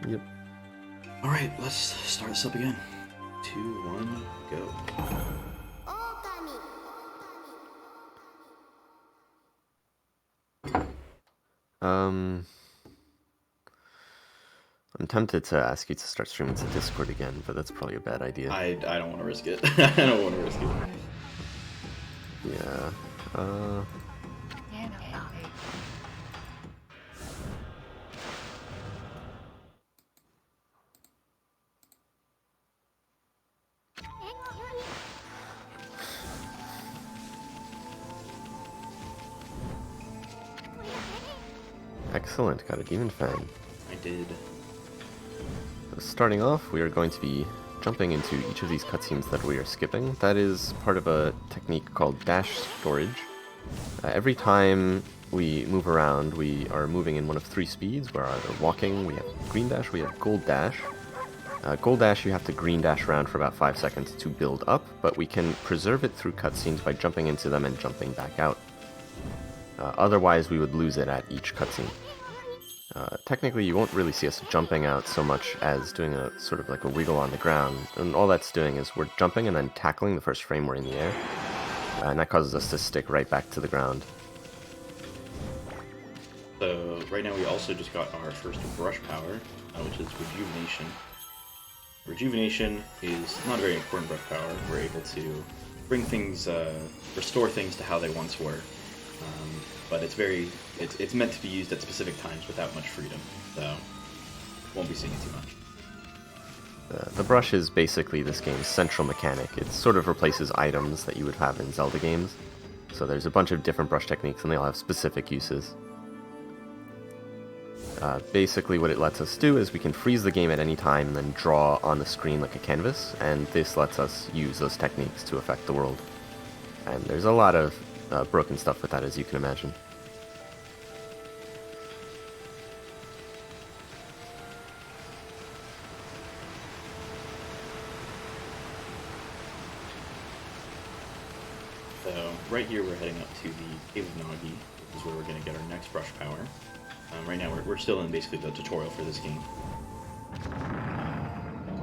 Yep. Alright, let's start this up again. 2, 1, go. I'm tempted to ask you to start streaming to Discord again, but that's probably a bad idea. I don't want to risk it. I don't want to risk it. Yeah. Excellent, got a demon fan. I did. So starting off, we are going to be jumping into each of these cutscenes that we are skipping. That is part of a technique called dash storage. Every time we move around, we are moving in one of 3 speeds. We're either walking, we have green dash, we have gold dash. Gold dash, you have to green dash around for about 5 seconds to build up, but we can preserve it through cutscenes by jumping into them and jumping back out. Otherwise, we would lose it at each cutscene. Technically, you won't really see us jumping out so much as doing a sort of like a wiggle on the ground, and all that's doing is we're jumping and then tackling the first frame we're in the air, and that causes us to stick right back to the ground. So right now we also just got our first brush power, which is Rejuvenation. Rejuvenation is not a very important brush power. We're able to bring things, restore things to how they once were. But it's meant to be used at specific times without much freedom, so won't be seeing it too much. The brush is basically this game's central mechanic. It sort of replaces items that you would have in Zelda games. So there's a bunch of different brush techniques and they all have specific uses. Basically what it lets us do is we can freeze the game at any time and then draw on the screen like a canvas, and this lets us use those techniques to affect the world. And there's a lot of broken stuff with that, as you can imagine. So right here we're heading up to the Cave of Nagi, which is where we're going to get our next brush power. Right now we're still in basically the tutorial for this game.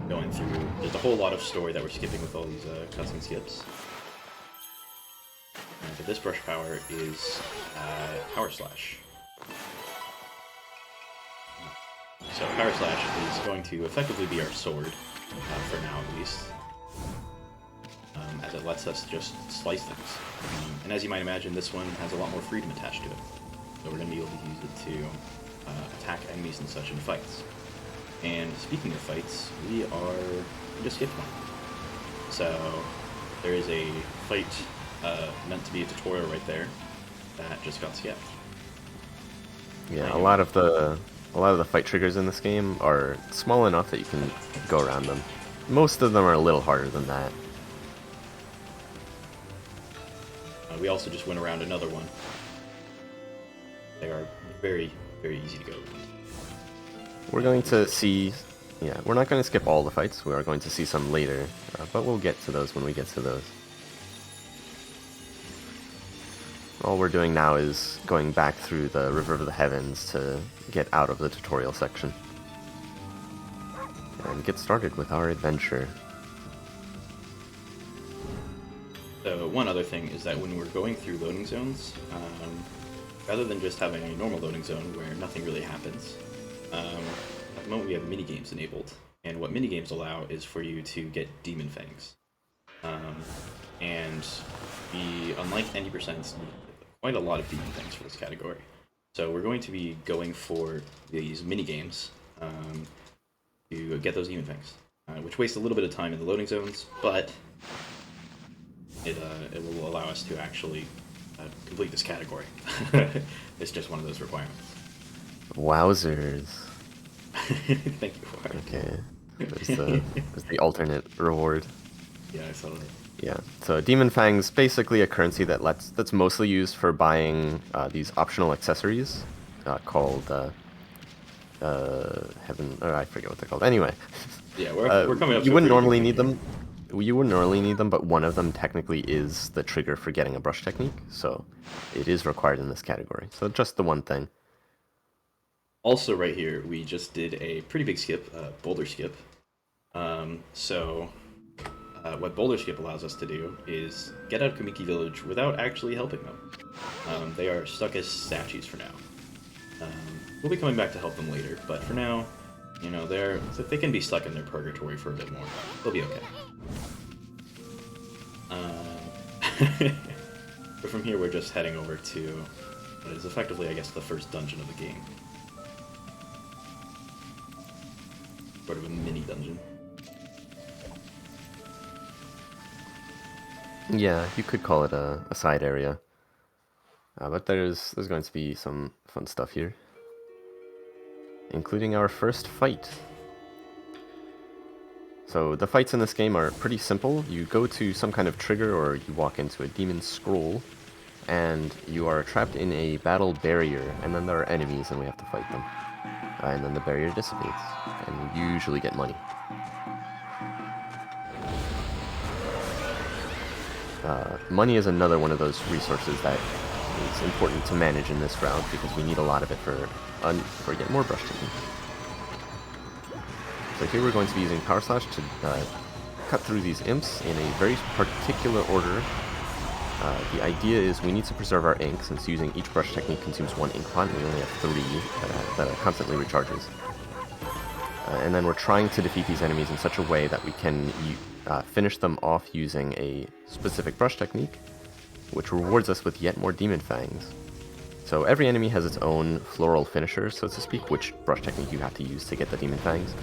Going through, there's a whole lot of story that we're skipping with all these cutscene skips. But this brush power is Power Slash. So Power Slash is going to effectively be our sword, for now at least, as it lets us just slice things. And as you might imagine, this one has a lot more freedom attached to it. So we're going to be able to use it to attack enemies and such in fights. And speaking of fights, we just skipped one. So there is a fight meant to be a tutorial right there that just got skipped. Yeah, a lot of the fight triggers in this game are small enough that you can go around them. Most of them are a little harder than that. We also just went around another one. They are very, very easy to go around. We're going to see... Yeah, we're not going to skip all the fights. We are going to see some later, but we'll get to those when we get to those. All we're doing now is going back through the River of the Heavens to get out of the tutorial section. And get started with our adventure. So one other thing is that when we're going through loading zones, rather than just having a normal loading zone where nothing really happens, at the moment we have minigames enabled. And what minigames allow is for you to get demon fangs. And unlike 90%, need quite a lot of demon fangs for this category. So we're going to be going for these minigames to get those demon fangs, which wastes a little bit of time in the loading zones, but it will allow us to actually complete this category. It's just one of those requirements. Wowzers. Thank you for it. Okay. There's the alternate reward. Yeah, I saw that. Yeah. So Demon Fang's basically a currency that's mostly used for buying these optional accessories called Heaven. Or I forget what they're called. Anyway. Yeah, we're coming up. You wouldn't normally need them. You wouldn't normally need them, but one of them technically is the trigger for getting a brush technique, so it is required in this category. So just the one thing. Also, right here, we just did a pretty big skip, Boulder skip. What Boulder skip allows us to do is get out of Kamiki Village without actually helping them. They are stuck as statues for now. We'll be coming back to help them later, but for now, you know, they can be stuck in their purgatory for a bit more. They'll be okay. But from here, we're just heading over to what is effectively, I guess, the first dungeon of the game. Sort of a mini dungeon. Yeah, you could call it a side area. But there's going to be some fun stuff here, including our first fight. So the fights in this game are pretty simple. You go to some kind of trigger or you walk into a demon scroll, and you are trapped in a battle barrier, and then there are enemies and we have to fight them. And then the barrier dissipates, and you usually get money. Money is another one of those resources that is important to manage in this route, because we need a lot of it for getting more brush technique. So here we're going to be using Power Slash to cut through these imps in a very particular order. The idea is we need to preserve our ink, since using each brush technique consumes 1 ink pot, and we only have 3 that constantly recharges. And then we're trying to defeat these enemies in such a way that we can finish them off using a specific brush technique, which rewards us with yet more demon fangs. So every enemy has its own floral finisher, so to speak, which brush technique you have to use to get the demon fangs.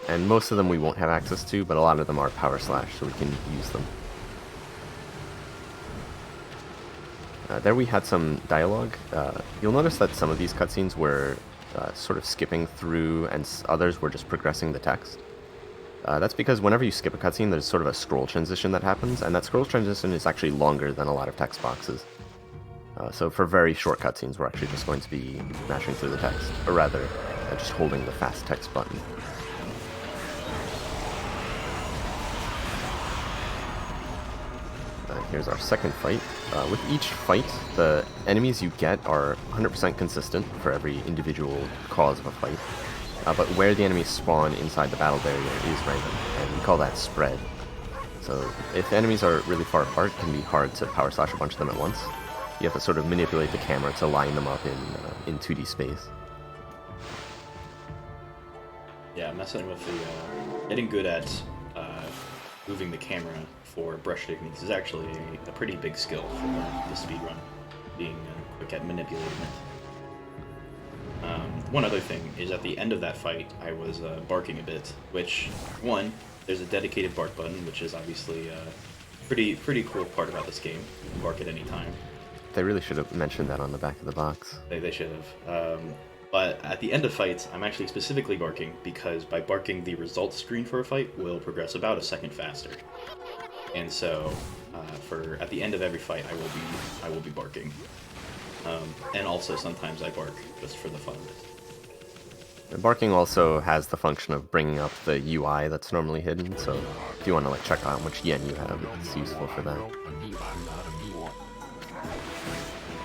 And most of them we won't have access to, but a lot of them are Power Slash, so we can use them. There we had some dialogue. You'll notice that some of these cutscenes were sort of skipping through, and others were just progressing the text. That's because whenever you skip a cutscene, there's sort of a scroll transition that happens, and that scroll transition is actually longer than a lot of text boxes. So for very short cutscenes, we're actually just going to be mashing through the text, or rather, just holding the fast text button. Here's our second fight. With each fight, the enemies you get are 100% consistent for every individual cause of a fight. But where the enemies spawn inside the battle barrier is random, and we call that spread. So if enemies are really far apart, it can be hard to Power Slash a bunch of them at once. You have to sort of manipulate the camera to line them up in 2D space. Yeah, messing with the getting good at moving the camera for brush techniques is actually a pretty big skill for the speedrun, being quick at manipulating it. One other thing is, at the end of that fight, I was barking a bit, which, one, there's a dedicated bark button, which is obviously a pretty cool part about this game. You can bark at any time. They really should have mentioned that on the back of the box. They should have. But at the end of fights, I'm actually specifically barking, because by barking, the results screen for a fight will progress about a second faster. And so, at the end of every fight, I will be barking. And also sometimes I bark just for the fun of it. Barking also has the function of bringing up the UI that's normally hidden, so if you want to check out how much yen you have, it's useful for that.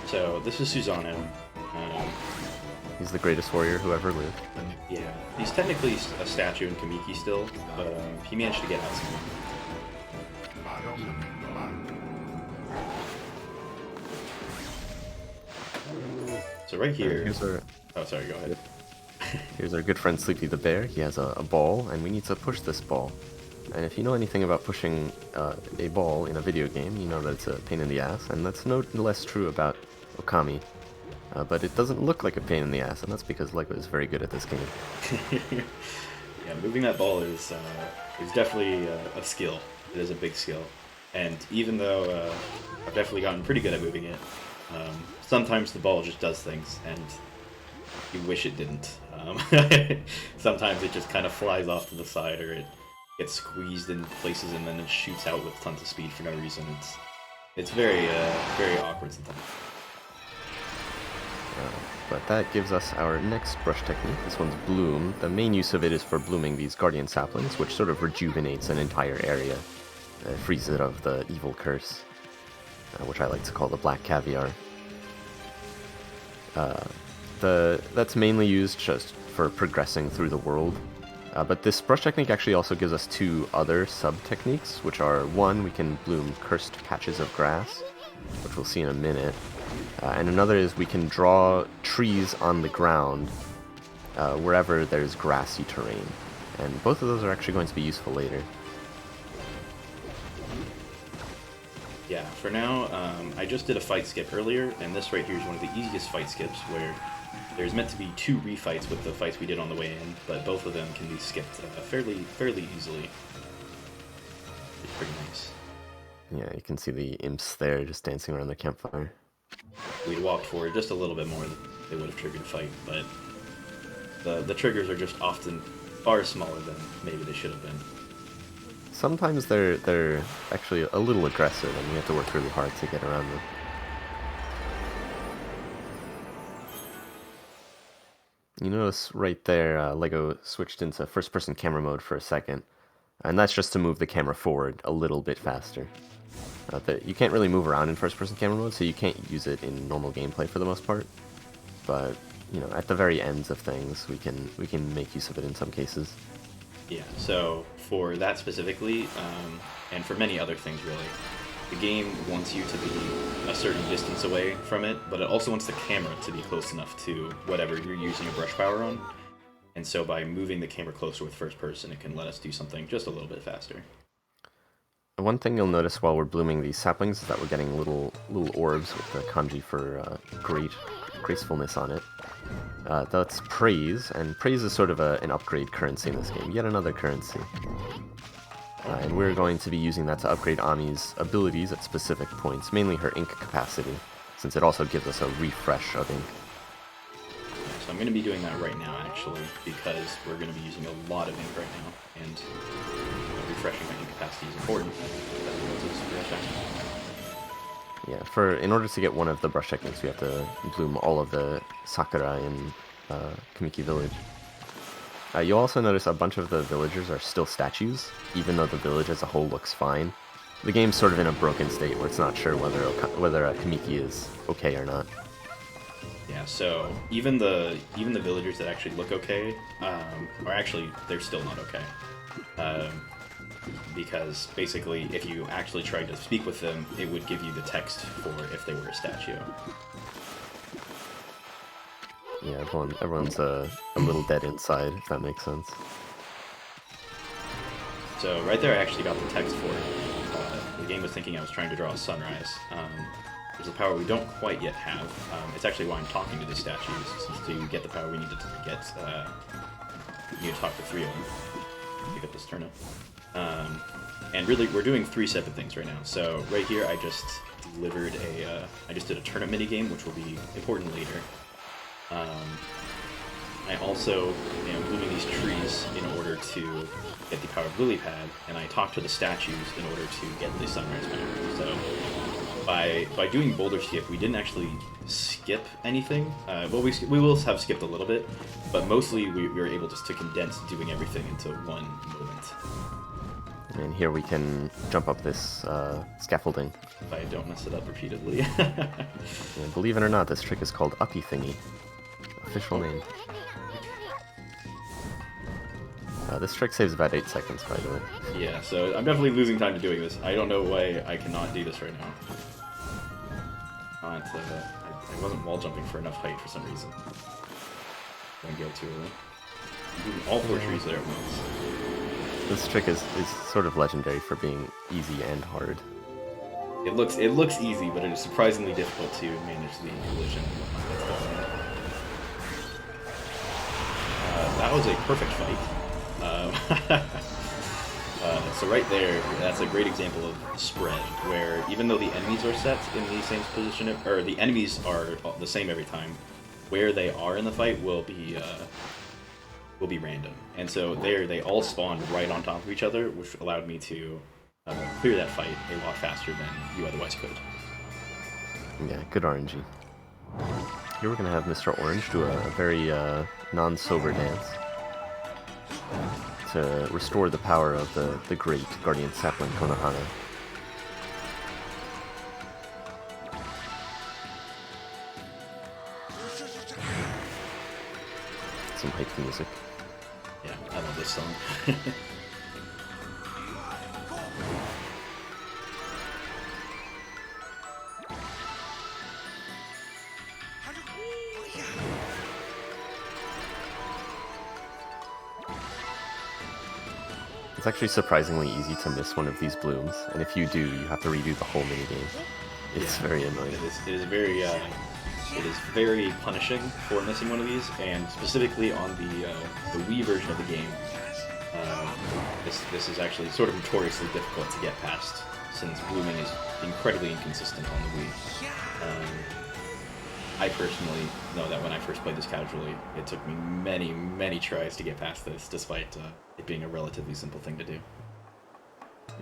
So this is Susanoo. He's the greatest warrior who ever lived. Yeah, he's technically a statue in Kamiki still, but he managed to get out somehow. So right here... Oh, sorry, go ahead. Here's our good friend Sleepy the Bear. He has a ball, and we need to push this ball. And if you know anything about pushing a ball in a video game, you know that it's a pain in the ass, and that's no less true about Okami. But it doesn't look like a pain in the ass, and that's because Lego is very good at this game. Yeah, moving that ball is definitely a skill. It is a big skill. And even though I've definitely gotten pretty good at moving it, sometimes the ball just does things, and you wish it didn't. Sometimes it just kind of flies off to the side, or it gets squeezed in places and then it shoots out with tons of speed for no reason. It's very awkward sometimes. But that gives us our next brush technique. This one's Bloom. The main use of it is for blooming these guardian saplings, which sort of rejuvenates an entire area. Frees it of the evil curse, which I like to call the black caviar. That's mainly used just for progressing through the world. But this brush technique actually also gives us two other sub-techniques, which are, one, we can bloom cursed patches of grass, which we'll see in a minute, and another is we can draw trees on the ground wherever there's grassy terrain. And both of those are actually going to be useful later. Yeah, for now, I just did a fight skip earlier, and this right here is one of the easiest fight skips where there's meant to be 2 refights with the fights we did on the way in, but both of them can be skipped fairly easily. It's pretty nice. Yeah, you can see the imps there just dancing around the campfire. We'd walked forward just a little bit more, they would have triggered a fight, but the triggers are just often far smaller than maybe they should have been. Sometimes they're actually a little aggressive, and we have to work really hard to get around them. You notice right there, LEGO switched into first-person camera mode for a second, and that's just to move the camera forward a little bit faster. You can't really move around in first-person camera mode, so you can't use it in normal gameplay for the most part. But you know, at the very ends of things, we can make use of it in some cases. Yeah. So for that specifically, and for many other things really, the game wants you to be a certain distance away from it, but it also wants the camera to be close enough to whatever you're using your brush power on. And so by moving the camera closer with first person, it can let us do something just a little bit faster. One thing you'll notice while we're blooming these saplings is that we're getting little orbs with the kanji for gracefulness on it. That's praise, and praise is sort of an upgrade currency in this game, yet another currency. And we're going to be using that to upgrade Ami's abilities at specific points, mainly her ink capacity, since it also gives us a refresh of ink. So I'm going to be doing that right now, actually, because we're going to be using a lot of ink right now, and refreshing my ink capacity is important. Yeah, in order to get one of the brush techniques, we have to bloom all of the sakura in Kamiki Village. You'll also notice a bunch of the villagers are still statues, even though the village as a whole looks fine. The game's sort of in a broken state where it's not sure whether a Kamiki is okay or not. Yeah, so even the villagers that actually look okay, they're still not okay. Because basically, if you actually tried to speak with them, it would give you the text for if they were a statue. Yeah, everyone's a little dead inside, if that makes sense. So right there I actually got the text for it. The game was thinking I was trying to draw a sunrise. There's a power we don't quite yet have. It's actually why I'm talking to the statues, since to get the power we need to get, you need to talk to 3 of them. Pick up this turnip. And really, we're doing 3 separate things right now. So right here, I just delivered I just did a turnip minigame, which will be important later. I also am blooming these trees in order to get the power of Lily Pad, and I talked to the statues in order to get the sunrise power. So by doing Boulder skip, we didn't actually skip anything. Well, we will have skipped a little bit, but mostly we were able just to condense doing everything into one moment. And here we can jump up this scaffolding. If I don't mess it up repeatedly. And believe it or not, this trick is called Uppy Thingy. Official name. This trick saves about 8 seconds, by the way. Yeah, so I'm definitely losing time to doing this. I don't know why I cannot do this right now. I wasn't wall jumping for enough height for some reason. Don't go too early. I'm doing all 4 trees there at once. This trick is sort of legendary for being easy and hard. It looks easy, but it is surprisingly difficult to manage the collision. That was a perfect fight. So right there, that's a great example of spread, where even though the enemies are set in the same position, or the enemies are the same every time, where they are in the fight will be random. And so there, they all spawned right on top of each other, which allowed me to clear that fight a lot faster than you otherwise could. Yeah, good RNG. Here we're going to have Mr. Orange do a very non-sober dance to restore the power of the great Guardian Sapling Konohana. some hype music. Yeah, I love this song. It's actually surprisingly easy to miss one of these blooms, and if you do, you have to redo the whole minigame. It's very annoying. It is very punishing for missing one of these, and specifically on the Wii version of the game, this is actually sort of notoriously difficult to get past, since blooming is incredibly inconsistent on the Wii. I personally know that when I first played this casually, it took me many tries to get past this, despite it being a relatively simple thing to do.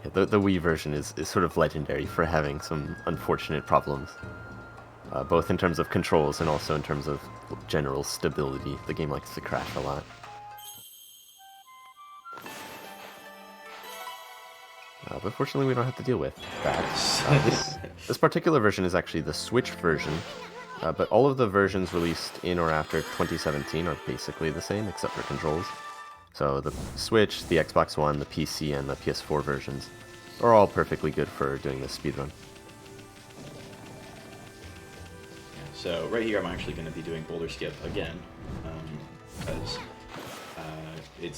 Yeah, the Wii version is sort of legendary for having some unfortunate problems, both in terms of controls and also in terms of general stability. The game likes to crash a lot. But fortunately, we don't have to deal with that. This particular version is actually the Switch version, but all of the versions released in or after 2017 are basically the same, except for controls. So the Switch, the Xbox One, the PC, and the PS4 versions are all perfectly good for doing this speedrun. So right here I'm actually going to be doing Boulder Skip again, because it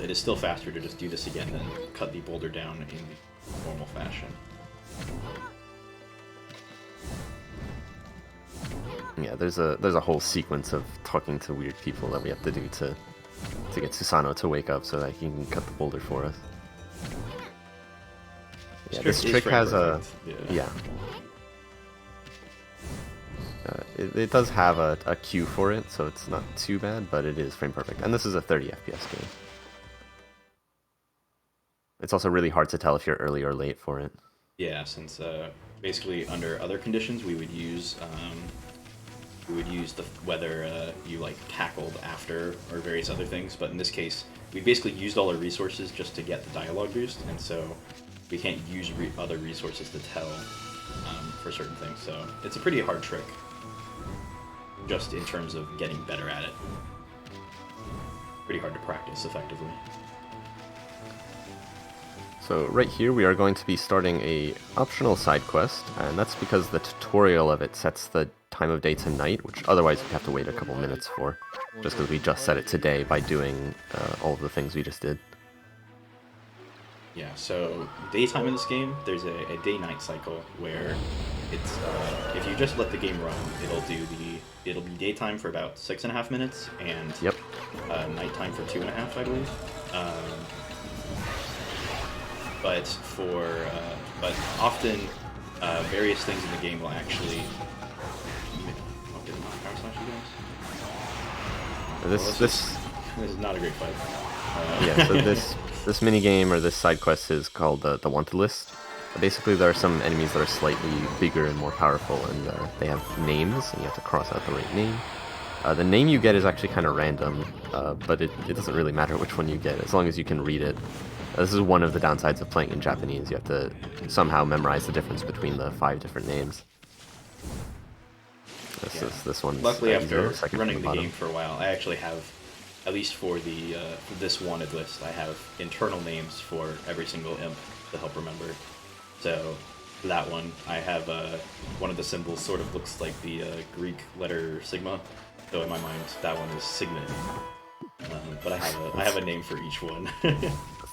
is still faster to just do this again than cut the boulder down in the normal fashion. Yeah, there's a whole sequence of talking to weird people that we have to do to get Susano to wake up so that he can cut the boulder for us. Yeah, this trick has a... Yeah. It does have a cue for it, so it's not too bad, but it is frame perfect. And this is a 30 FPS game. It's also really hard to tell if you're early or late for it. Yeah, since basically under other conditions we would use whether you like tackled after or various other things, but in this case we basically used all our resources just to get the dialogue boost, and so we can't use other resources to tell for certain things. So it's a pretty hard trick, just in terms of getting better at it. Pretty hard to practice effectively. So right here we are going to be starting a optional side quest, and that's because the tutorial of it sets the time of day to night, which otherwise we'd have to wait a couple minutes for, just because we just set it today by doing all of the things we just did. Yeah, so daytime in this game, there's a day-night cycle where it's if you just let the game run, it'll be daytime for about 6.5 minutes and nighttime for 2.5, I believe. But often various things in the game will actually. This is not a great fight. Yeah, so this minigame or this side quest is called the wanted list. Basically, there are some enemies that are slightly bigger and more powerful, and they have names, and you have to cross out the right name. The name you get is actually kind of random, but it doesn't really matter which one you get, as long as you can read it. This is one of the downsides of playing in Japanese. You have to somehow memorize the difference between the 5 different names. This one's luckily, after running the game for a while, I actually have, at least for this wanted list, I have internal names for every single imp to help remember. So for that one, I have one of the symbols sort of looks like the Greek letter sigma. So in my mind, that one is Sigma. But I have a name for each one.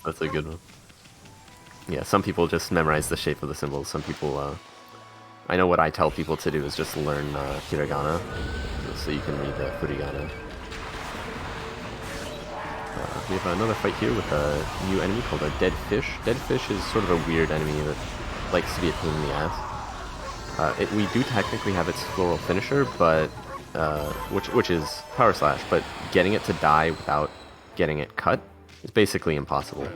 That's a good one. Yeah, some people just memorize the shape of the symbols. Some people, I know what I tell people to do is just learn hiragana, so you can read the furigana. We have another fight here with a new enemy called a dead fish. Dead fish is sort of a weird enemy that likes to be a pain in the ass. We do technically have its floral finisher, but which is power slash, but getting it to die without getting it cut is basically impossible.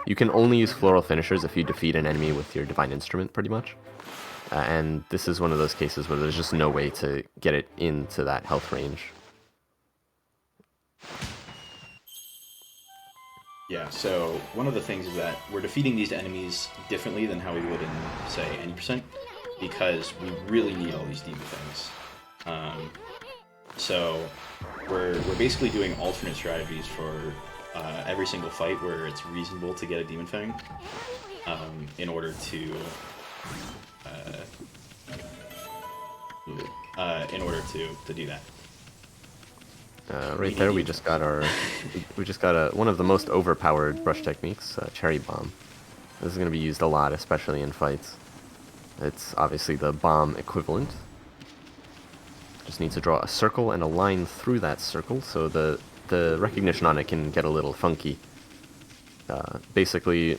You can only use floral finishers if you defeat an enemy with your divine instrument, pretty much. And this is one of those cases where there's just no way to get it into that health range. Yeah, so one of the things is that we're defeating these enemies differently than how we would in, say, any %, because we really need all these demon things. So we're basically doing alternate strategies for every single fight where it's reasonable to get a Demon Fang in order to do that. Right there, we just got one of the most overpowered brush techniques, Cherry Bomb. This is going to be used a lot, especially in fights. It's obviously the bomb equivalent. Just need to draw a circle and a line through that circle, so the recognition on it can get a little funky. Basically,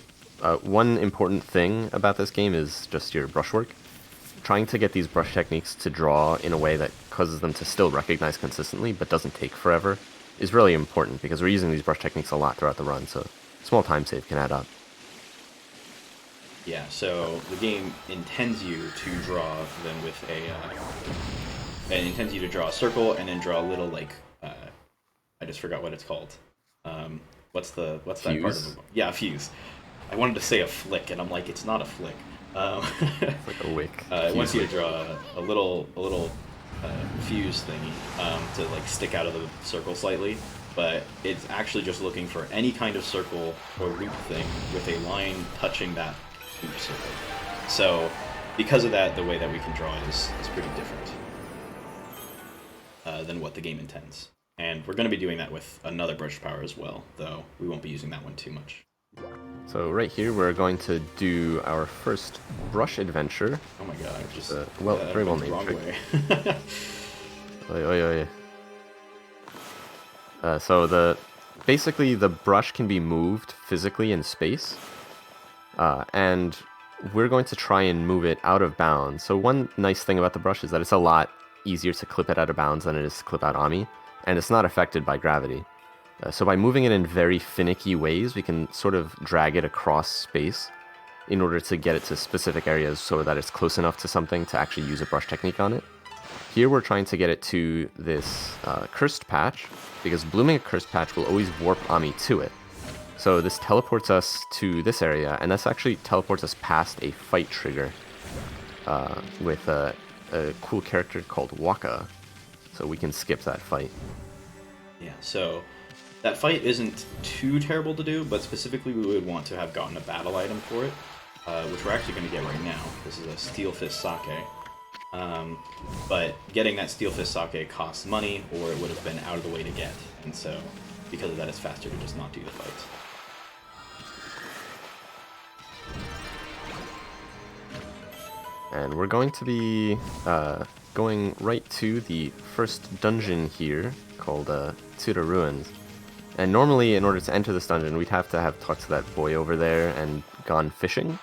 one important thing about this game is just your brushwork. Trying to get these brush techniques to draw in a way that causes them to still recognize consistently, but doesn't take forever, is really important, because we're using these brush techniques a lot throughout the run, so small time save can add up. Yeah, so the game intends you to draw them with it intends you to draw a circle and then draw a little, like, I just forgot what it's called. What's that part of it? Yeah, a fuse. I wanted to say a flick, and I'm like, it's not a flick. It's like a wick. It wants you to draw a little fuse thingy to like stick out of the circle slightly, but it's actually just looking for any kind of circle or loop thing with a line touching that loop circle. So because of that, the way that we can draw it is pretty different than what the game intends. And we're going to be doing that with another brush power as well, though we won't be using that one too much. So right here, we're going to do our first brush adventure. Oh my god, I've just... very well named trick. Oi, oi, oi. So basically the brush can be moved physically in space, and we're going to try and move it out of bounds. So one nice thing about the brush is that it's a lot easier to clip it out of bounds than it is to clip out Ami, and it's not affected by gravity. So by moving it in very finicky ways, we can sort of drag it across space in order to get it to specific areas so that it's close enough to something to actually use a brush technique on it. Here we're trying to get it to this cursed patch, because blooming a cursed patch will always warp Ami to it. So this teleports us to this area, and this actually teleports us past a fight trigger with a cool character called Waka, so we can skip that fight. Yeah, so that fight isn't too terrible to do, but specifically we would want to have gotten a battle item for it, which we're actually going to get right now. This is a Steel Fist Sake. But getting that Steel Fist Sake costs money, or it would have been out of the way to get, and so because of that it's faster to just not do the fight. And we're going to be going right to the first dungeon here, called Tsura Ruins. And normally, in order to enter this dungeon, we'd have to have talked to that boy over there and gone fishing.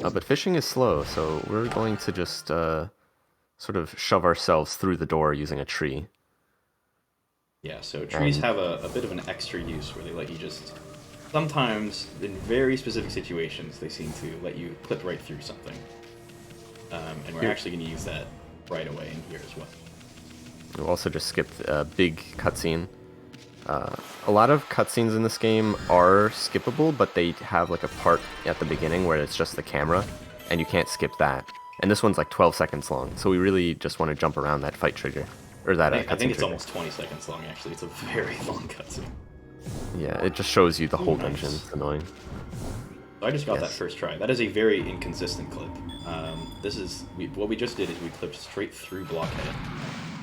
But fishing is slow, so we're going to just sort of shove ourselves through the door using a tree. Yeah, so trees have a bit of an extra use where they let you just... Sometimes, in very specific situations, they seem to let you clip right through something. And we're actually going to use that right away in here as well. We'll also just skip a big cutscene. A lot of cutscenes in this game are skippable, but they have like a part at the beginning where it's just the camera, and you can't skip that. And this one's like 12 seconds long, so we really just want to jump around that fight trigger. Or that I think it's trigger. almost 20 seconds long, actually. It's a very long cutscene. Yeah, it just shows you the whole dungeon. It's annoying. So I just got that first try. That is a very inconsistent clip. What we just did is we clipped straight through blockhead.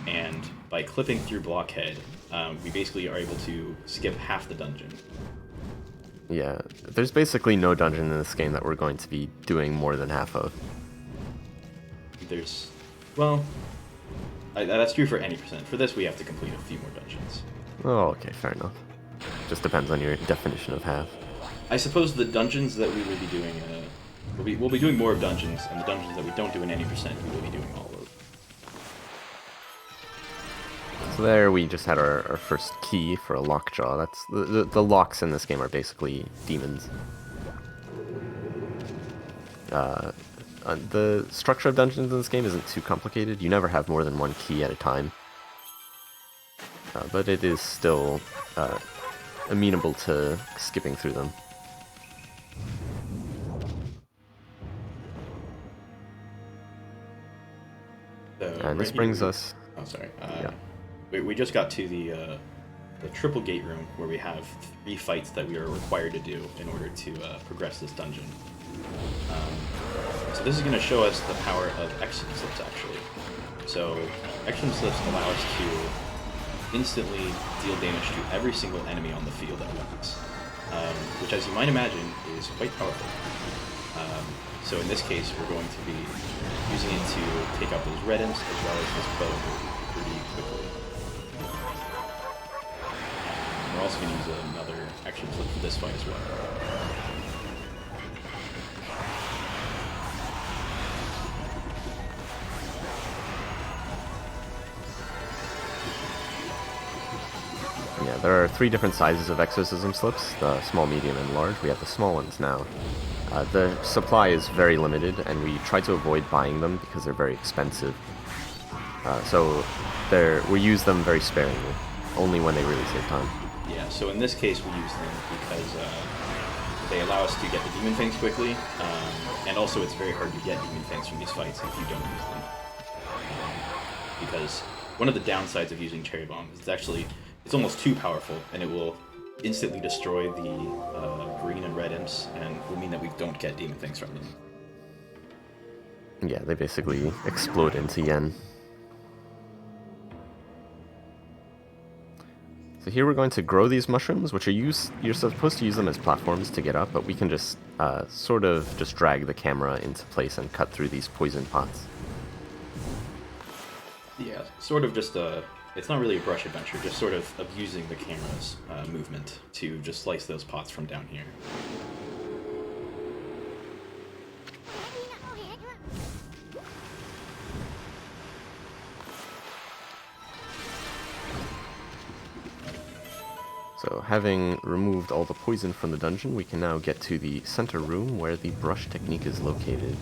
And by clipping through blockhead, we basically are able to skip half the dungeon. Yeah, there's basically no dungeon in this game that we're going to be doing more than half of. That's true for any percent. For this, we have to complete a few more dungeons. Oh, okay, fair enough. Just depends on your definition of half. I suppose the dungeons that we will be doing, we'll be doing more of dungeons, and the dungeons that we don't do in any percent, we will be doing all of. So there we just had our first key for a lockjaw. That's the locks in this game are basically demons. The structure of dungeons in this game isn't too complicated. You never have more than one key at a time. But it is still amenable to skipping through them. So And this brings us... Oh, sorry. Yeah. We just got to the triple gate room where we have 3 fights that we are required to do in order to progress this dungeon. So this is going to show us the power of Exorcism slips, actually. So Exorcism slips allow us to instantly deal damage to every single enemy on the field at once, which, as you might imagine, is quite powerful. So in this case, we're going to be using it to take out those red imps as well as this bow pretty quickly. We're also going to use another action flip for this fight as well. Yeah, there are 3 different sizes of exorcism slips, the small, medium, and large. We have the small ones now. The supply is very limited, and we try to avoid buying them because they're very expensive. So we use them very sparingly, only when they really save time. Yeah, so in this case we use them because they allow us to get the demon fangs quickly, and also it's very hard to get demon fangs from these fights if you don't use them. Because one of the downsides of using cherry bomb is it's almost too powerful, and it will instantly destroy the green and red imps, and will mean that we don't get demon fangs from them. Yeah, they basically explode into yen. So here we're going to grow these mushrooms, which you're supposed to use them as platforms to get up, but we can just sort of just drag the camera into place and cut through these poison pots. Yeah, sort of just it's not really a brush adventure, just sort of using the camera's movement to just slice those pots from down here. So having removed all the poison from the dungeon, we can now get to the center room where the brush technique is located.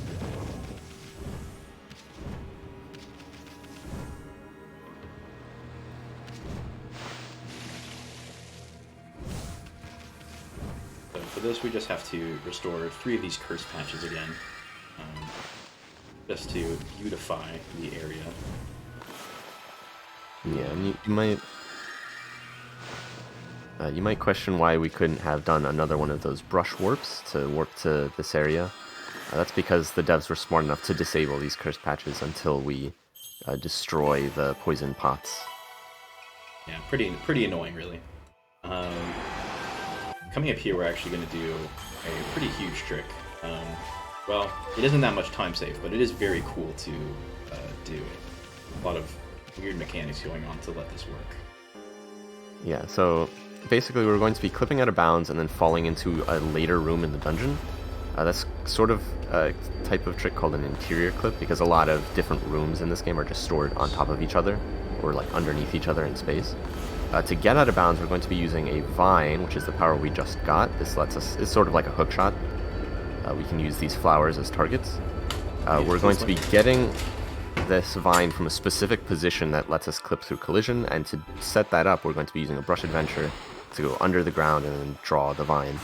So for this we just have to restore 3 of these curse patches again, just to beautify the area. Yeah, and you might question why we couldn't have done another one of those brush warps to warp to this area. That's because the devs were smart enough to disable these curse patches until we destroy the poison pots. Yeah, pretty annoying, really. Coming up here, we're actually going to do a pretty huge trick. Well, it isn't that much time save, but it is very cool to do. A lot of weird mechanics going on to let this work. Yeah, so basically we're going to be clipping out of bounds and then falling into a later room in the dungeon. That's sort of a type of trick called an interior clip, because a lot of different rooms in this game are just stored on top of each other, or like underneath each other in space. To get out of bounds, we're going to be using a vine, which is the power we just got. This lets us, it's sort of like a hook shot. We can use these flowers as targets. We're going to be getting this vine from a specific position that lets us clip through collision, and to set that up, we're going to be using a brush adventure to go under the ground and then draw the vine.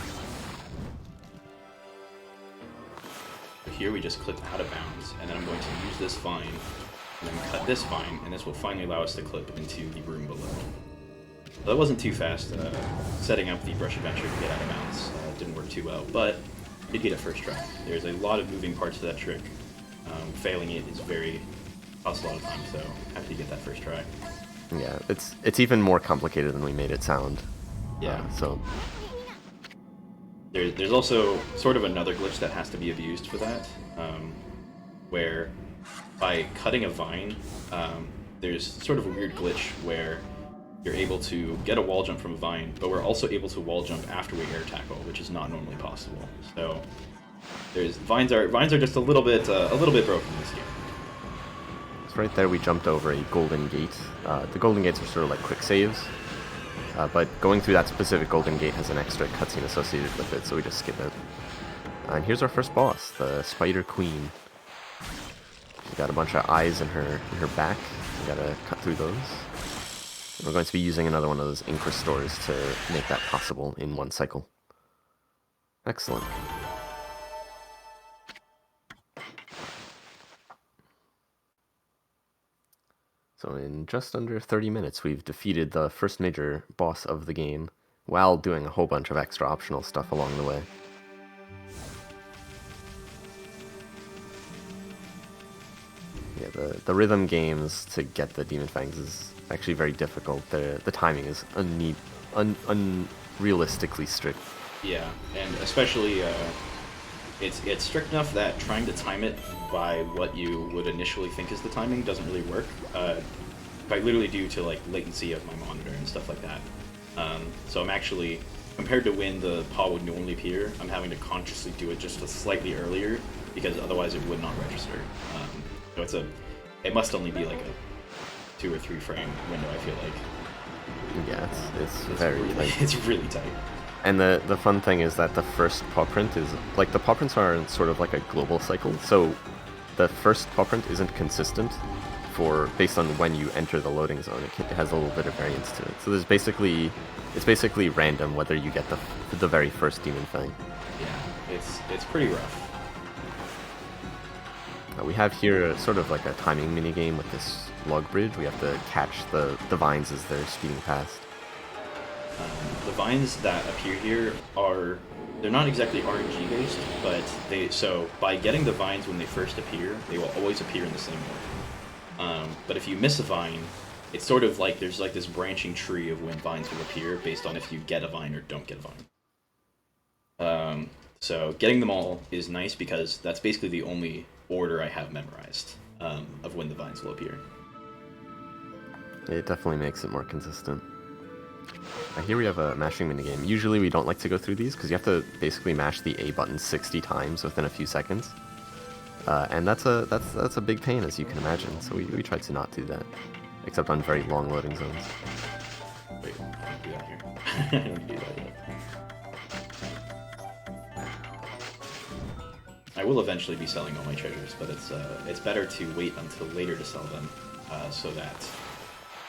Here we just clip out of bounds, and then I'm going to use this vine, and then cut this vine, and this will finally allow us to clip into the room below. So that wasn't too fast. Setting up the brush adventure to get out of bounds didn't work too well, but we did get it first try. There's a lot of moving parts to that trick. Failing it is costs a lot of time, so happy to get that first try. Yeah, it's even more complicated than we made it sound. Yeah. So there's also sort of another glitch that has to be abused for that, where by cutting a vine, there's sort of a weird glitch where you're able to get a wall jump from a vine, but we're also able to wall jump after we air tackle, which is not normally possible. So vines are just a little bit broken in this game. So right there we jumped over a golden gate. The golden gates are sort of like quick saves, but going through that specific golden gate has an extra cutscene associated with it, so we just skip it. And here's our first boss, the Spider Queen. She's got a bunch of eyes in her back. We gotta cut through those. We're going to be using another one of those ink restores to make that possible in one cycle. Excellent. So in just under 30 minutes, we've defeated the first major boss of the game, while doing a whole bunch of extra optional stuff along the way. Yeah, the rhythm games to get the Demon Fangs is actually very difficult. The timing is unrealistically strict. Yeah, and especially it's strict enough that trying to time it by what you would initially think is the timing doesn't really work. Quite literally due to like latency of my monitor and stuff like that. So I'm actually, compared to when the paw would normally appear, I'm having to consciously do it just slightly earlier because otherwise it would not register. So it must only be like a 2 or 3 frame window, I feel like. Yeah, it's very really, tight. It's really tight. And the fun thing is that the first paw print is, like, the paw prints are sort of like a global cycle, so the first paw print isn't consistent based on when you enter the loading zone. It has a little bit of variance to it. So it's basically random whether you get the very first Demon Fang. Yeah, it's pretty rough. We have here sort of like a timing minigame with this log bridge. We have to catch the vines as they're speeding past. The vines that appear here they're not exactly RNG based, but so by getting the vines when they first appear, they will always appear in the same order. But if you miss a vine, it's sort of like there's like this branching tree of when vines will appear based on if you get a vine or don't get a vine. So getting them all is nice because that's basically the only order I have memorized of when the vines will appear. It definitely makes it more consistent. Here we have a mashing minigame. Usually we don't like to go through these because you have to basically mash the A button 60 times within a few seconds. And that's a big pain, as you can imagine, so we tried to not do that, except on very long loading zones. Wait, I don't do that here. I don't do that yet. I will eventually be selling all my treasures, but it's better to wait until later to sell them, so that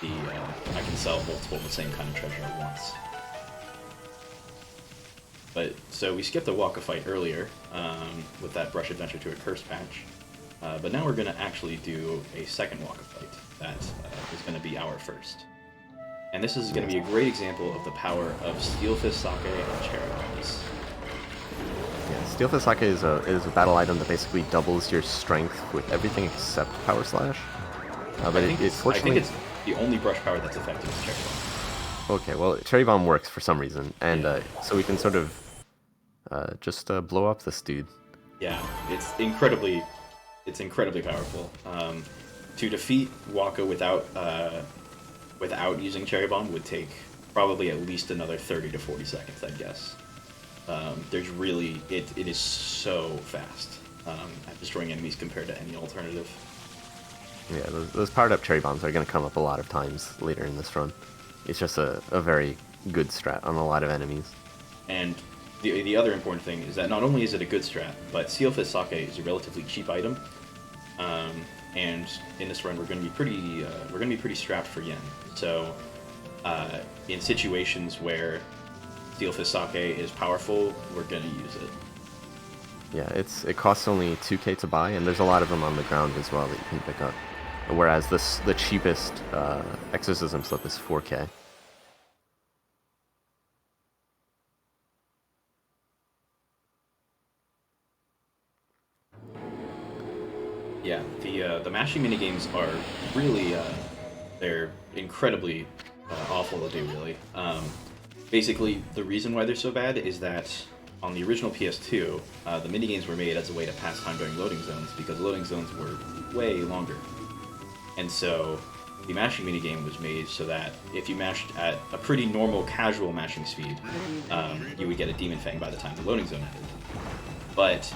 I can sell multiple of the same kind of treasure at once. But so we skipped a Waka fight earlier with that brush adventure to a curse patch, but now we're going to actually do a second Waka fight that is going to be our first. And this is going to be a great example of the power of Steel Fist Sake and Cherry Bombs. Yeah, Steel Fist Sake is a battle item that basically doubles your strength with everything except Power Slash. But I think it's the only brush power that's effective is Cherry Bomb. Okay, well, Cherry Bomb works for some reason, and so we can sort of just blow up this dude. Yeah, it's incredibly powerful. To defeat Waka without using Cherry Bomb would take probably at least another 30 to 40 seconds, I'd guess. It is so fast at destroying enemies compared to any alternative. Yeah, those powered up Cherry Bombs are going to come up a lot of times later in this run. It's just a very good strat on a lot of enemies. And the other important thing is that not only is it a good strat, but Steel Fist Sake is a relatively cheap item. And in this run, we're going to be pretty strapped for yen. So, in situations where Steel Fist Sake is powerful, we're going to use it. Yeah, it costs only 2k to buy, and there's a lot of them on the ground as well that you can pick up. Whereas the cheapest Exorcism slip is 4k. Yeah, the mashing minigames are really they're incredibly awful to do, really. Basically, the reason why they're so bad is that on the original PS2, the minigames were made as a way to pass time during loading zones because loading zones were way longer. And so the mashing minigame was made so that if you mashed at a pretty normal, casual mashing speed, you would get a Demon Fang by the time the loading zone ended. But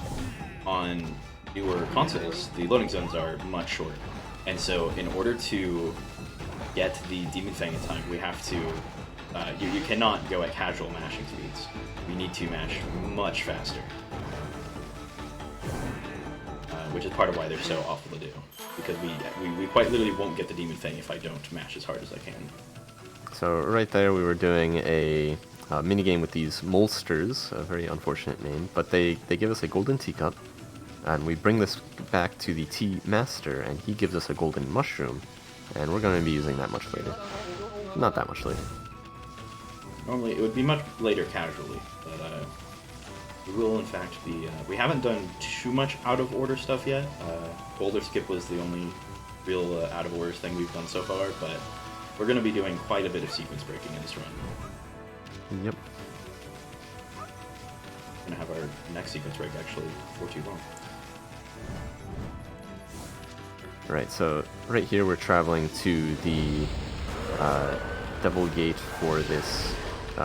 on newer consoles, the loading zones are much shorter. And so in order to get the Demon Fang in time, we have to... you cannot go at casual mashing speeds. We need to mash much faster. Which is part of why they're so awful to do. Because we quite literally won't get the Demon Fang if I don't mash as hard as I can. So right there we were doing a minigame with these molsters, a very unfortunate name, but they give us a golden teacup, and we bring this back to the tea master, and he gives us a golden mushroom, And we're going to be using that much later. Not that much later. Normally, it would be much later casually, but we will in fact be... we haven't done too much out-of-order stuff yet. Boulder skip was the only real out-of-order thing we've done so far, but we're going to be doing quite a bit of sequence breaking in this run. Yep. We're going to have our next sequence break actually before too long. Right, so right here we're traveling to the Devil Gate for this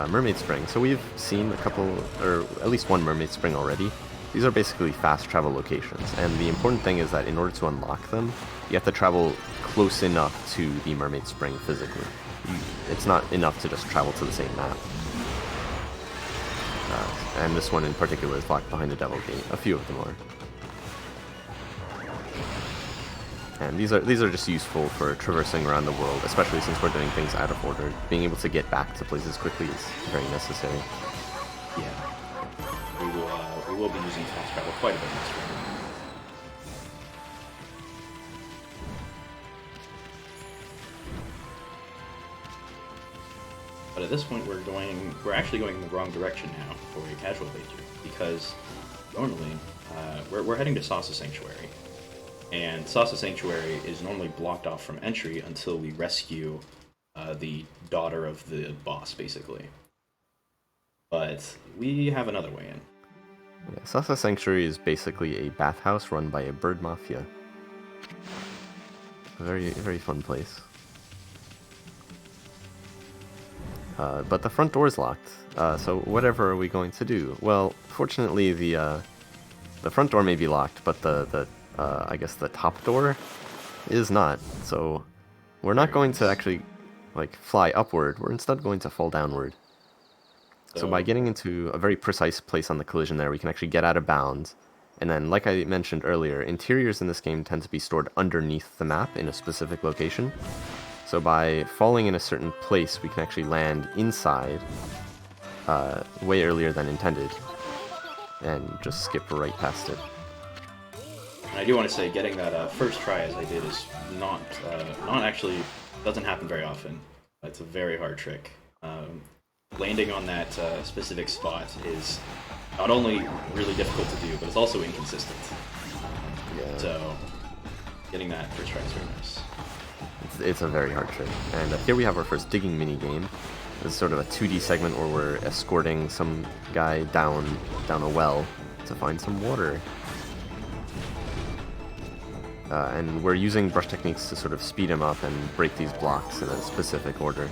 Mermaid Spring. So we've seen a couple, or at least one Mermaid Spring already. These are basically fast travel locations, and the important thing is that in order to unlock them, you have to travel close enough to the Mermaid Spring physically. It's not enough to just travel to the same map. And this one in particular is locked behind the Devil Gate. A few of them are. And these are just useful for traversing around the world, especially since we're doing things out of order. Being able to get back to places quickly is very necessary. Yeah. We will be using fast travel quite a bit in this run. But at this point we're actually going in the wrong direction now for a casual playthrough, because normally we're heading to Sasa Sanctuary. And Sasa Sanctuary is normally blocked off from entry until we rescue the daughter of the boss, basically. But we have another way in. Yeah, Sasa Sanctuary is basically a bathhouse run by a bird mafia. A very fun place. But the front door is locked, so whatever are we going to do? Well, fortunately the front door may be locked, but I guess the top door is not, so we're not going to actually, like, fly upward, we're instead going to fall downward. So by getting into a very precise place on the collision there, we can actually get out of bounds, and then, like I mentioned earlier, interiors in this game tend to be stored underneath the map in a specific location. So by falling in a certain place, we can actually land inside way earlier than intended, and just skip right past it. And I do want to say, getting that first try as I did is not actually, doesn't happen very often. It's a very hard trick. Landing on that specific spot is not only really difficult to do, but it's also inconsistent. Yeah. So getting that first try is very nice. It's a very hard trick. And here we have our first digging mini-game. This is sort of a 2D segment where we're escorting some guy down a well to find some water. And we're using brush techniques to sort of speed him up and break these blocks in a specific order.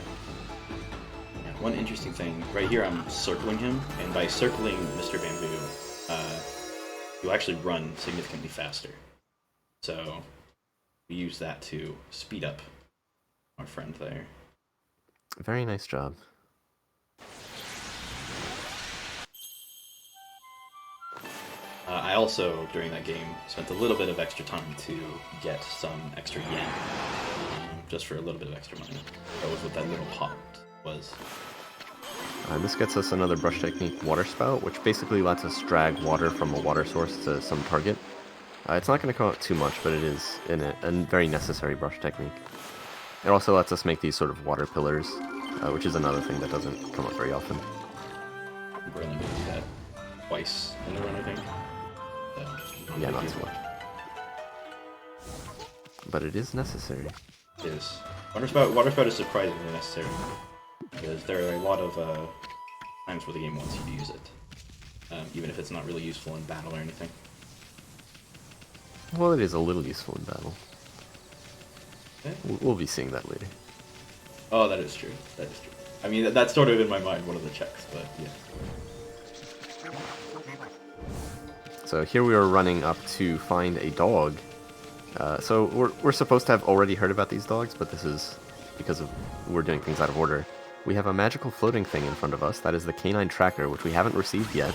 One interesting thing, right here I'm circling him, and by circling Mr. Bamboo, you actually run significantly faster. So we use that to speed up our friend there. Very nice job. I also, during that game, spent a little bit of extra time to get some extra yen, just for a little bit of extra money. That was what that little pot was. This gets us another brush technique, Water Spout, which basically lets us drag water from a water source to some target. It's not going to come out too much, but it is a very necessary brush technique. It also lets us make these sort of water pillars, which is another thing that doesn't come up very often. We're only going to do that twice in the run, I think. Yeah, not so much. But it is necessary. It is. Water Spout is surprisingly necessary, because there are a lot of times where the game wants you to use it, even if it's not really useful in battle or anything. Well, it is a little useful in battle. Okay. We'll be seeing that later. Oh, that is true. That is true. I mean, that's sort of in my mind one of the checks, but yeah. So here we are running up to find a dog. So we're supposed to have already heard about these dogs, but this is because we're doing things out of order. We have a magical floating thing in front of us. That is the Canine tracker, which we haven't received yet.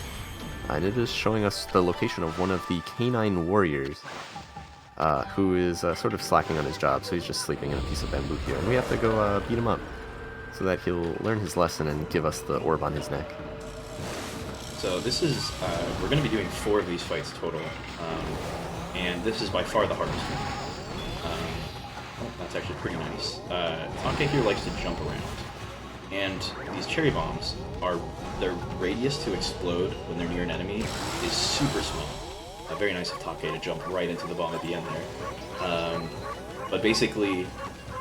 And it is showing us the location of one of the Canine warriors, who is sort of slacking on his job, so he's just sleeping in a piece of bamboo here. And we have to go beat him up, so that he'll learn his lesson and give us the orb on his neck. So this is, we're going to be doing 4 of these fights total, and this is by far the hardest one. That's actually pretty nice. Take here likes to jump around. And these cherry bombs are, their radius to explode when they're near an enemy is super small. Very nice of Take to jump right into the bomb at the end there. But basically,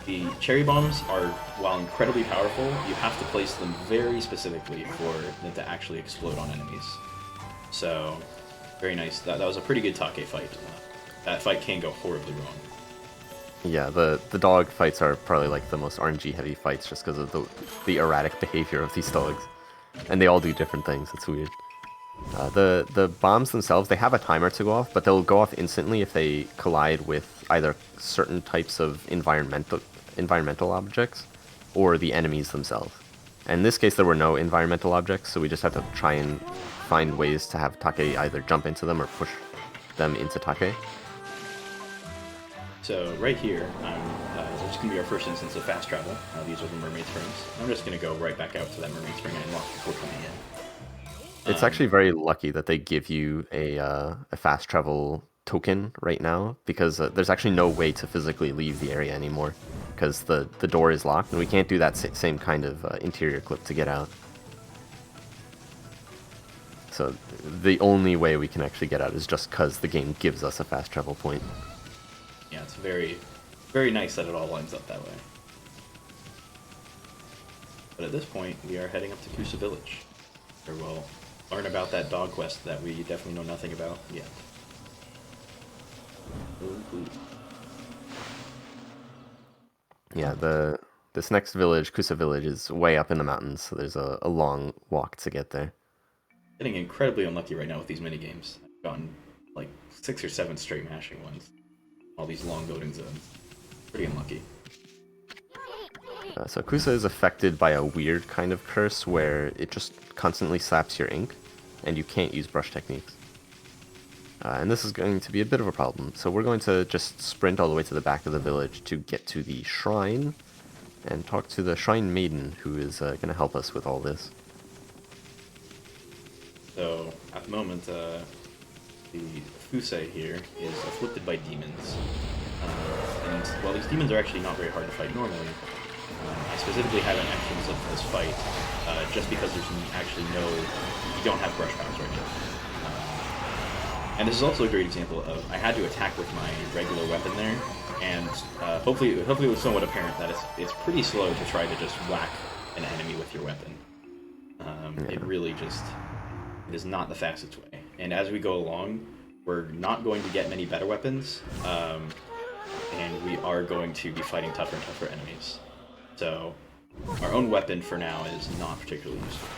the cherry bombs are, while incredibly powerful, you have to place them very specifically for them to actually explode on enemies. So, very nice. That was a pretty good Take fight. That fight can go horribly wrong. Yeah, the dog fights are probably like the most RNG heavy fights just because of the erratic behavior of these dogs. And they all do different things, it's weird. The bombs themselves, they have a timer to go off, but they'll go off instantly if they collide with either certain types of environmental objects or the enemies themselves. And in this case there were no environmental objects, so we just have to try and find ways to have Take either jump into them or push them into Take. So right here, this is going to be our first instance of fast travel. These are the Mermaid Springs. I'm just going to go right back out to that Mermaid Spring I unlocked before coming in. It's actually very lucky that they give you a fast travel token right now, because there's actually no way to physically leave the area anymore, because the door is locked, and we can't do that same kind of interior clip to get out. So the only way we can actually get out is just because the game gives us a fast travel point. Yeah, it's very, very nice that it all lines up that way. But at this point, we are heading up to Kusa Village, where we'll learn about that dog quest that we definitely know nothing about yet. Ooh. Yeah, this next village, Kusa Village, is way up in the mountains, so there's a long walk to get there. Getting incredibly unlucky right now with these minigames. I've gotten like 6 or 7 straight mashing ones. All these long loading zones. Pretty unlucky. So Kusa is affected by a weird kind of curse where it just constantly saps your ink, and you can't use brush techniques. And this is going to be a bit of a problem, so we're going to just sprint all the way to the back of the village to get to the shrine and talk to the shrine maiden, who is going to help us with all this. So, at the moment, the Kusa here is afflicted by demons. And while these demons are actually not very hard to fight normally, I specifically have an entrance of this fight just because there's actually you don't have brush powers right now. And this is also a great example of I had to attack with my regular weapon there, and hopefully it was somewhat apparent that it's pretty slow to try to just whack an enemy with your weapon. It really it is not the fastest way. And as we go along, we're not going to get many better weapons, and we are going to be fighting tougher and tougher enemies. So our own weapon for now is not particularly useful.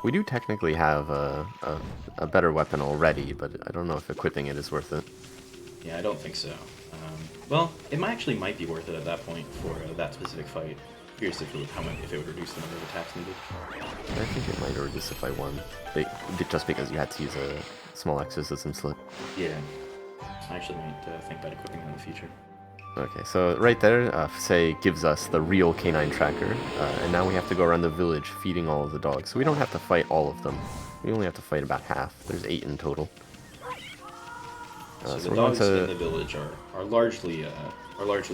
We do technically have a better weapon already, but I don't know if equipping it is worth it. Yeah, I don't think so. Well, it might be worth it at that point for that specific fight. Curious if it would reduce the number of attacks needed. I think it might reduce it by 1, just because you had to use a small exorcism slip. Yeah, I actually might think about equipping that in the future. Okay, so right there, Fusei gives us the real canine tracker, and now we have to go around the village feeding all of the dogs. So we don't have to fight all of them. We only have to fight about half. There's 8 in total. So the dogs in the village are largely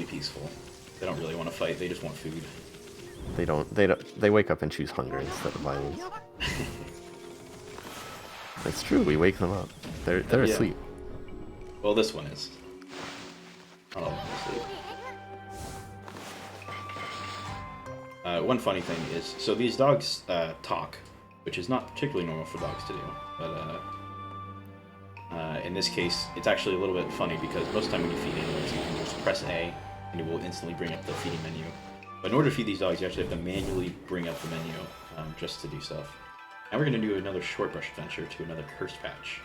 peaceful. They don't really want to fight. They just want food. They wake up and choose hunger instead of violence. It's true. We wake them up. They're asleep. Well, this one is. Oh, one funny thing is, so these dogs talk, which is not particularly normal for dogs to do, but in this case, it's actually a little bit funny because most of the time when you feed animals, you can just press A, and it will instantly bring up the feeding menu. But in order to feed these dogs, you actually have to manually bring up the menu just to do stuff. Now we're going to do another short brush adventure to another cursed patch.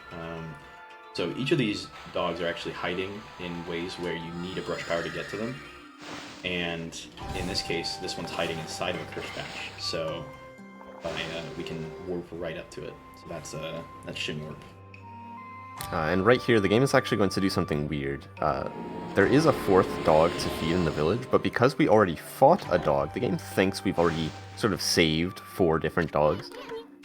So each of these dogs are actually hiding in ways where you need a brush power to get to them. And in this case, this one's hiding inside of a cursed patch. So we can warp right up to it. So that's Shin Warp. And right here, the game is actually going to do something weird. There is a 4th dog to feed in the village, but because we already fought a dog, the game thinks we've already sort of saved 4 different dogs.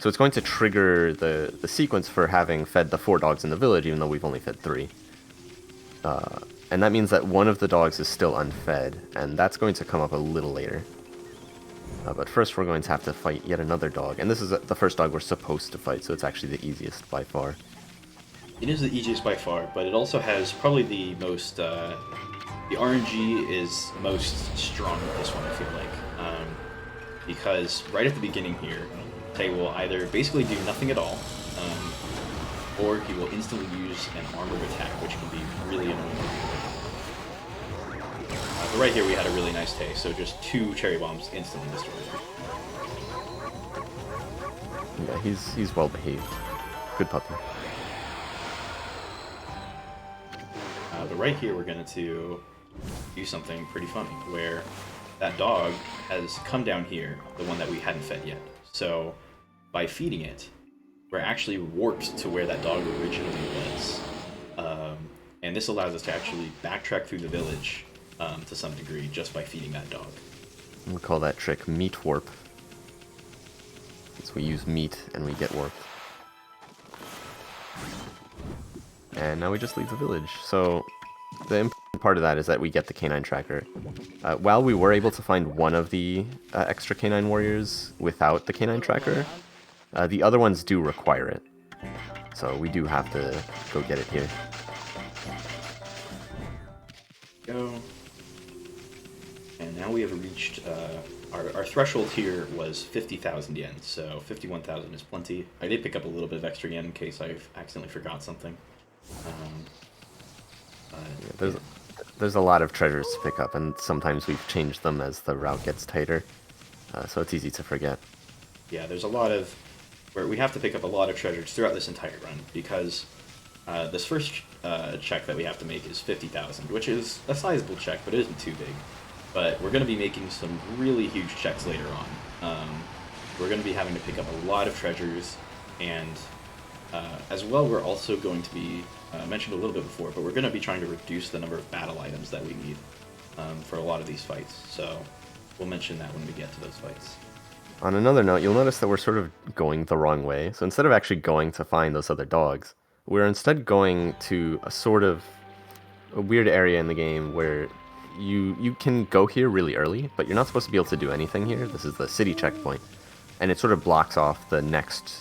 So it's going to trigger the sequence for having fed the 4 dogs in the village, even though we've only fed 3. And that means that one of the dogs is still unfed, and that's going to come up a little later. But first we're going to have to fight yet another dog, and this is the first dog we're supposed to fight, so it's actually the easiest by far. It is the easiest by far, but it also has probably the most, the RNG is most strong with this one, I feel like. Because right at the beginning here, they will either basically do nothing at all, or he will instantly use an armored attack, which can be really annoying. But right here we had a really nice taste, so just 2 cherry bombs instantly destroyed him. Yeah, he's well behaved. Good puppy. But right here we're going to do something pretty funny, where that dog has come down here, the one that we hadn't fed yet. So by feeding it, we're actually warped to where that dog originally was. And this allows us to actually backtrack through the village to some degree just by feeding that dog. We call that trick meat warp. So we use meat and we get warped. And now we just leave the village. So the important part of that is that we get the canine tracker. While we were able to find one of the extra canine warriors without the canine tracker, the other ones do require it. So we do have to go get it here. Go. And now we have reached, our threshold here was 50,000 yen, so 51,000 is plenty. I did pick up a little bit of extra yen in case I've accidentally forgot something. Yeah, there's a lot of treasures to pick up, and sometimes we've changed them as the route gets tighter, so it's easy to forget. Yeah, there's a lot of, where we have to pick up a lot of treasures throughout this entire run, because this first check that we have to make is 50,000, which is a sizable check, but it isn't too big. But we're going to be making some really huge checks later on. We're going to be having to pick up a lot of treasures, and as well we're also going to be, mentioned a little bit before, but we're going to be trying to reduce the number of battle items that we need for a lot of these fights. So we'll mention that when we get to those fights. On another note, you'll notice that we're sort of going the wrong way. So instead of actually going to find those other dogs, we're instead going to a sort of a weird area in the game where you can go here really early, but you're not supposed to be able to do anything here. This is the city checkpoint, and it sort of blocks off the next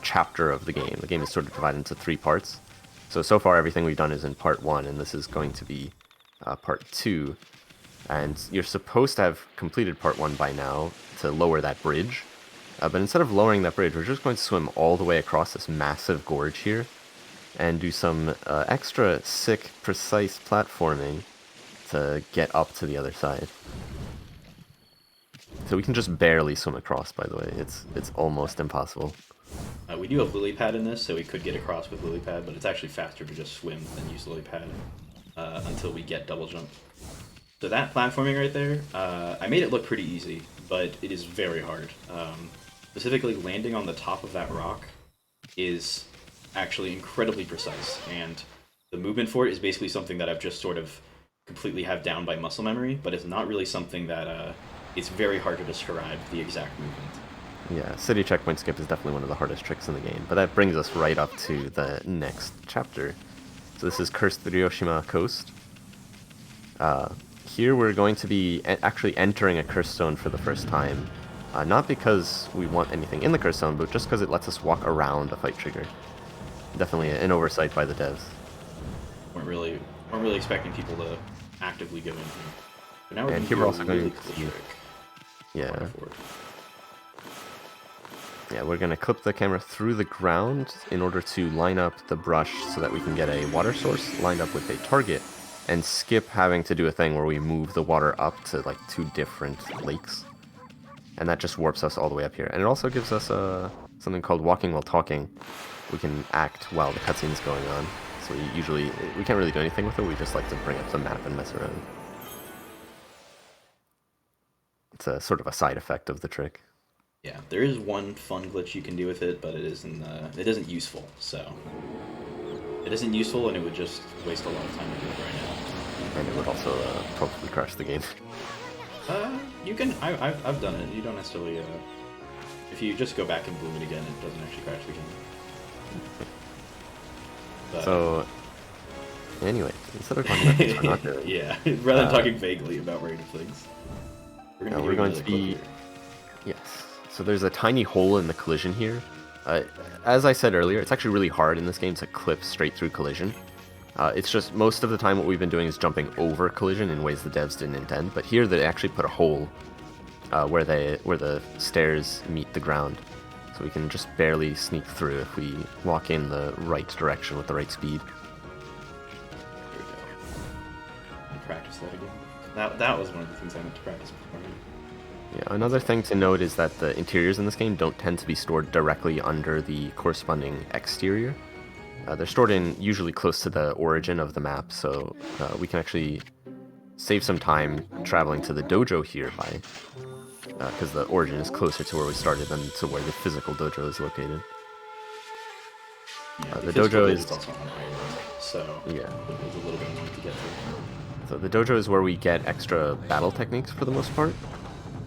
chapter of the game. The game is sort of divided into 3 parts. So far everything we've done is in part 1, and this is going to be part 2. And you're supposed to have completed part 1 by now to lower that bridge. But instead of lowering that bridge, we're just going to swim all the way across this massive gorge here and do some extra sick, precise platforming to get up to the other side. So we can just barely swim across, by the way. It's almost impossible. We do have lily pad in this, so we could get across with lily pad, but it's actually faster to just swim than use lily pad until we get double jump. So that platforming right there, I made it look pretty easy, but it is very hard. Specifically, landing on the top of that rock is actually incredibly precise, and the movement for it is basically something that I've just sort of completely have down by muscle memory, but it's not really something that it's very hard to describe the exact movement. Yeah, city checkpoint skip is definitely one of the hardest tricks in the game, but that brings us right up to the next chapter. So this is Cursed Ryoshima Coast. Here we're going to be actually entering a curse zone for the first time, not because we want anything in the curse zone, but just because it lets us walk around a fight trigger. Definitely an oversight by the devs. Weren't really expecting people to actively go in here. But now we're and here we're also going to cool trick. Yeah. Yeah, we're going to clip the camera through the ground in order to line up the brush so that we can get a water source lined up with a target, and skip having to do a thing where we move the water up to like 2 different lakes. And that just warps us all the way up here. And it also gives us something called walking while talking. We can act while the cutscene's going on. So we can't really do anything with it, we just like to bring up the map and mess around. It's a sort of a side effect of the trick. Yeah, there is one fun glitch you can do with it, but it isn't useful, so. It isn't useful, and it would just waste a lot of time to do it right now. And it would also probably crash the game. You can, I've done it, you don't necessarily, if you just go back and bloom it again, it doesn't actually crash the game. But, so, Anyway, instead of talking about things we're not doing, yeah, rather than talking vaguely about random things, we're going to be... Yes. So there's a tiny hole in the collision here. As I said earlier, it's actually really hard in this game to clip straight through collision. It's just most of the time what we've been doing is jumping over collision in ways the devs didn't intend, but here they actually put a hole where the stairs meet the ground. So we can just barely sneak through if we walk in the right direction with the right speed. There we go. Practice that again. That was one of the things I meant to practice before. Yeah, another thing to note is that the interiors in this game don't tend to be stored directly under the corresponding exterior. They're stored in usually close to the origin of the map, so we can actually save some time traveling to the dojo here by because the origin is closer to where we started than to where the physical dojo is located. Yeah, the dojo is also on island, so yeah, it's a little bit annoying to get to. So the dojo is where we get extra battle techniques for the most part.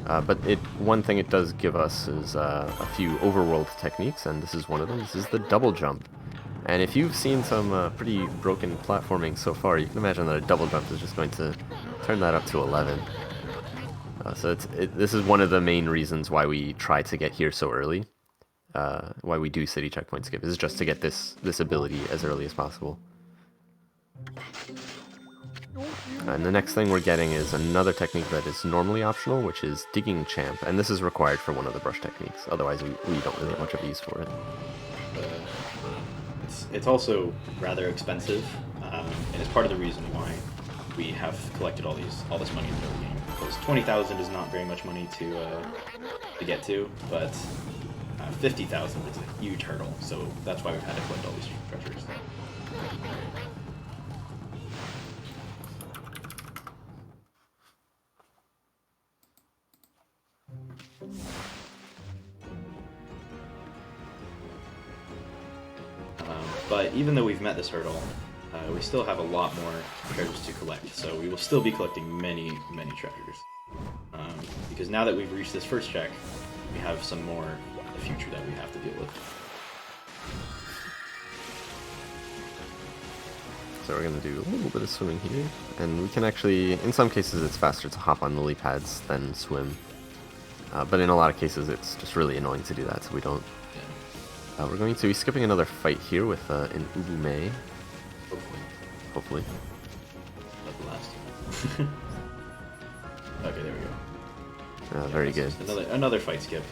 But one thing it does give us is a few overworld techniques, and this is one of them. This is the double jump. And if you've seen some pretty broken platforming so far, you can imagine that a double jump is just going to turn that up to 11. So this is one of the main reasons why we try to get here so early. Why we do city checkpoint skip is just to get this ability as early as possible. And the next thing we're getting is another technique that is normally optional, which is Digging Champ, and this is required for one of the brush techniques. Otherwise, we don't really have much of use for it. It's also rather expensive, and it's part of the reason why we have collected all this money in the early game. Because 20,000 is not very much money to get to, but 50,000 is a huge hurdle. So that's why we've had to collect all these treasures. But even though we've met this hurdle, we still have a lot more treasures to collect, so we will still be collecting many, many treasures. Because now that we've reached this first check, we have some more in the future that we have to deal with. So we're going to do a little bit of swimming here, and we can actually, in some cases it's faster to hop on lily pads than swim. But in a lot of cases it's just really annoying to do that, so we don't. We're going to be skipping another fight here with an Ubume. Hopefully. Not the last one. Okay, there we go. Very good. Another fight skip.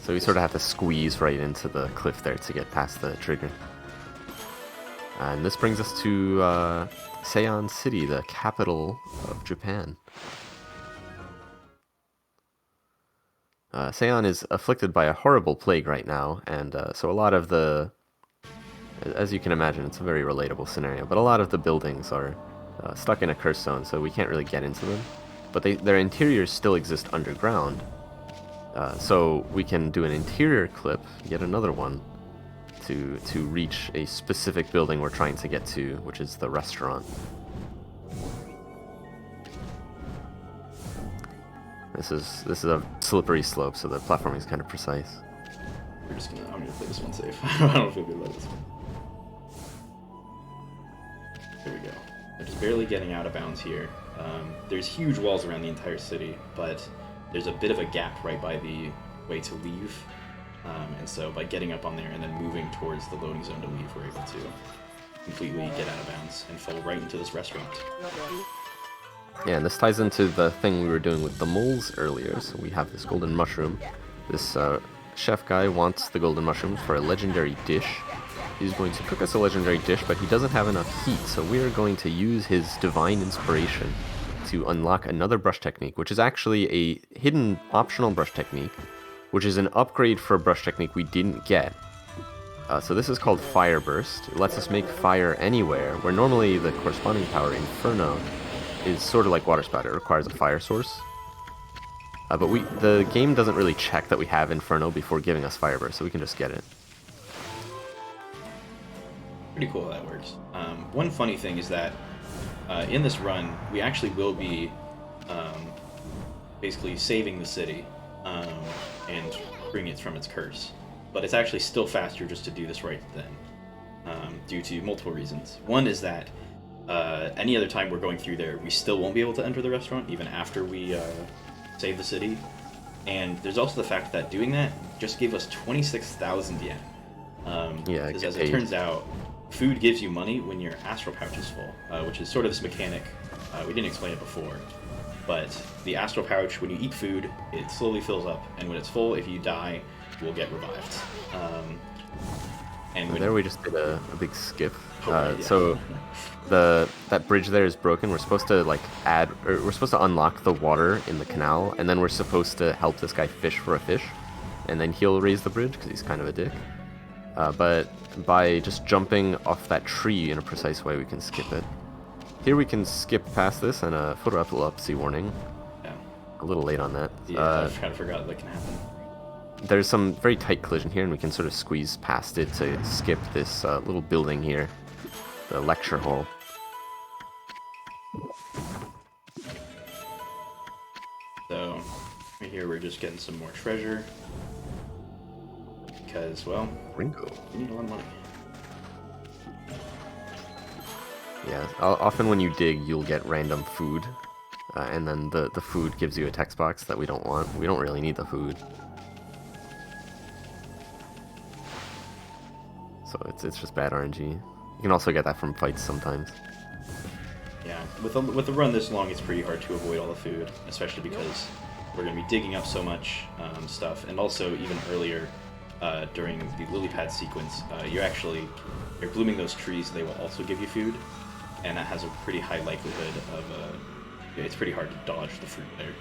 So we sort of have to squeeze right into the cliff there to get past the trigger. And this brings us to Saiyan City, the capital of Japan. Saiyan is afflicted by a horrible plague right now, and so a lot of the... As you can imagine, it's a very relatable scenario, but a lot of the buildings are stuck in a curse zone, so we can't really get into them. But their interiors still exist underground, so we can do an interior clip, yet another one, to reach a specific building we're trying to get to, which is the restaurant. This is a slippery slope, so the platforming is kind of precise. I'm gonna play this one safe. I don't feel good about this one. There we go. I'm just barely getting out of bounds here. There's huge walls around the entire city, but there's a bit of a gap right by the way to leave. And so by getting up on there and then moving towards the loading zone to leave, we're able to completely get out of bounds and fall right into this restaurant. Yeah, and this ties into the thing we were doing with the moles earlier. So we have this golden mushroom. This chef guy wants the golden mushrooms for a legendary dish. He's going to cook us a legendary dish, but he doesn't have enough heat, so we are going to use his divine inspiration to unlock another brush technique, which is actually a hidden optional brush technique, which is an upgrade for a brush technique we didn't get. So this is called Fire Burst. It lets us make fire anywhere, where normally the corresponding power, Inferno, is sort of like Water Spout. It requires a fire source. But the game doesn't really check that we have Inferno before giving us Fire Burst, so we can just get it. Pretty cool how that works. One funny thing is that in this run, we actually will be basically saving the city and freeing it from its curse. But it's actually still faster just to do this right then, due to multiple reasons. One is that Any other time we're going through there, we still won't be able to enter the restaurant, even after we save the city. And there's also the fact that doing that just gave us 26,000 yen. Yeah, because as it turns out, food gives you money when your astral pouch is full, which is sort of this mechanic. We didn't explain it before, but the astral pouch, when you eat food, it slowly fills up, and when it's full, if you die, you will get revived. And there we just did a big skip. Right, yeah. So that bridge there is broken. We're supposed to we're supposed to unlock the water in the canal, and then we're supposed to help this guy fish for a fish, and then he'll raise the bridge because he's kind of a dick. But by just jumping off that tree in a precise way, we can skip it. Here we can skip past this, and a photo epilepsy warning. Yeah. A little late on that. Yeah, I kind of forgot that can happen. There's some very tight collision here, and we can sort of squeeze past it to skip this little building here, the lecture hall. So, right here we're just getting some more treasure. Because, well, Ringo. we need a lot of money. Yeah, often when you dig, you'll get random food, and then the food gives you a text box that we don't want. We don't really need the food. So it's just bad RNG. You can also get that from fights sometimes. Yeah, with a run this long, it's pretty hard to avoid all the food, especially because we're going to be digging up so much stuff, and also even earlier during the lily pad sequence, you're blooming those trees. They will also give you food, and that has a pretty high likelihood of it's pretty hard to dodge the fruit there.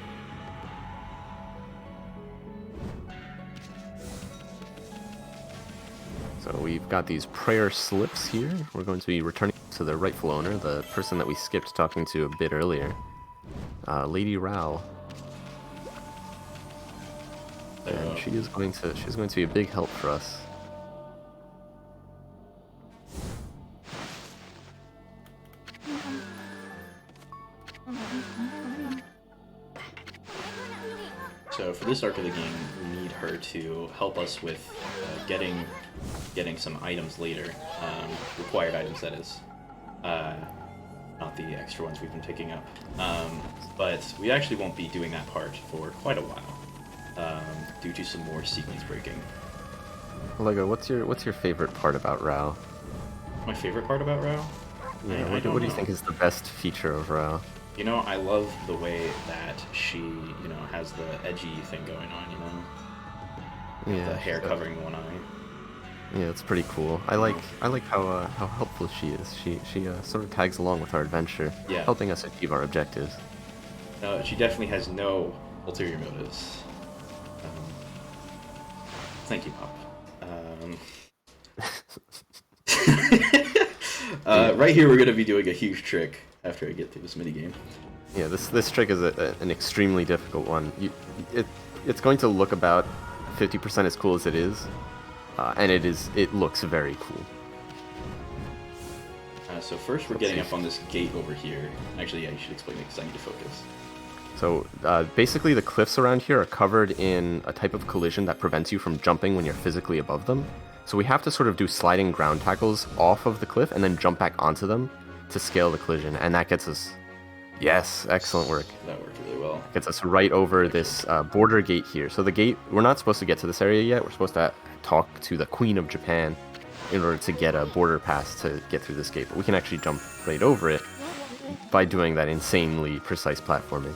So we've got these prayer slips here. We're going to be returning to the rightful owner, the person that we skipped talking to a bit earlier, Lady Rao. And she's going to be a big help for us. So for this arc of the game, we need her to help us with getting some items later, required items, that is. Not the extra ones we've been picking up. But we actually won't be doing that part for quite a while, due to some more sequence breaking. Lego, what's your favorite part about Rao? My favorite part about Rao? Yeah, what do you think is the best feature of Rao? You know, I love the way that she, has the edgy thing going on, Yeah, the hair covering one eye. Yeah, it's pretty cool. I like how helpful she is. She sort of tags along with our adventure, Yeah. helping us achieve our objectives. No, she definitely has no ulterior motives. Thank you, Pop. Right here, we're going to be doing a huge trick after I get through this minigame. Yeah, this trick is an extremely difficult one. It's going to look about 50% as cool as it is, and it looks very cool. So first we're getting up on this gate over here. Actually, yeah, you should explain it because I need to focus. So basically the cliffs around here are covered in a type of collision that prevents you from jumping when you're physically above them. So we have to sort of do sliding ground tackles off of the cliff and then jump back onto them to scale the collision, and that gets us... Yes, excellent work. That worked really well. Gets us right over this border gate here. So the gate, we're not supposed to get to this area yet. We're supposed to talk to the Queen of Japan in order to get a border pass to get through this gate. But we can actually jump right over it by doing that insanely precise platforming.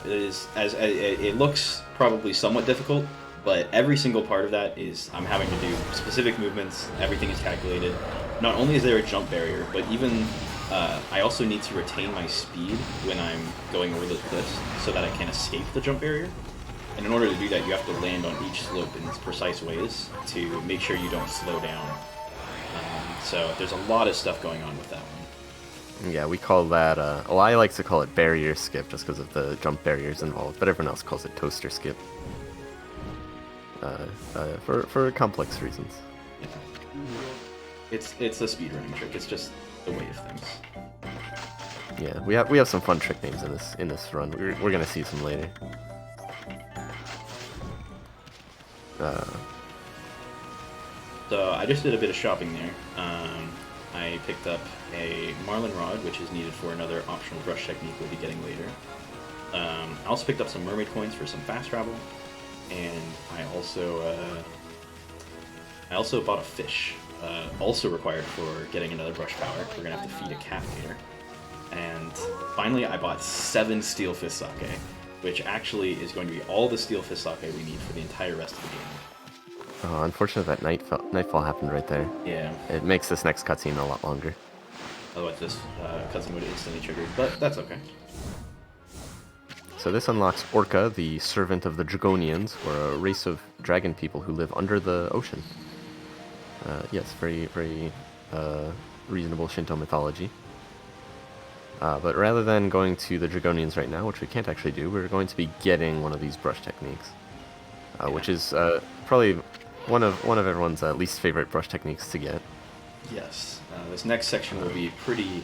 It is, it looks probably somewhat difficult, but every single part of that is I'm having to do specific movements. Everything is calculated. Not only is there a jump barrier, but even I also need to retain my speed when I'm going over those cliffs so that I can escape the jump barrier. And in order to do that, you have to land on each slope in precise ways to make sure you don't slow down. So there's a lot of stuff going on with that one. Yeah, we call that, well, I like to call it barrier skip just because of the jump barriers involved, but everyone else calls it toaster skip. For complex reasons. Yeah. It's a speedrunning trick, it's just the way of things. Yeah, we have some fun trick names in this run. We're gonna see some later. So I just did a bit of shopping there. I picked up a Marlin rod, which is needed for another optional brush technique we'll be getting later. I also picked up some Mermaid coins for some fast travel, and I also bought a fish, also required for getting another brush power. We're gonna have to feed a cat later. And finally, I bought 7 steel fist sake, which actually is going to be all the steel fist sake we need for the entire rest of the game. Oh, unfortunate that nightfall happened right there. Yeah. It makes this next cutscene a lot longer. Otherwise, this cutscene would have instantly triggered, but that's okay. So this unlocks Orca, the servant of the Dragonians, or a race of dragon people who live under the ocean. Yes, very reasonable Shinto mythology. But rather than going to the Dragonians right now, which we can't actually do, we're going to be getting one of these brush techniques, which is probably one of everyone's least favorite brush techniques to get. Yes, this next section will be pretty.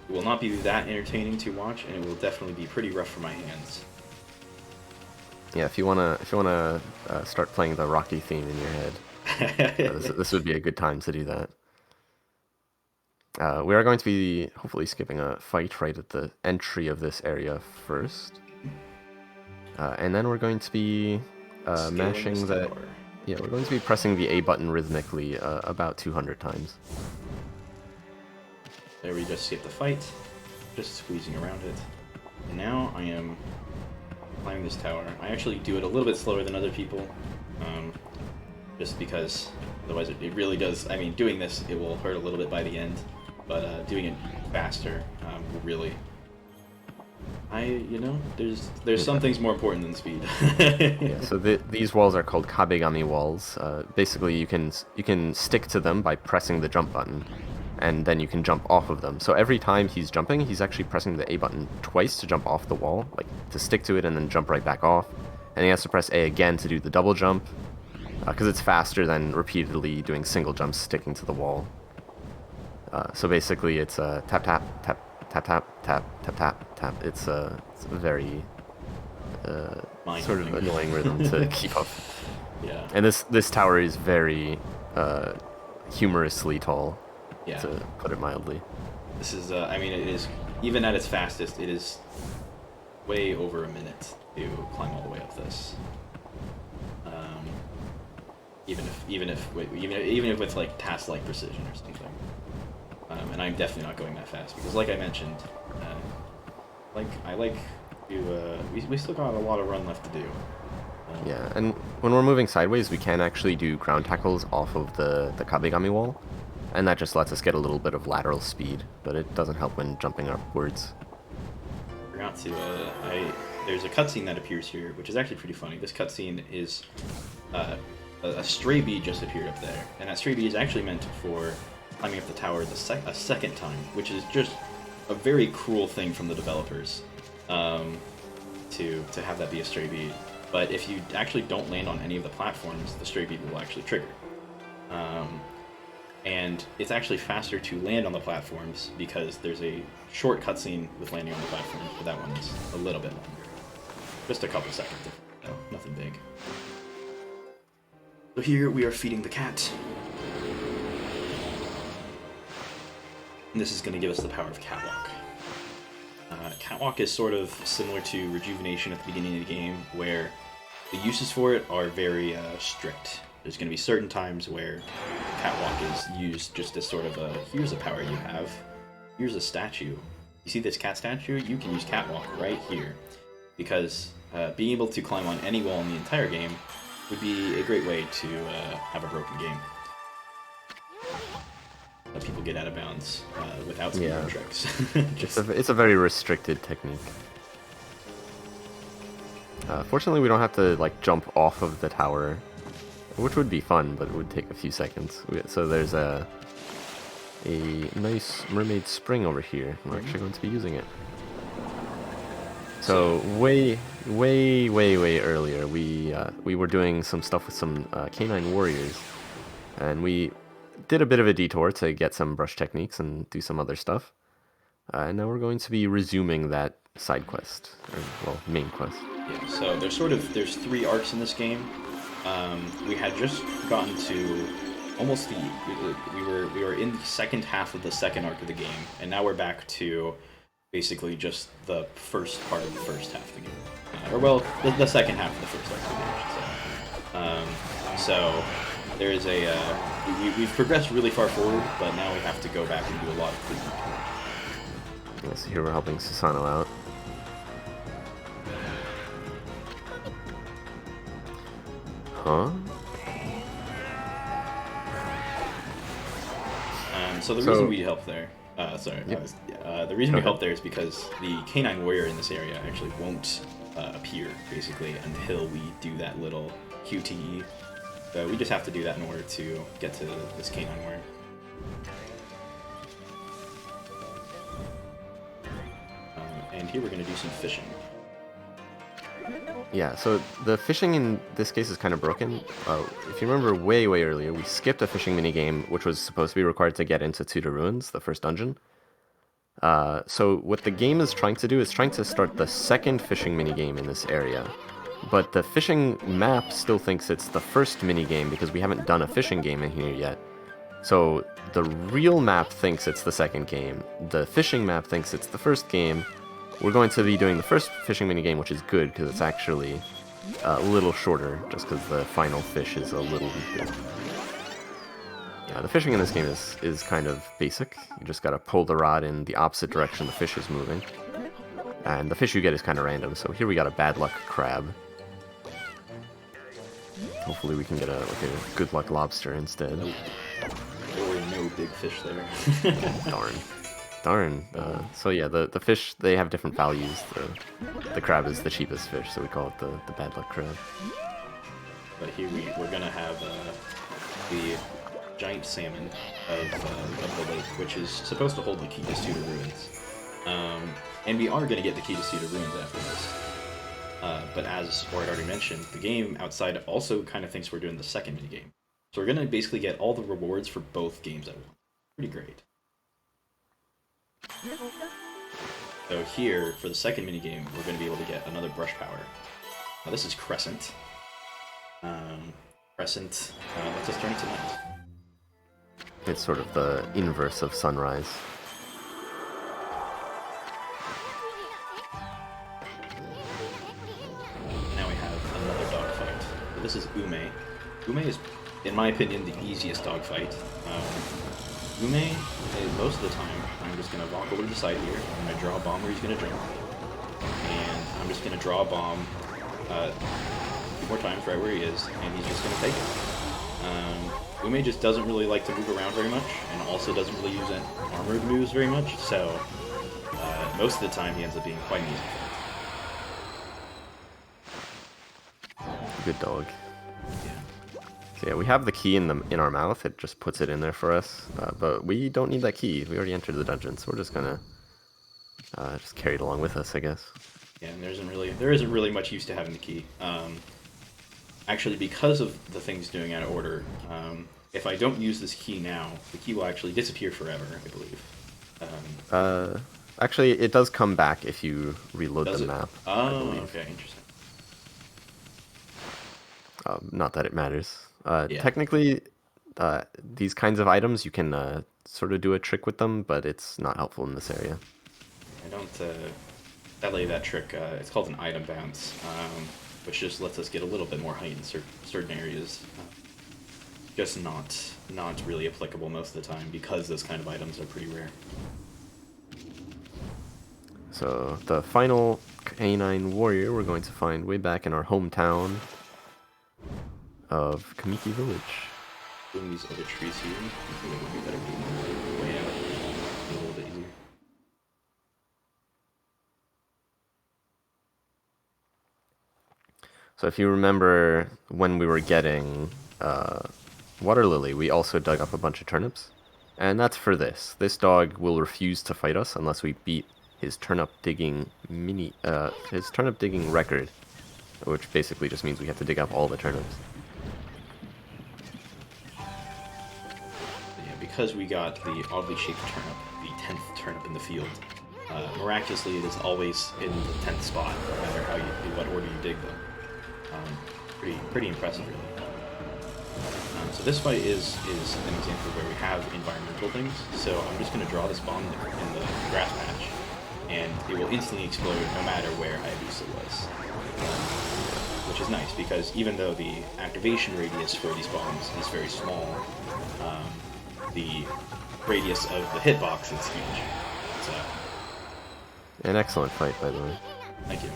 It will not be that entertaining to watch, and it will definitely be pretty rough for my hands. Yeah, if you wanna start playing the Rocky theme in your head, this would be a good time to do that. We are going to be hopefully skipping a fight right at the entry of this area first. And then we're going to be mashing the... Yeah, we're going to be pressing the A button rhythmically about 200 times. There we just skip the fight, just squeezing around it. And now I am climbing this tower. I actually do it a little bit slower than other people, just because otherwise it really does... I mean, doing this, it will hurt a little bit by the end. But doing it faster will really... there's some things more important than speed. Yeah, so these walls are called kabegami walls. Basically, you can stick to them by pressing the jump button, and then you can jump off of them. So every time he's jumping, he's actually pressing the A button twice to jump off the wall, like to stick to it and then jump right back off. And he has to press A again to do the double jump, because it's faster than repeatedly doing single jumps sticking to the wall. So basically, it's tap tap tap tap tap tap tap tap tap. It's a very sort of annoying rhythm to keep up. Yeah. And this tower is very humorously tall, yeah. to put it mildly. This is, I mean, it is, even at its fastest, it is way over a minute to climb all the way up this. Even if with like task-like precision or something. And I'm definitely not going that fast because, like I mentioned, we still got a lot of run left to do. Yeah, and when we're moving sideways, we can actually do ground tackles off of the kabegami wall, and that just lets us get a little bit of lateral speed, but it doesn't help when jumping upwards. Forgot to, there's a cutscene that appears here, which is actually pretty funny. This cutscene is, a stray bead just appeared up there, and that stray bead is actually meant for climbing up the tower a second time, which is just a very cruel thing from the developers, to have that be a stray bead. But if you actually don't land on any of the platforms, the stray bead will actually trigger. And it's actually faster to land on the platforms because there's a short cutscene with landing on the platforms, but that one's a little bit longer. Just a couple seconds, no, nothing big. So here we are feeding the cat. And this is going to give us the power of Catwalk. Catwalk is sort of similar to Rejuvenation at the beginning of the game, where the uses for it are very strict. There's going to be certain times where Catwalk is used just as sort of a, here's a power you have, here's a statue. You see this cat statue? You can use Catwalk right here. Because being able to climb on any wall in the entire game would be a great way to have a broken game. Let people get out of bounds without speedrun tricks. It's a very restricted technique. Fortunately, we don't have to like jump off of the tower, which would be fun, but it would take a few seconds. So there's a nice mermaid spring over here. We're actually going to be using it. So way earlier, we were doing some stuff with some Canine warriors, and we did a bit of a detour to get some brush techniques and do some other stuff. And now we're going to be resuming that side quest, or, well, main quest. Yeah, so there's 3 arcs in this game. We had just gotten to almost we were in the second half of the second arc of the game, and now we're back to basically just the first part of the first half of the game, or well, the second half of the first arc of the game, I should say. So there is a we've progressed really far forward, but now we have to go back and do a lot of cleanup. Yeah, so here we're helping Susano out. Huh? So the reason we help there, Yep. the reason we help there is because the Canine warrior in this area actually won't appear, basically, until we do that little QTE. So we just have to do that in order to get to this Canine warrior. And here we're going to do some fishing. Yeah, so the fishing in this case is kind of broken. If you remember way earlier, we skipped a fishing minigame, which was supposed to be required to get into Tudor Ruins, the first dungeon. So what the game is trying to do is trying to start the second fishing minigame in this area. But the fishing map still thinks it's the first minigame because we haven't done a fishing game in here yet. So the real map thinks it's the second game. The fishing map thinks it's the first game. We're going to be doing the first fishing minigame, which is good because it's actually a little shorter, just because the final fish is a little weaker. Yeah, the fishing in this game is kind of basic. You just gotta pull the rod in the opposite direction the fish is moving. And the fish you get is kind of random, so here we got a bad luck crab. Hopefully we can get a good luck lobster instead. There were no big fish there. Darn. So yeah, the fish, they have different values. The crab is the cheapest fish, so we call it the bad luck crab. But here we're gonna have the giant salmon of the lake, which is supposed to hold the key to Tudor Ruins. And we are gonna get the key to Tudor Ruins after this. But as Ord already mentioned, the game outside also kind of thinks we're doing the second minigame. So we're gonna basically get all the rewards for both games at once. Pretty great. So here, for the second minigame, we're going to be able to get another brush power. Now this is Crescent. Crescent lets us turn into night. It's sort of the inverse of Sunrise. Now we have another dogfight. So this is Ume. Ume is, in my opinion, the easiest dogfight. Ume, most of the time, I'm just going to walk over to the side here, I'm going to draw a bomb where he's going to jump, and I'm just going to draw a bomb a few more times right where he is, and he's just going to take it. Ume just doesn't really like to move around very much, and also doesn't really use armored moves very much, so most of the time he ends up being quite an easy fight. Good dog. So yeah, we have the key in our mouth. It just puts it in there for us, but we don't need that key. We already entered the dungeon, so we're just gonna just carry it along with us, I guess. Yeah, and there isn't really much use to having the key. Actually, because of the things doing out of order, if I don't use this key now, the key will actually disappear forever, I believe. Actually, it does come back if you reload the map. Oh, okay, interesting. Not that it matters. Yeah. Technically, these kinds of items, you can sort of do a trick with them, but it's not helpful in this area. I don't delay that trick. It's called an item bounce, which just lets us get a little bit more height in certain areas. Just not really applicable most of the time because those kind of items are pretty rare. So the final Canine warrior we're going to find way back in our hometown of Kamiki Village. Doing these other trees here, I think it would be better being way out, a little bit easier. So if you remember when we were getting Water Lily, we also dug up a bunch of turnips. And that's for this. This dog will refuse to fight us unless we beat his turnip digging record, which basically just means we have to dig up all the turnips. Yeah, because we got the oddly shaped turnip, the 10th turnip in the field, miraculously it is always in the 10th spot, no matter what order you dig them. Pretty impressive, really. So This fight is an example where we have environmental things, so I'm just going to draw this bomb in the grass patch, and it will instantly explode no matter where Hayabusa was. Which is nice, because even though the activation radius for these bombs is very small, the radius of the hitbox is huge. So, An excellent fight, by the way. thank you.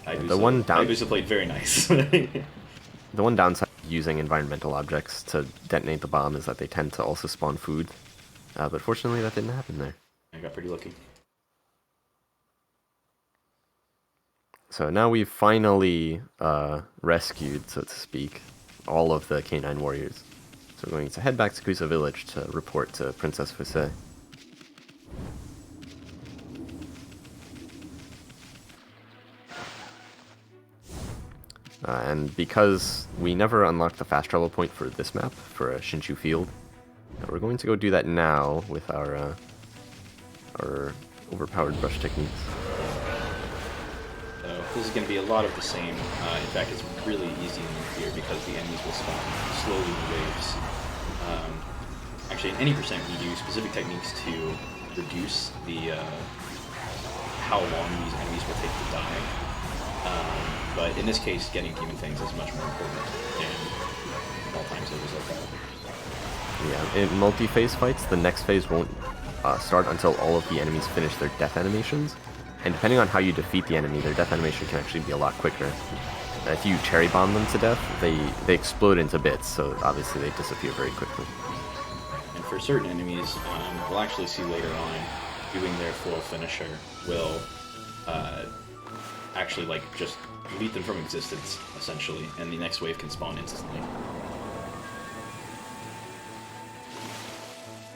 Hayabusa played very nice. The one downside of using environmental objects to detonate the bomb is that they tend to also spawn food. But fortunately that didn't happen there. I got pretty lucky. So now we've finally rescued, so to speak, all of the Canine warriors. So we're going to head back to Kusa village to report to Princess Fusei. And because we never unlocked the fast travel point for this map, for a Shinshu field, we're going to go do that now with our overpowered brush techniques. So this is going to be a lot of the same. In fact, it's really easy in here because the enemies will spawn slowly in waves. Actually, in any percent, we do specific techniques to reduce the how long these enemies will take to die. But in this case, getting demon fangs is much more important than all times it was like that. Yeah, in multi-phase fights, the next phase won't start until all of the enemies finish their death animations. And depending on how you defeat the enemy, their death animation can actually be a lot quicker. If you cherry bomb them to death, they explode into bits, so obviously they disappear very quickly. And for certain enemies, we'll actually see later on, doing their full finisher will actually like just delete them from existence, essentially, and the next wave can spawn instantly.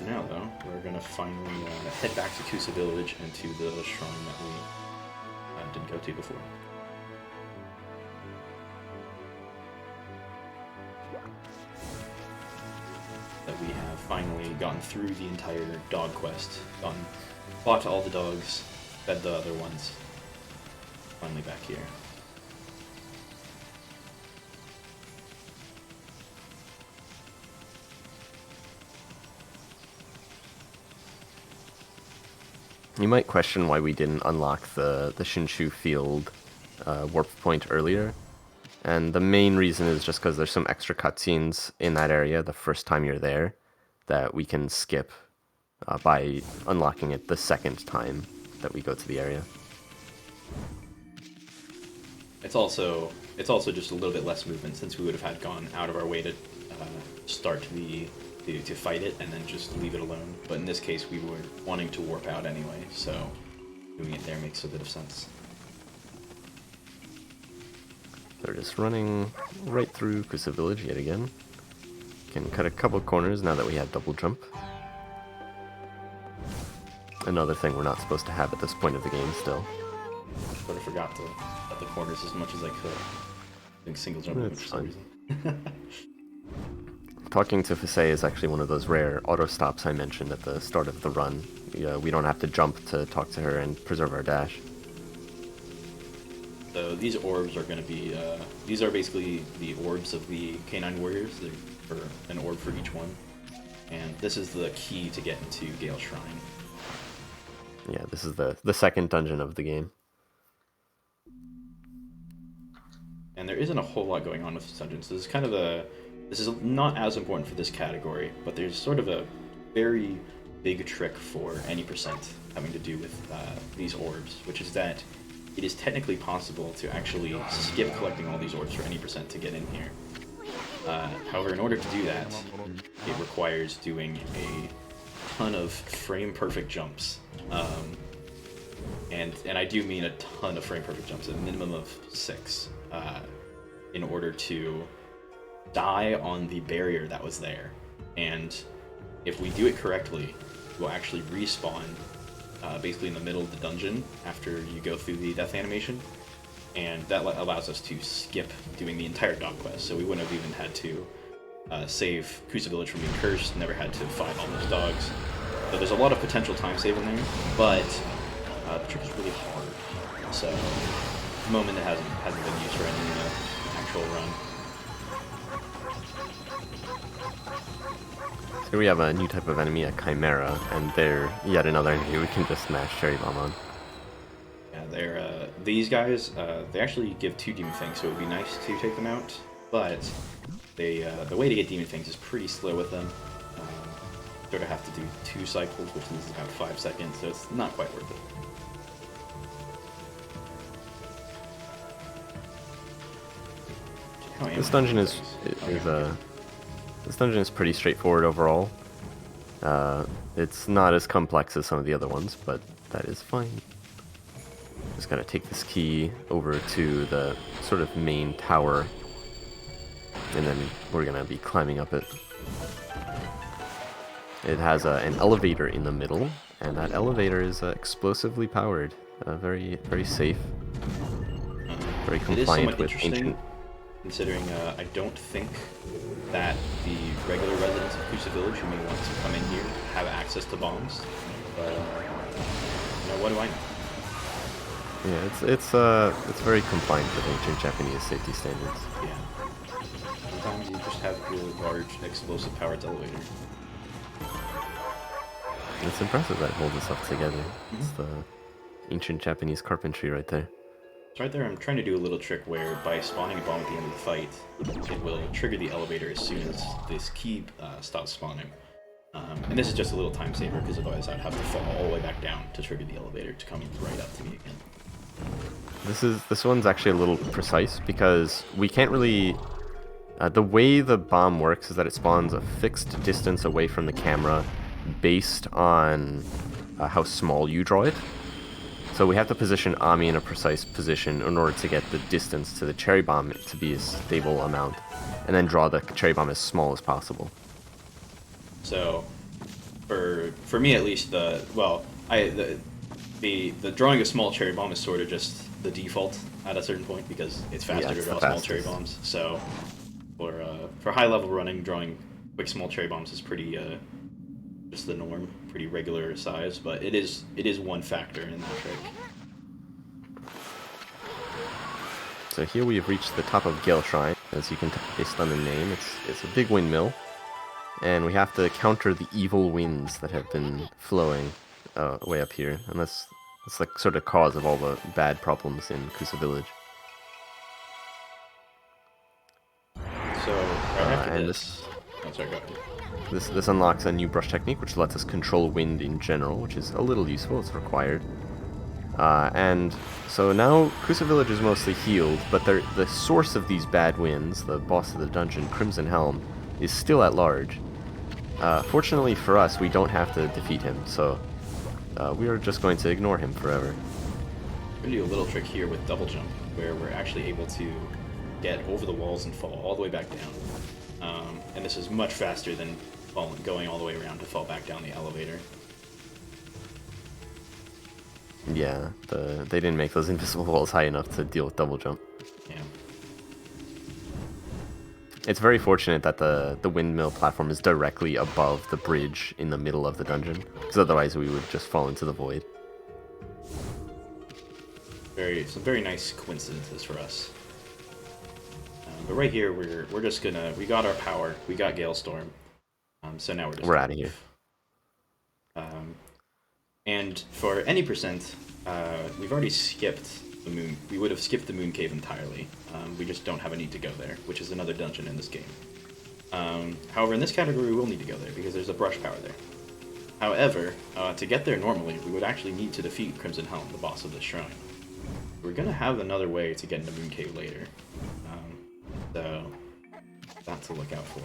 Now, though, we're going to finally head back to Kusa village and to the shrine that we didn't go to before. That we have finally gotten through the entire dog quest, fought all the dogs, fed the other ones. Finally back here. You might question why we didn't unlock the Shinshu field warp point earlier. And the main reason is just because there's some extra cutscenes in that area the first time you're there that we can skip by unlocking it the second time that we go to the area. It's also just a little bit less movement since we would have had gone out of our way to start to fight it and then just leave it alone. But in this case, we were wanting to warp out anyway, so doing it there makes a bit of sense. They're just running right through Kusa village yet again. Can cut a couple corners now that we have double jump. Another thing we're not supposed to have at this point of the game still. But I forgot to cut the corners as much as I could. I think single jumping for some reason. Talking to Fusei is actually one of those rare auto stops I mentioned at the start of the run. We don't have to jump to talk to her and preserve our dash. So these orbs are going to be, these are basically the orbs of the Canine warriors. They're for an orb for each one. And this is the key to get into Gale Shrine. Yeah, this is the second dungeon of the game. And there isn't a whole lot going on with this dungeon. So this is kind of this is not as important for this category, but there's sort of a very big trick for any percent having to do with these orbs, which is that it is technically possible to actually skip collecting all these orbs for any percent to get in here. However, in order to do that, it requires doing a ton of frame-perfect jumps. And I do mean a ton of frame-perfect jumps, a minimum of 6, in order to die on the barrier that was there. And if we do it correctly, we'll actually respawn basically in the middle of the dungeon after you go through the death animation, and that allows us to skip doing the entire dog quest, so we wouldn't have even had to save Kusa village from being cursed, never had to fight all those dogs. So there's a lot of potential time save in there, but the trick is really hard, so at the moment it hasn't been used for any actual run. Here we have a new type of enemy, a Chimera, and they're yet another enemy we can just smash Cherry Bomb on. Yeah, they're these guys. They actually give 2 Demon Fangs, so it would be nice to take them out. But they the way to get Demon Fangs is pretty slow with them. Sort of have to do 2 cycles, which is about 5 seconds, so it's not quite worth it. This dungeon is this dungeon is pretty straightforward overall. It's not as complex as some of the other ones, but that is fine. Just gotta take this key over to the sort of main tower, and then we're gonna be climbing up it. It has an elevator in the middle, and that elevator is explosively powered. Very, very safe. Very compliant with ancient. Considering I don't think that the regular residents of Kusa Village who may want to come in here have access to bombs. But you know, what do I know? Yeah, it's very compliant with ancient Japanese safety standards. Yeah. Sometimes you just have your large explosive powered elevator. It's impressive that it holds itself together. Mm-hmm. It's the ancient Japanese carpentry right there. So right there, I'm trying to do a little trick where by spawning a bomb at the end of the fight, it will trigger the elevator as soon as this key stops spawning. And this is just a little time saver, because otherwise I'd have to fall all the way back down to trigger the elevator to come right up to me again. This one's actually a little precise, because we can't really... the way the bomb works is that it spawns a fixed distance away from the camera based on how small you draw it. So we have to position Ami in a precise position in order to get the distance to the cherry bomb to be a stable amount, and then draw the cherry bomb as small as possible. So, for me at least, the drawing a small cherry bomb is sort of just the default at a certain point, because it's faster to draw small cherry bombs. So, for high level running, drawing quick small cherry bombs is pretty just the norm, pretty regular size, but it is one factor in that trick. So here we have reached the top of Gale Shrine. As you can tell based on the name, it's a big windmill, and we have to counter the evil winds that have been flowing way up here, and that's like sort of cause of all the bad problems in Kusa Village. So right after this, oh, sorry, go ahead. This unlocks a new brush technique, which lets us control wind in general, which is a little useful. It's required. And so now Kusa Village is mostly healed, but the source of these bad winds, the boss of the dungeon, Crimson Helm, is still at large. Fortunately for us, we don't have to defeat him, so we are just going to ignore him forever. We're going to do a little trick here with double jump, where we're actually able to get over the walls and fall all the way back down. And this is much faster than going all the way around to fall back down the elevator. Yeah, they didn't make those invisible walls high enough to deal with double jump. Yeah. It's very fortunate that the windmill platform is directly above the bridge in the middle of the dungeon, because otherwise we would just fall into the void. Some very nice coincidences for us. But right here, we're just gonna, we got our power, we got Gale Storm, so now we're out of here. And for any percent, we've already skipped the moon. We would have skipped the moon cave entirely. We just don't have a need to go there, which is another dungeon in this game. However, in this category, we will need to go there because there's a brush power there. However, to get there normally, we would actually need to defeat Crimson Helm, the boss of this shrine. We're gonna have another way to get into Moon Cave later. So, that to look out for.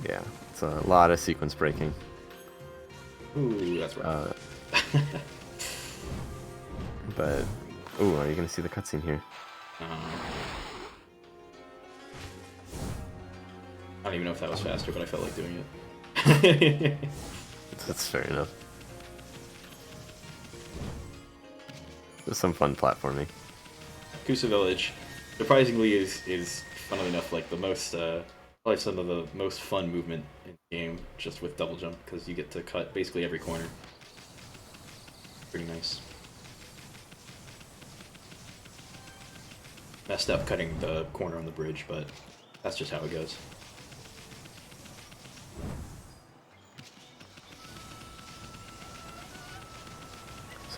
Yeah, it's a lot of sequence breaking. Ooh, that's right. But, ooh, are you gonna see the cutscene here? I don't even know if that was faster, but I felt like doing it. That's fair enough. There's some fun platforming. Kusa Village, surprisingly, is funnily enough like the most, probably some of the most fun movement in the game, just with double jump, because you get to cut basically every corner. Pretty nice. Messed up cutting the corner on the bridge, but that's just how it goes.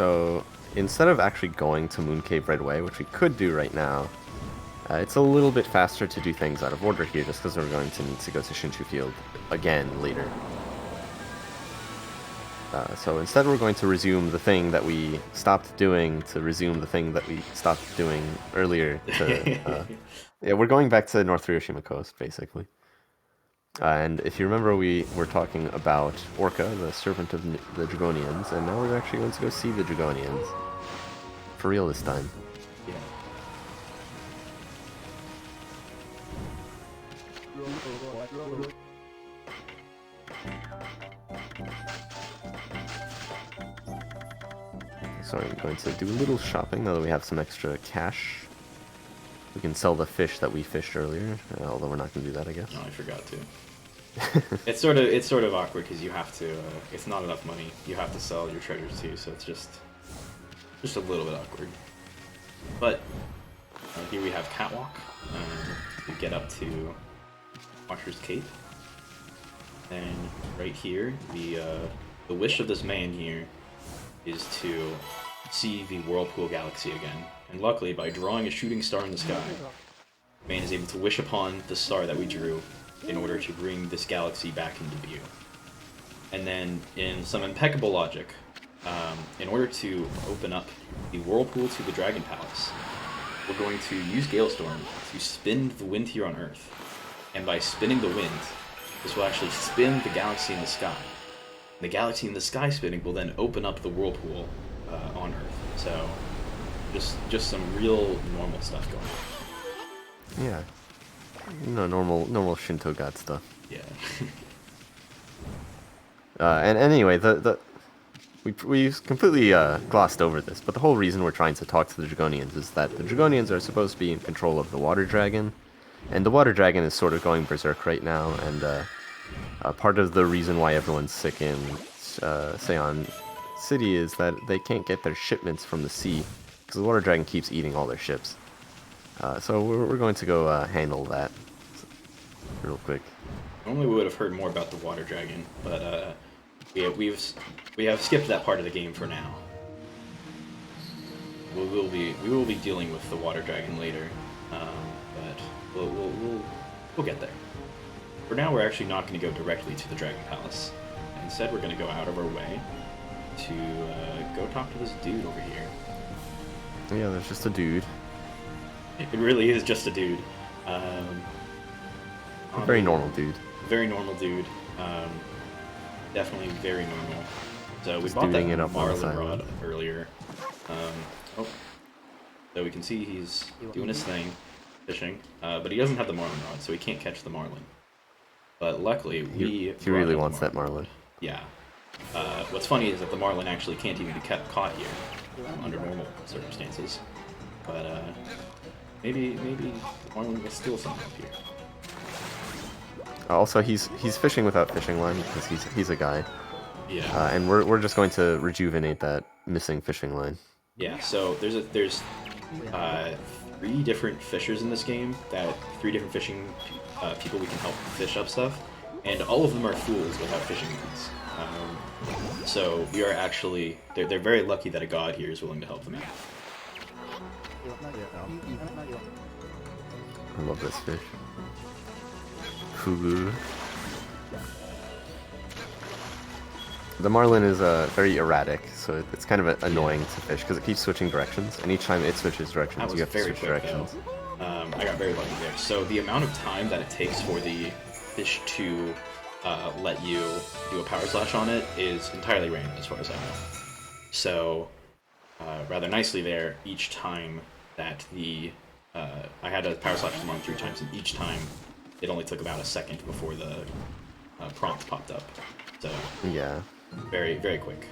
So instead of actually going to Moon Cave right away, which we could do right now, it's a little bit faster to do things out of order here, just because we're going to need to go to Shinshu Field again later. So instead we're going to resume the thing that we stopped doing to resume the thing that we stopped doing earlier. Yeah, we're going back to North Ryoshima Coast, basically. And if you remember, we were talking about Orca, the servant of the Dragonians, and now we're actually going to go see the Dragonians. For real this time. Yeah. So I'm going to do a little shopping now that we have some extra cash. We can sell the fish that we fished earlier, although we're not going to do that, I guess. No, I forgot to. It's sort of awkward because you have to. It's not enough money. You have to sell your treasures too, so it's just a little bit awkward. But here we have Catwalk. We get up to Washer's Cape, and right here, the wish of this man here is to see the Whirlpool Galaxy again. And luckily, by drawing a shooting star in the sky, man is able to wish upon the star that we drew in order to bring this galaxy back into view. And then, in some impeccable logic, in order to open up the Whirlpool to the Dragon Palace, we're going to use Galestorm to spin the wind here on Earth. And by spinning the wind, this will actually spin the galaxy in the sky. The galaxy in the sky spinning will then open up the Whirlpool on Earth. So, just some real normal stuff going on. Yeah. You know, normal Shinto god stuff. Yeah. And anyway, we completely glossed over this, but the whole reason we're trying to talk to the Dragonians is that the Dragonians are supposed to be in control of the Water Dragon, and the Water Dragon is sort of going berserk right now, and part of the reason why everyone's sick in Saiyan City is that they can't get their shipments from the sea, because the Water Dragon keeps eating all their ships. So we're going to go handle that real quick. Normally we would have heard more about the Water Dragon, but we have skipped that part of the game for now. We will be dealing with the Water Dragon later, but we'll get there. For now, we're actually not going to go directly to the Dragon Palace. Instead, we're going to go out of our way to go talk to this dude over here. Yeah, there's just a dude. It really is just a dude. A very normal dude. Very normal dude. Definitely very normal. So we just bought that it up Marlin rod earlier. So we can see he's doing his thing, fishing, but he doesn't have the Marlin rod, so he can't catch the Marlin. But luckily, he really wants that Marlin. Yeah. What's funny is that the Marlin actually can't even be caught here under normal circumstances. But maybe the Marlin will steal something up here. Also, he's fishing without fishing line because he's a guy. Yeah. And we're just going to rejuvenate that missing fishing line. Yeah. So there's 3 different fishers in this game. Three different fishing people we can help fish up stuff, and all of them are fools without fishing lines. So we are actually they're very lucky that a god here is willing to help them out. I love this fish. Fugu. The Marlin is very erratic, so it's kind of annoying to fish because it keeps switching directions, and each time it switches directions, you have to switch directions. I got very lucky there. So the amount of time that it takes for the fish to let you do a power slash on it is entirely random, as far as I know. So rather nicely there, each time that I had a power slash on 3 times, and each time it only took about a second before the prompt popped up. So yeah, very, very quick.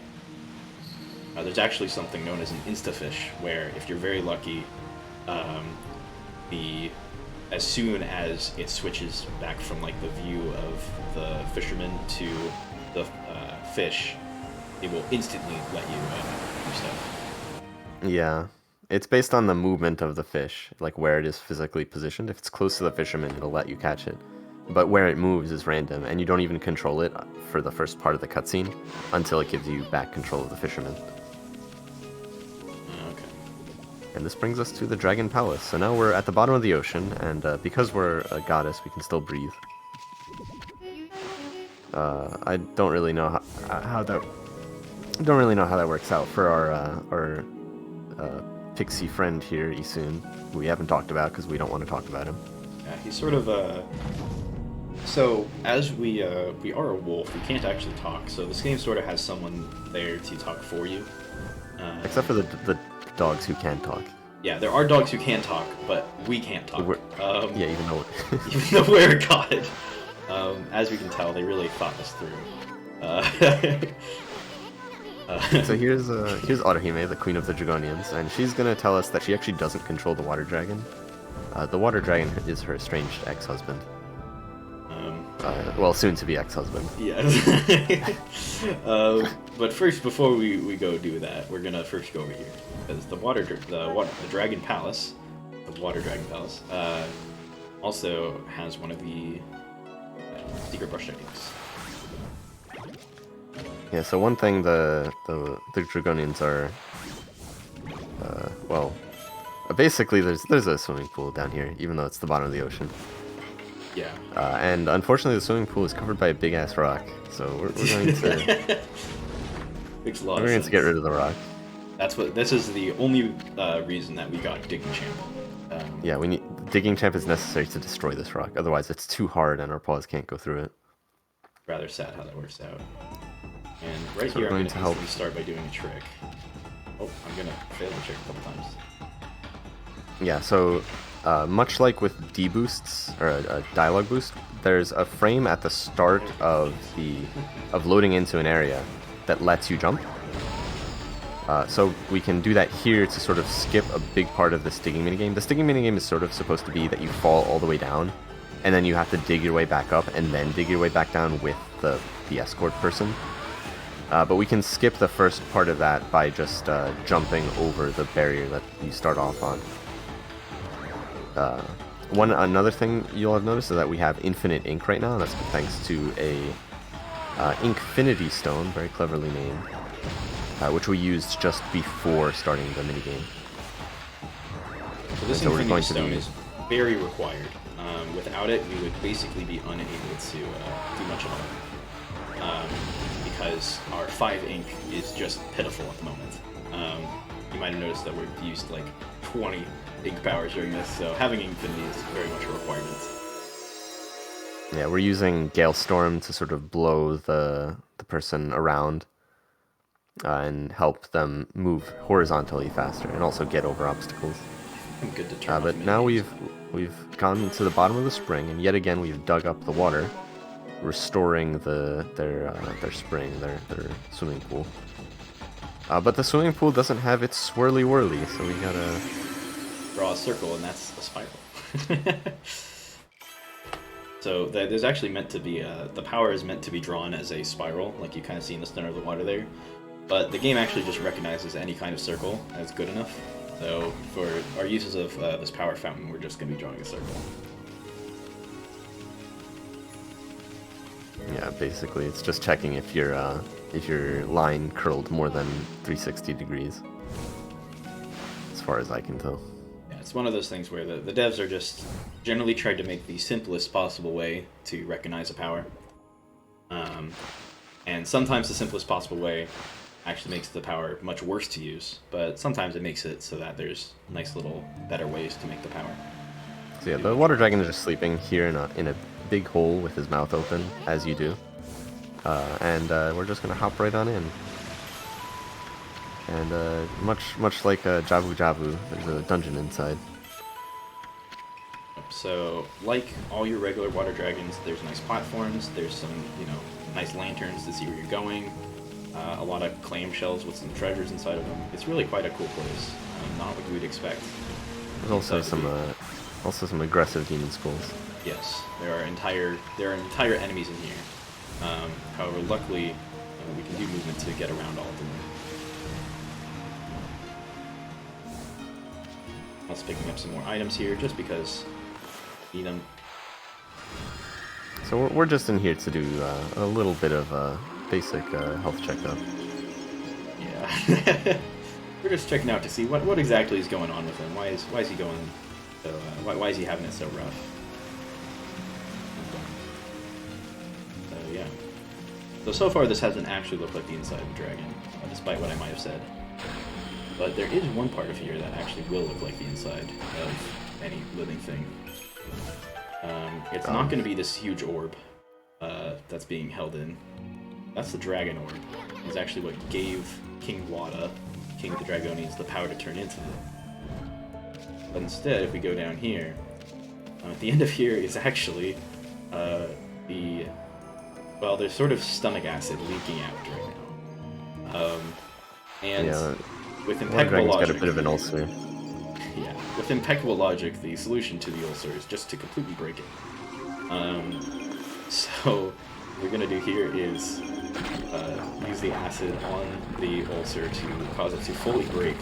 There's actually something known as an insta-fish, where if you're very lucky, as soon as it switches back from like the view of the fisherman to the fish, it will instantly let you do stuff. Yeah. It's based on the movement of the fish, like where it is physically positioned. If it's close to the fisherman, it'll let you catch it. But where it moves is random, and you don't even control it for the first part of the cutscene until it gives you back control of the fisherman. And this brings us to the Dragon Palace. So now we're at the bottom of the ocean, and because we're a goddess, we can still breathe. I don't really know how that works out for our pixie friend here, Isun, who we haven't talked about because we don't want to talk about him. Yeah, he's sort of So as we are a wolf, we can't actually talk. So this game sort of has someone there to talk for you. Except for the dogs who can talk. Yeah, there are dogs who can talk, but we can't talk. Yeah, even though even though we're a god. As we can tell, they really thought this through. So here's Orihime, the queen of the Dragonians, and she's gonna tell us that she actually doesn't control the water dragon. The water dragon is her estranged ex-husband. Well, soon to be ex-husband. Yes. But first, before we go do that, we're gonna first go over here because the Dragon Palace, the Water Dragon Palace, also has one of the secret brush techniques. Yeah. So one thing the Dragonians are, well, basically there's a swimming pool down here, even though it's the bottom of the ocean. Yeah. And unfortunately, the swimming pool is covered by a big ass rock, so we're going to Makes a lot we're going to get rid of the rock. This is the only reason that we got Digging Champ. Yeah, Digging Champ is necessary to destroy this rock. Otherwise, it's too hard and our paws can't go through it. Rather sad how that works out. And right So here, we're I'm going going to help. start by doing a trick. Oh, I'm going to fail the trick a couple times. Yeah, so much like with D-boosts, or a dialogue boost, there's a frame at the start of loading into an area that lets you jump. So we can do that here to sort of skip a big part of this digging minigame. This digging minigame is sort of supposed to be that you fall all the way down, and then you have to dig your way back up, and then dig your way back down with the escort person. But we can skip the first part of that by just jumping over the barrier that you start off on. Another thing you'll have noticed is that we have infinite ink right now. That's thanks to a Inkfinity Stone, very cleverly named, which we used just before starting the minigame. So this Infinity Stone is very required. Without it, we would basically be unable to do much at all. Because our 5 ink is just pitiful at the moment. You might have noticed that we've used like 20 ink powers during this, so having Infinity is very much a requirement. Yeah, we're using Gale Storm to sort of blow the person around and help them move horizontally faster and also get over obstacles. I'm good to turn but now we've gone to the bottom of the spring, and yet again we've dug up the water, restoring their spring, their swimming pool. But the swimming pool doesn't have its swirly whirly, so we gotta draw a circle, and that's a spiral. So there's actually meant to be the power is meant to be drawn as a spiral, like you kind of see in the center of the water there. But the game actually just recognizes any kind of circle as good enough. So for our uses of this power fountain, we're just going to be drawing a circle. Yeah, basically, it's just checking if your line curled more than 360 degrees, as far as I can tell. Yeah, it's one of those things where the devs are just generally tried to make the simplest possible way to recognize a power. And sometimes the simplest possible way actually makes the power much worse to use, but sometimes it makes it so that there's nice little better ways to make the power. So yeah, the water dragon is just sleeping here in a big hole with his mouth open, as you do. And we're just gonna hop right on in. And much like Javu Javu, there's a dungeon inside. So, like all your regular water dragons, there's nice platforms, there's some, nice lanterns to see where you're going, a lot of clamshells with some treasures inside of them. It's really quite a cool place, not what you would expect. There's also some aggressive demon skulls. Yes, there are entire enemies in here. However, luckily, we can do movement to get around all of them. Also picking up some more items here, just because need them. So we're just in here to do a little bit of basic health checkup. Yeah. we're just checking out to see what exactly is going on with him. Why is he going so why is he having it so rough? So yeah. So far this hasn't actually looked like the inside of the dragon, despite what I might have said. But there is one part of here that actually will look like the inside of any living thing. It's not going to be this huge orb that's being held in. That's the dragon orb. It's actually what gave King Wada, King of the Dragonians, the power to turn into it. But instead, if we go down here, at the end of here is actually well, there's sort of stomach acid leaking out right now. And yeah, with impeccable logic, got a bit of an ulcer. Yeah, with impeccable logic, the solution to the ulcer is just to completely break it. So what we're gonna do here is use the acid on the ulcer to cause it to fully break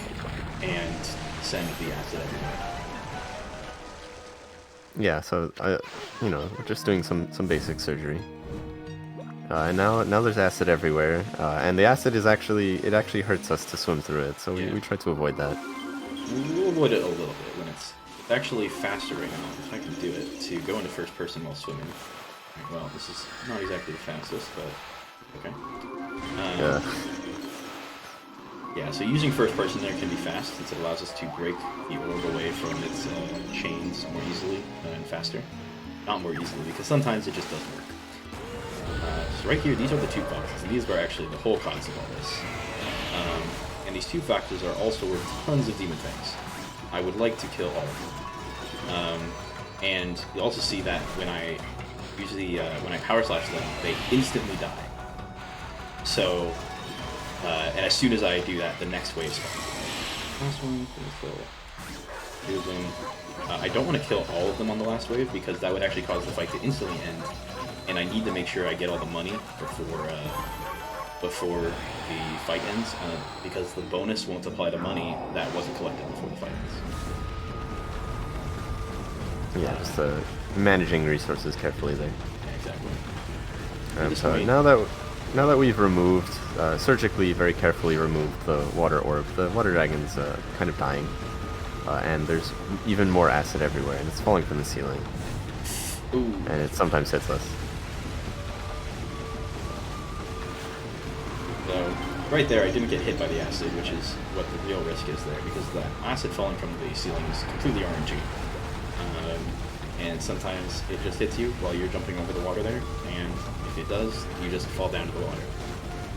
and send the acid everywhere. Yeah, so you know, we're just doing some basic surgery. And now there's acid everywhere, and the acid is actually hurts us to swim through it, so we try to avoid that. We'll avoid it a little bit when it's actually faster right now, if I can do it, to go into first person while swimming. Well, this is not exactly the fastest, but okay. Yeah, so using first person there can be fast, since it allows us to break the orb away from its chains more easily and faster. Not more easily, because sometimes it just doesn't work. So right here, these are the two foxes, and these are actually the whole cause of all this. And these two foxes are also worth tons of demon fangs. I would like to kill all of them. And you'll also see that when I usually when I power slash them, they instantly die. So, and as soon as I do that, the next wave spawns. Last one, I don't want to kill all of them on the last wave because that would actually cause the fight to instantly end. And I need to make sure I get all the money before the fight ends, because the bonus won't apply to money that wasn't collected before the fight ends. Yeah, just managing resources carefully there. Yeah, exactly. And so now that we've removed, surgically, very carefully removed the water orb, the water dragon's kind of dying, and there's even more acid everywhere, and it's falling from the ceiling. Ooh. And it sometimes hits us. So, right there, I didn't get hit by the acid, which is what the real risk is there, because the acid falling from the ceiling is completely RNG. And sometimes it just hits you while you're jumping over the water there, and if it does, you just fall down to the water.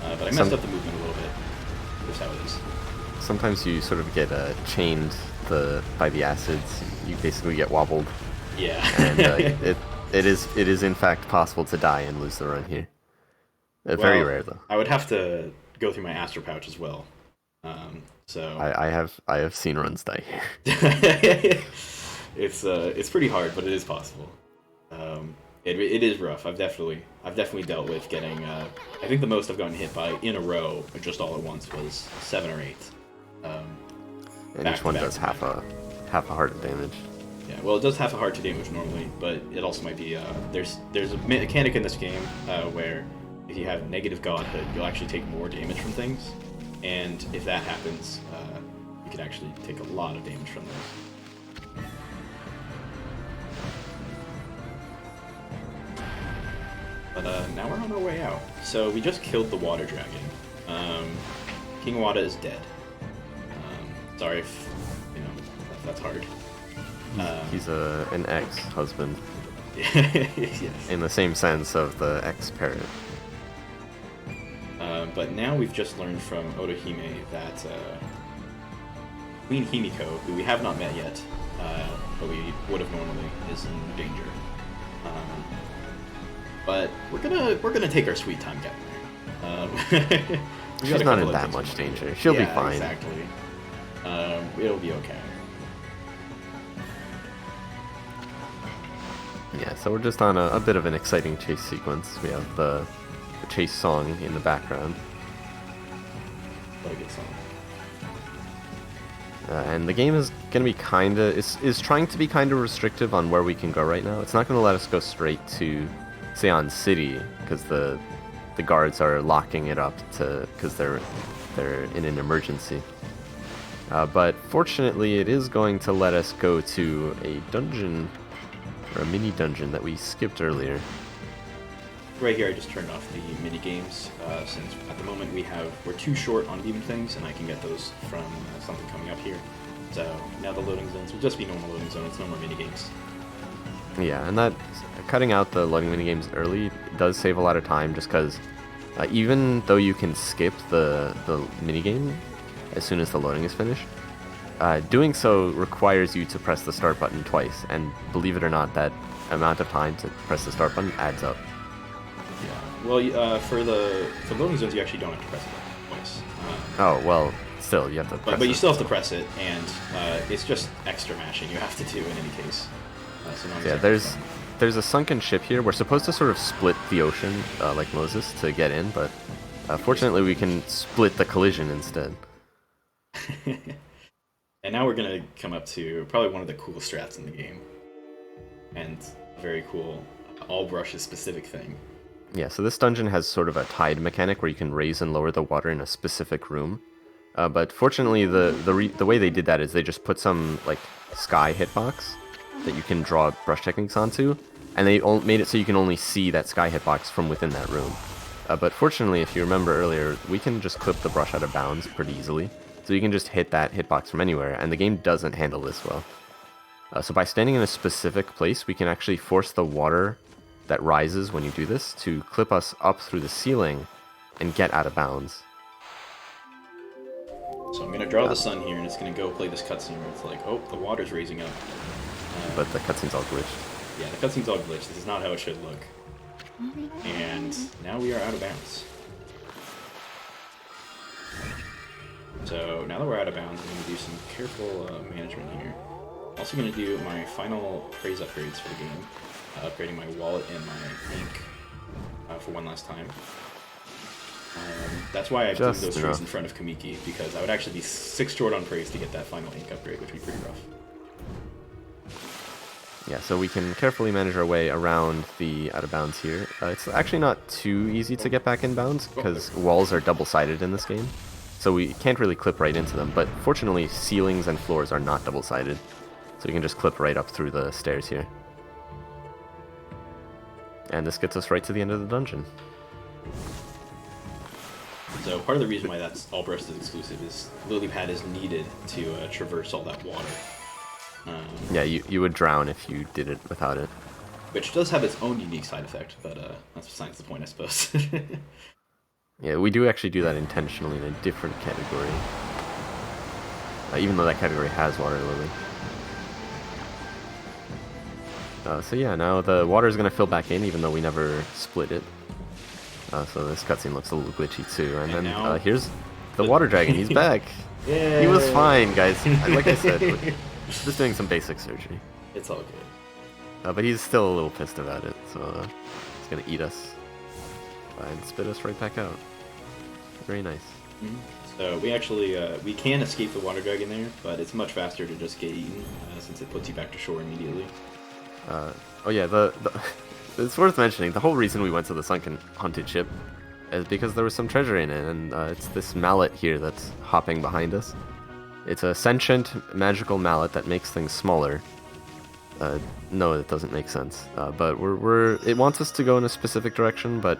But I messed up the movement a little bit. That's how it is. Sometimes you sort of get chained by the acids. You basically get wobbled. Yeah. And it is in fact possible to die and lose the run here. Very rare though. I would have to go through my Astro Pouch as well. So I have seen runs die here. It's pretty hard, but it is possible. It is rough. I've definitely dealt with getting. I think the most I've gotten hit by in a row, just all at once, was 7 or 8. And each one does half a heart of damage. Yeah, well, it does half a heart to damage normally, but it also might be. There's a mechanic in this game where if you have negative godhood, you'll actually take more damage from things, and if that happens, you can actually take a lot of damage from those. But now we're on our way out. So we just killed the water dragon. King Wada is dead. Sorry if that's hard. He's an ex-husband. Yes. In the same sense of the ex-parrot. But now we've just learned from Otohime that Queen Himiko, who we have not met yet, but we would have normally, is in danger. But we're gonna take our sweet time getting there. She's not in that much danger. She'll be fine. Exactly. It'll be okay. Yeah, so we're just on a bit of an exciting chase sequence. We have the chase song in the background. What a good song. And the game is going to be is trying to be kind of restrictive on where we can go right now. It's not going to let us go straight to Saiyan City because the guards are locking it up because they're in an emergency. But fortunately, it is going to let us go to a dungeon, or a mini dungeon that we skipped earlier. Right here, I just turned off the mini games since at the moment we're too short on beaming things, and I can get those from something coming up here. So now the loading zones will just be normal loading zones, no more mini games. Yeah, and that cutting out the loading mini games early does save a lot of time, just because even though you can skip the mini game as soon as the loading is finished, doing so requires you to press the start button twice, and believe it or not, that amount of time to press the start button adds up. Yeah. Well, for loading zones, you actually don't have to press it twice. Oh well, still you have to. But you still have to press it, and it's just extra mashing you have to do in any case. So yeah, there's a sunken ship here. We're supposed to sort of split the ocean like Moses to get in, but fortunately we can split the collision instead. And now we're gonna come up to probably one of the coolest strats in the game, and a very cool all brushes specific thing. Yeah, so this dungeon has sort of a tide mechanic where you can raise and lower the water in a specific room. But fortunately, the way they did that is they just put some like sky hitbox that you can draw brush techniques onto, and they made it so you can only see that sky hitbox from within that room. But fortunately, if you remember earlier, we can just clip the brush out of bounds pretty easily. So you can just hit that hitbox from anywhere, and the game doesn't handle this well. So by standing in a specific place, we can actually force the water that rises when you do this to clip us up through the ceiling and get out of bounds. So I'm going to draw the sun here, and it's going to go play this cutscene where it's like, oh, the water's raising up. But the cutscene's all glitched. Yeah, the cutscene's all glitched. This is not how it should look. And now we are out of bounds. So now that we're out of bounds, I'm going to do some careful management here. Also going to do my final praise upgrades for the game. Upgrading my wallet and my ink for one last time. That's why I took those trees in front of Kamiki, because I would actually be 6 short on praise to get that final ink upgrade, which would be pretty rough. Yeah, so we can carefully manage our way around the out of bounds here. It's actually not too easy to get back in bounds, because walls are double-sided in this game. So we can't really clip right into them, but fortunately ceilings and floors are not double-sided. So you can just clip right up through the stairs here. And this gets us right to the end of the dungeon. So part of the reason why that's all Breast is exclusive is Lily Pad is needed to traverse all that water. Yeah, you would drown if you did it without it. Which does have its own unique side effect, but that's besides the point, I suppose. Yeah, we do actually do that intentionally in a different category. Even though that category has water lily. So yeah, now the water is going to fill back in, even though we never split it. So this cutscene looks a little glitchy too. And then now... here's the water dragon. He's back. Yay! He was fine, guys. Like I said, just doing some basic surgery. It's all good. But he's still a little pissed about it, so he's going to eat us and spit us right back out. Very nice. Mm-hmm. So we actually we can escape the water dragon there, but it's much faster to just get eaten since it puts you back to shore immediately. Oh yeah, it's worth mentioning, the whole reason we went to the Sunken haunted ship is because there was some treasure in it, and it's this mallet here that's hopping behind us. It's a sentient magical mallet that makes things smaller. No, it doesn't make sense. But it wants us to go in a specific direction, but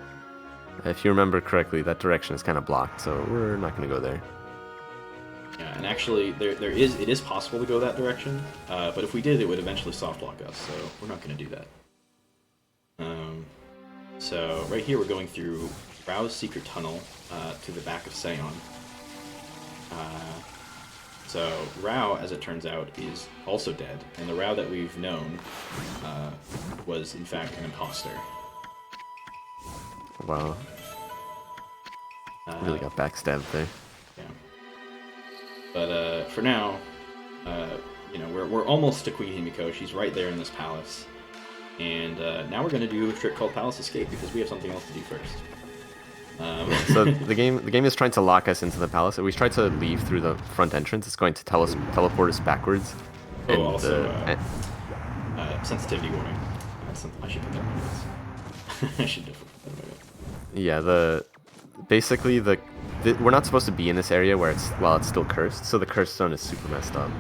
if you remember correctly, that direction is kind of blocked, so we're not going to go there. Yeah, and actually, it is possible to go that direction, but if we did, it would eventually soft lock us, so we're not going to do that. So right here, we're going through Rao's secret tunnel to the back of Saiyan. So Rao, as it turns out, is also dead, and the Rao that we've known was in fact an imposter. Wow. Really got backstabbed there. Yeah. But for now, you know, we're almost to Queen Himiko. She's right there in this palace, and now we're going to do a trick called Palace Escape because we have something else to do first. So the game is trying to lock us into the palace. If we try to leave through the front entrance, it's going to teleport us backwards. Oh, and, also sensitivity warning. That's something I should put that in my notes. I should definitely put that in my notes. Yeah, basically the we're not supposed to be in this area where it's still cursed, so the cursed stone is super messed up.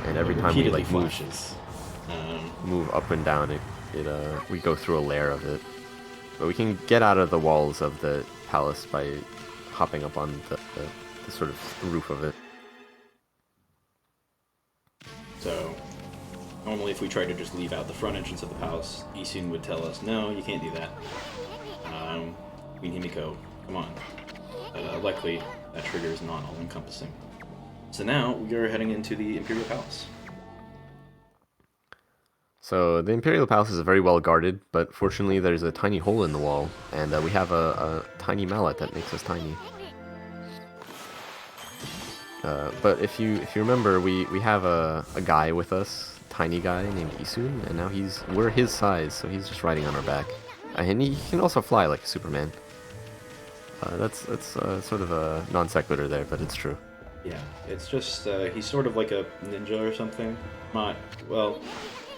And every time we like move up and down, we go through a layer of it. But we can get out of the walls of the palace by hopping up on the sort of roof of it. So, normally if we tried to just leave out the front entrance of the palace, Isun would tell us, no, you can't do that. Queen Himiko, come on. But luckily, that trigger is not all-encompassing. So now, we are heading into the Imperial Palace. So the Imperial Palace is very well guarded, but fortunately there's a tiny hole in the wall, and we have a tiny mallet that makes us tiny. But if you remember, we have a guy with us, tiny guy named Isun, and now we're his size, so he's just riding on our back, and he can also fly like Superman. That's sort of a non sequitur there, but it's true. Yeah, it's just he's sort of like a ninja or something.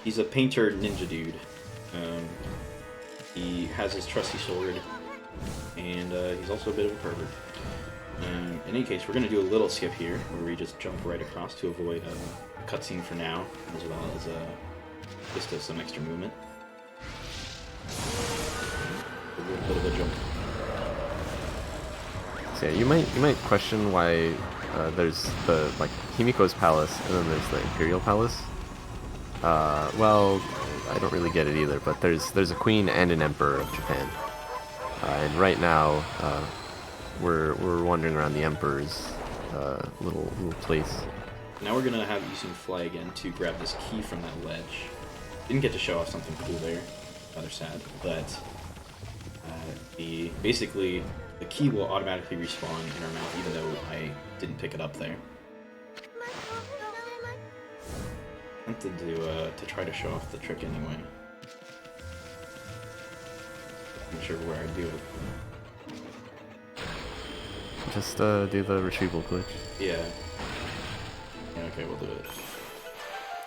He's a painter ninja dude. He has his trusty sword, and he's also a bit of a pervert. In any case, we're going to do a little skip here, where we just jump right across to avoid a cutscene for now, as well as just some extra movement. A little bit of a jump. So yeah, you might question why there's the Himiko's palace, and then there's the Imperial Palace. Well, I don't really get it either, but there's a queen and an emperor of Japan, and right now we're wandering around the emperor's little place. Now we're gonna have Isun fly again to grab this key from that ledge. Didn't get to show off something cool there, rather sad, but basically the key will automatically respawn in our mouth, even though I didn't pick it up there. I'm tempted to try to show off the trick anyway. I'm not sure where I do it. Just do the retrieval glitch. Yeah. Okay, we'll do it.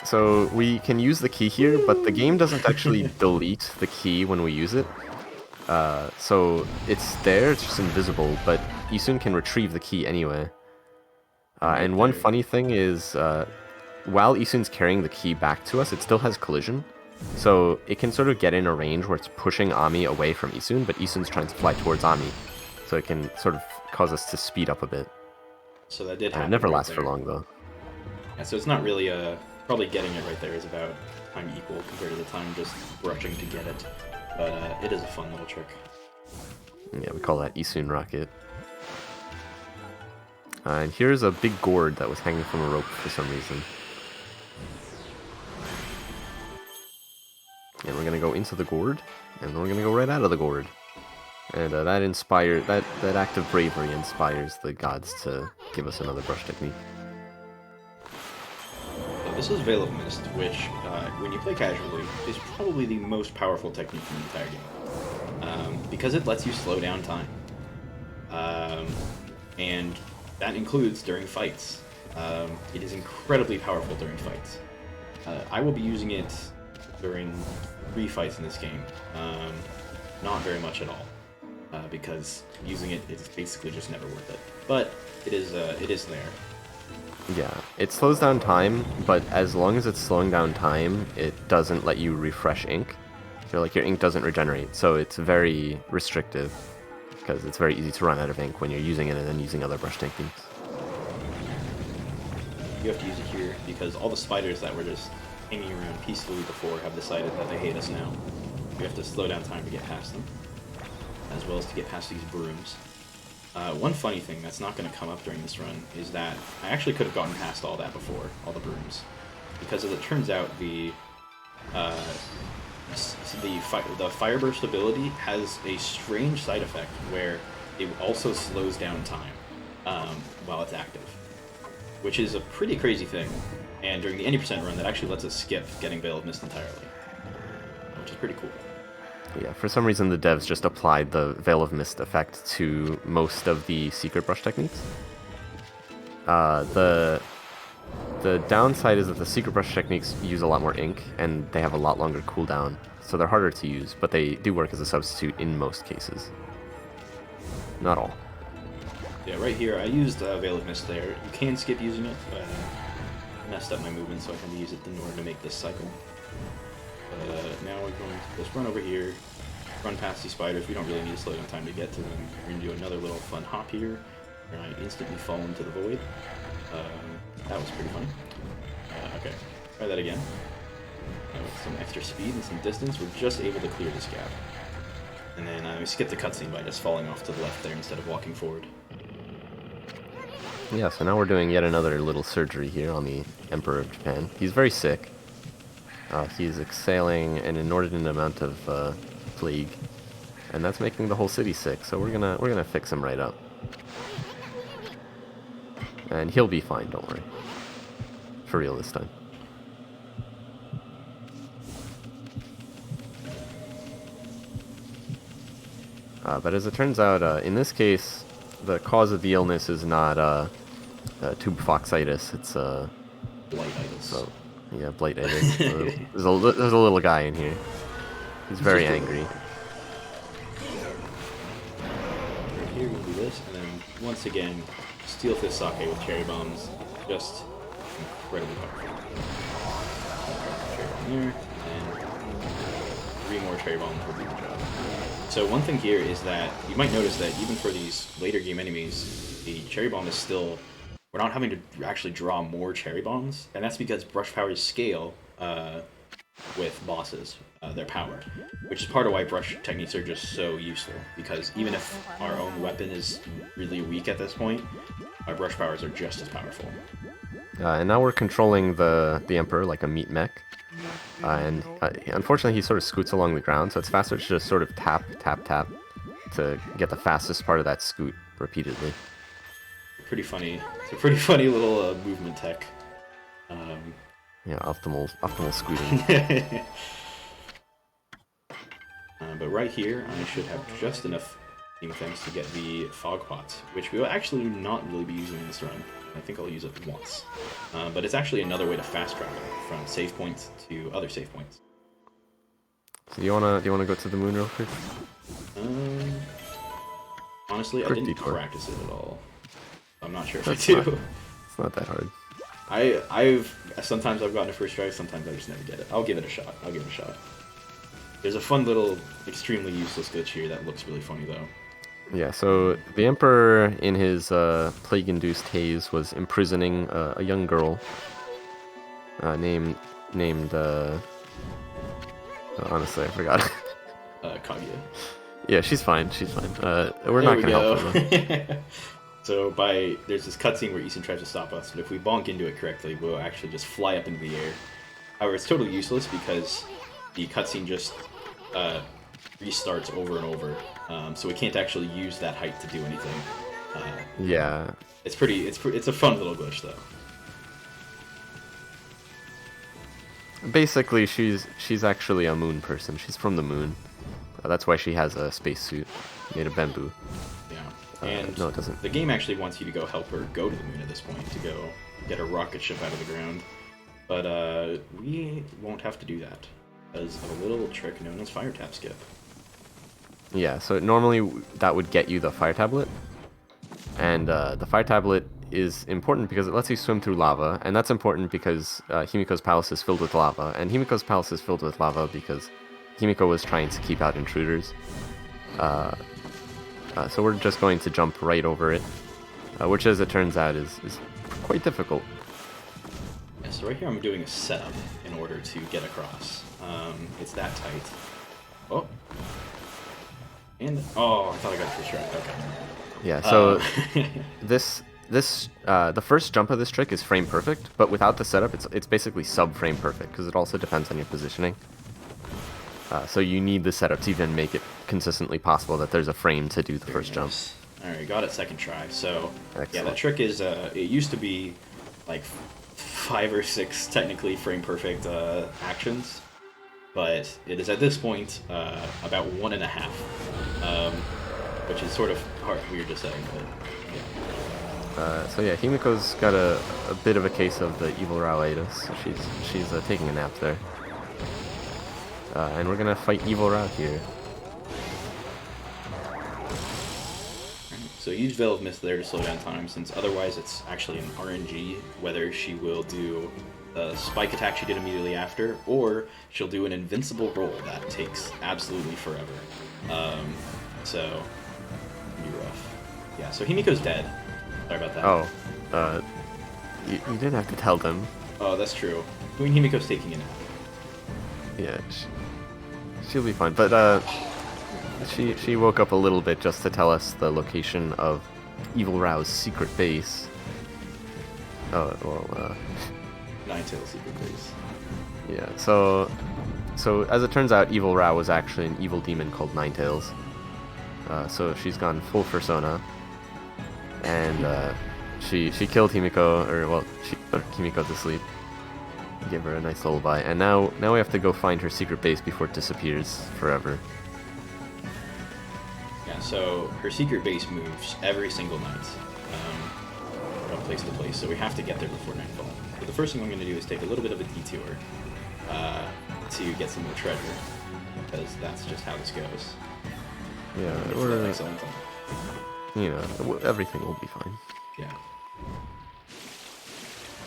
So we can use the key here, but the game doesn't actually delete the key when we use it. So it's there, it's just invisible, but Isun can retrieve the key anyway. And one funny thing is, while Isun's carrying the key back to us, it still has collision. So it can sort of get in a range where it's pushing Ami away from Isun, but Isun's trying to fly towards Ami. So it can sort of cause us to speed up a bit. So that did happen. It never lasts for long, though. Yeah, so it's not really, probably getting it right there is about time equal compared to the time just rushing to get it. But it is a fun little trick. Yeah, we call that Isun Rocket. And here's a big gourd that was hanging from a rope for some reason. And we're gonna go into the gourd, and then we're gonna go right out of the gourd. And that act of bravery inspires the gods to give us another brush technique. So this is Veil of Mist, which, when you play casually, is probably the most powerful technique in the entire game. Because it lets you slow down time. And that includes during fights. It is incredibly powerful during fights. I will be using it during 3 fights in this game. Not very much at all. Because using it is basically just never worth it. But it is there. Yeah, it slows down time, but as long as it's slowing down time, it doesn't let you refresh ink. So your ink doesn't regenerate, so it's very restrictive, because it's very easy to run out of ink when you're using it and then using other brush techniques. You have to use it here, because all the spiders that were just hanging around peacefully before have decided that they hate us now. We have to slow down time to get past them, as well as to get past these brooms. One funny thing that's not going to come up during this run is that I actually could have gotten past all that before, all the brooms. Because as it turns out, the fire burst ability has a strange side effect where it also slows down time while it's active. Which is a pretty crazy thing. And during the 80% run, that actually lets us skip getting Veil of Mist entirely. Which is pretty cool. Yeah, for some reason the devs just applied the Veil of Mist effect to most of the secret brush techniques. The downside is that the secret brush techniques use a lot more ink, and they have a lot longer cooldown, so they're harder to use, but they do work as a substitute in most cases. Not all. Yeah, right here I used Veil of Mist there. You can skip using it, but I messed up my movement, so I had to use it in order to make this cycle. Now we're going to just run over here, run past these spiders. We don't really need to slow down time to get to them. We're going to do another little fun hop here, where I instantly fall into the void. That was pretty funny. Okay, try that again. With some extra speed and some distance, we're just able to clear this gap. And then we skip the cutscene by just falling off to the left there instead of walking forward. Yeah, so now we're doing yet another little surgery here on the Emperor of Japan. He's very sick. He's exhaling an inordinate amount of plague, and that's making the whole city sick. So we're gonna fix him right up, and he'll be fine. Don't worry. For real this time. But as it turns out, in this case, the cause of the illness is not tuberfoxitis. It's Blightitis. So, yeah, blightitis. There's a little guy in here. He's very angry. Right here we'll do this, and then once again, Steel Fist Sake with cherry bombs. Just incredibly powerful. Cherry bomb there, and 3 more cherry bombs will do the job. So one thing here is that you might notice that even for these later game enemies, the cherry bomb is still... We're not having to actually draw more cherry bombs, and that's because brush powers scale with bosses, their power, which is part of why brush techniques are just so useful, because even if our own weapon is really weak at this point, our brush powers are just as powerful. And now we're controlling the Emperor like a meat mech. And unfortunately he sort of scoots along the ground, so it's faster to just sort of tap, tap, tap to get the fastest part of that scoot repeatedly. Pretty funny. It's a pretty funny little movement tech. Yeah, optimal scooting. But right here, I should have just enough team things to get the fog pots, which we will actually not really be using in this run. I think I'll use it once. But it's actually another way to fast travel from save points to other save points. So do you wanna go to the moon real quick? Honestly, I didn't practice it at all. I'm not sure if That's I do. It's not that hard. Sometimes I've gotten a first try, sometimes I just never get it. I'll give it a shot. There's a fun little, extremely useless glitch here that looks really funny though. Yeah, so the Emperor in his plague-induced haze was imprisoning a young girl named honestly, I forgot. Kaguya. Yeah, she's fine. We're not gonna help her though. So there's this cutscene where Isin tries to stop us, but if we bonk into it correctly, we'll actually just fly up into the air. However, it's totally useless because the cutscene just restarts over and over, so we can't actually use that height to do anything. Yeah. It's a fun little glitch though. Basically, she's actually a moon person. She's from the moon. That's why she has a spacesuit made of bamboo. And no, it doesn't. The game actually wants you to go help her go to the moon at this point, to go get her rocket ship out of the ground. But we won't have to do that, because of a little trick known as fire tap skip. Yeah, so normally that would get you the fire tablet. And the fire tablet is important because it lets you swim through lava, and that's important because Himiko's palace is filled with lava. And Himiko's palace is filled with lava because Himiko was trying to keep out intruders. So we're just going to jump right over it, which, as it turns out, is quite difficult. Yeah, so right here I'm doing a setup in order to get across. It's that tight. Oh. And, oh, I thought I got first try. Okay. Yeah, so the first jump of this trick is frame perfect, but without the setup, it's basically sub-frame perfect, because it also depends on your positioning. So you need the setup to even make it consistently possible that there's a frame to do the first jump. Alright, got it second try. So, Excellent. Yeah, that trick is, it used to be like 5 or 6 technically frame perfect actions, but it is at this point about 1.5, which is sort of weird to say, but yeah. So yeah, Himiko's got a bit of a case of the evil Rao-itis, so she's taking a nap there. And we're gonna fight Evil Ra here. So So use Veil of Mist there to slow down time, since otherwise it's actually an RNG whether she will do the spike attack she did immediately after, or she'll do an invincible roll that takes absolutely forever. So, it'll be rough. Yeah, so Himiko's dead. Sorry about that. Oh, you didn't have to tell them. Oh, that's true. Queen Himiko's taking a nap. Yeah, she'll be fine. But she woke up a little bit just to tell us the location of Evil Rao's secret base. Oh well. Ninetale secret base. Yeah. So as it turns out, Evil Rao was actually an evil demon called Ninetales. So she's gone full persona, and she killed Himiko, she put Himiko to sleep. Give her a nice lullaby, and now we have to go find her secret base before it disappears forever. Yeah, so her secret base moves every single night, from place to place, so we have to get there before nightfall. But the first thing I'm going to do is take a little bit of a detour to get some more treasure, because that's just how this goes. Yeah, we're excellent. You know, everything will be fine. Yeah.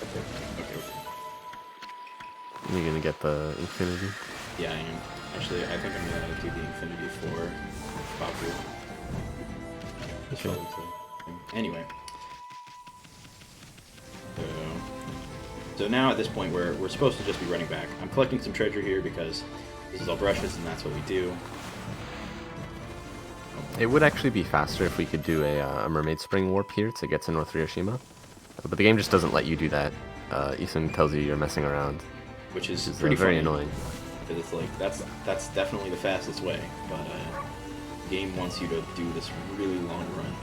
Okay. You're gonna get the infinity? Yeah, I am. Actually, I think I'm gonna do the infinity for Baku. Okay. Anyway. So now at this point we're supposed to just be running back. I'm collecting some treasure here because this is all brushes and that's what we do. It would actually be faster if we could do a Mermaid Spring Warp here to get to North Ryoshima. But the game just doesn't let you do that. Ethan tells you you're messing around. Which is pretty very funny, annoying. Because it's like, that's definitely the fastest way, but the game wants you to do this really long run.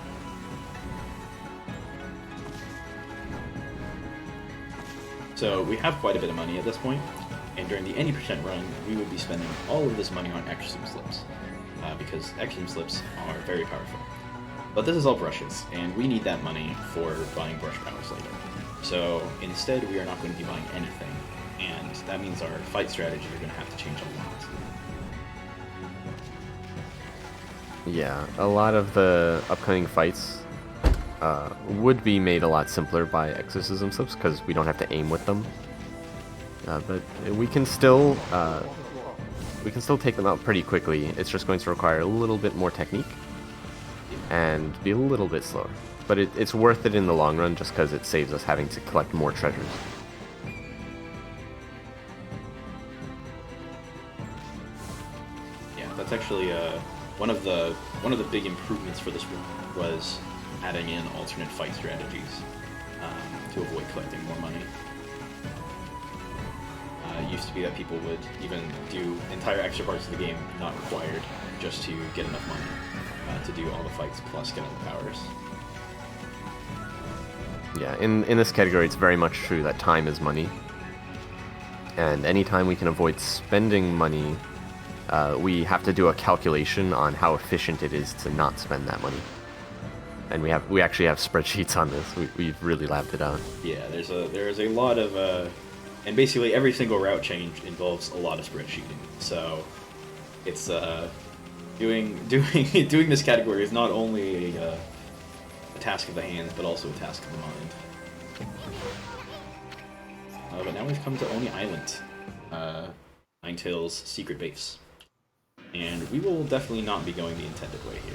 So we have quite a bit of money at this point, and during the any % run, we would be spending all of this money on Exorcism slips, because Exorcism slips are very powerful. But this is all brushes, and we need that money for buying brush powers later. So instead, we are not going to be buying anything, and that means our fight strategy are going to have to change a lot. Yeah, a lot of the upcoming fights would be made a lot simpler by Exorcism slips because we don't have to aim with them. But we can still take them out pretty quickly. It's just going to require a little bit more technique and be a little bit slower. But it's worth it in the long run just because it saves us having to collect more treasures. Yeah, that's actually one of the big improvements for this one was adding in alternate fight strategies to avoid collecting more money. It used to be that people would even do entire extra parts of the game not required just to get enough money to do all the fights plus get all the powers. Yeah, in this category, it's very much true that time is money. And anytime we can avoid spending money, we have to do a calculation on how efficient it is to not spend that money. And we actually have spreadsheets on this. We've really labbed it out. Yeah, there's a lot of and basically every single route change involves a lot of spreadsheeting. So it's doing this category is not only a task of the hands, but also a task of the mind. But now we've come to Oni Island, Ninetale's secret base, and we will definitely not be going the intended way here.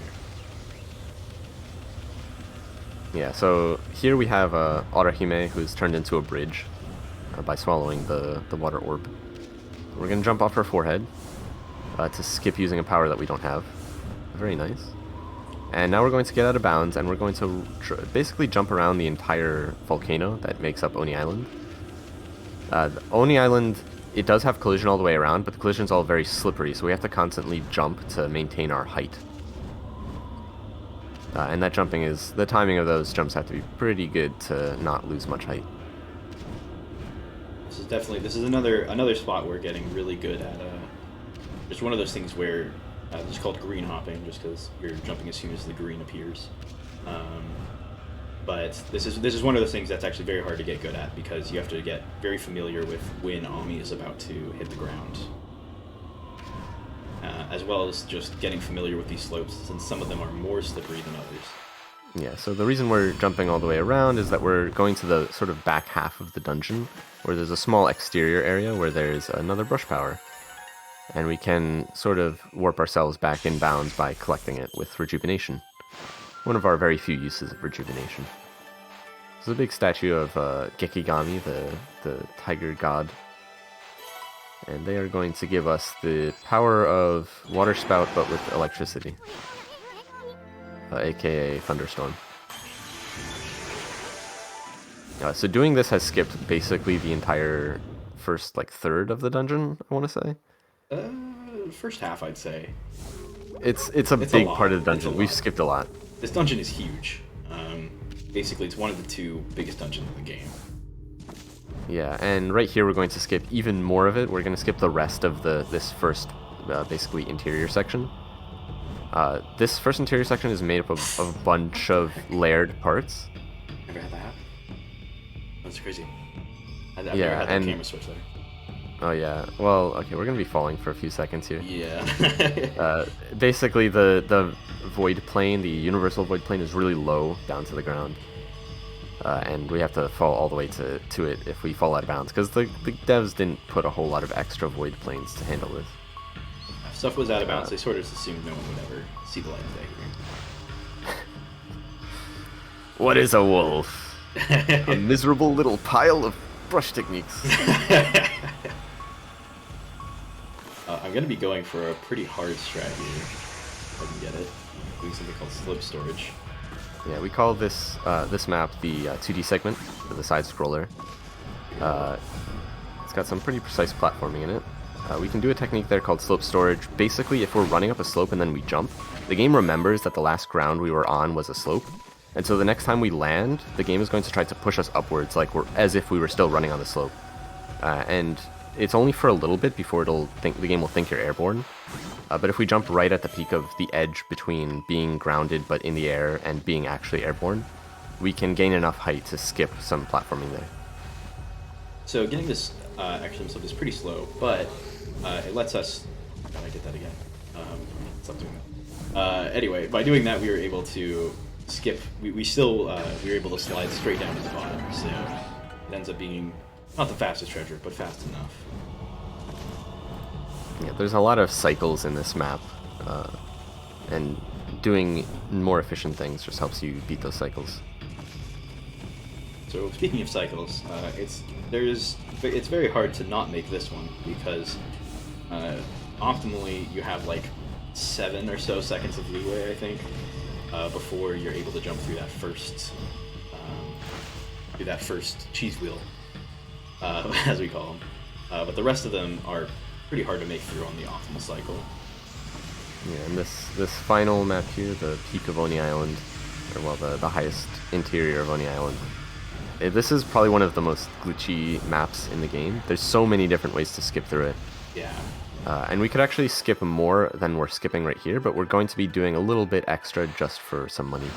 Yeah, so here we have Orihime, who's turned into a bridge by swallowing the water orb. We're going to jump off her forehead to skip using a power that we don't have. Very nice. And now we're going to get out of bounds, and we're going to basically jump around the entire volcano that makes up Oni Island. Oni Island, it does have collision all the way around, but the collision's all very slippery, so we have to constantly jump to maintain our height. And that jumping the timing of those jumps have to be pretty good to not lose much height. This is another spot we're getting really good at. Just one of those things where it's called green hopping, just because you're jumping as soon as the green appears. But this is one of those things that's actually very hard to get good at because you have to get very familiar with when Ami is about to hit the ground. As well as just getting familiar with these slopes, since some of them are more slippery than others. Yeah, so the reason we're jumping all the way around is that we're going to the sort of back half of the dungeon, where there's a small exterior area where there's another brush power. And we can sort of warp ourselves back in bounds by collecting it with Rejuvenation. One of our very few uses of Rejuvenation. There's a big statue of Gekigami, the tiger god. And they are going to give us the power of water spout, but with electricity. AKA thunderstorm. So doing this has skipped basically the entire first third of the dungeon, I want to say. First half, I'd say. It's a big part of the dungeon. We've skipped a lot. This dungeon is huge. Basically, it's one of the two biggest dungeons in the game. Yeah, and right here we're going to skip even more of it. We're going to skip the rest of this first, basically, interior section. This first interior section is made up of a bunch of layered parts. Never had that happen. That's crazy. I've yeah, never had that camera switch there. Oh yeah. Well, okay, we're gonna be falling for a few seconds here. Yeah. Basically, the void plane, the universal void plane, is really low down to the ground, and we have to fall all the way to it if we fall out of bounds, because the devs didn't put a whole lot of extra void planes to handle this. If stuff was out of bounds, they sort of assumed no one would ever see the light of day here. What is a wolf? A miserable little pile of brush techniques. I'm going to be going for a pretty hard strat here, if I can get it. Doing something called slip storage. Yeah, we call this this map the 2D segment for the side scroller. It's got some pretty precise platforming in it. We can do a technique there called slope storage. Basically, if we're running up a slope and then we jump, the game remembers that the last ground we were on was a slope. And so the next time we land, the game is going to try to push us upwards as if we were still running on the slope. And it's only for a little bit before the game will think you're airborne. But if we jump right at the peak of the edge between being grounded but in the air and being actually airborne, we can gain enough height to skip some platforming there. So getting this action slip is pretty slow, but it lets us... I did that again. Stop doing that. Anyway, by doing that, we were able to skip. We were able to slide straight down to the bottom. So it ends up being not the fastest treasure, but fast enough. Yeah, there's a lot of cycles in this map, and doing more efficient things just helps you beat those cycles. So speaking of cycles, it's very hard to not make this one because optimally you have like 7 or so seconds of leeway, I think, before you're able to jump through that first cheese wheel, as we call them. But the rest of them are pretty hard to make through on the optimal cycle. Yeah, and this final map here, the peak of Oni Island, or well, the highest interior of Oni Island. This is probably one of the most glitchy maps in the game. There's so many different ways to skip through it. Yeah. And we could actually skip more than we're skipping right here, but we're going to be doing a little bit extra just for some money.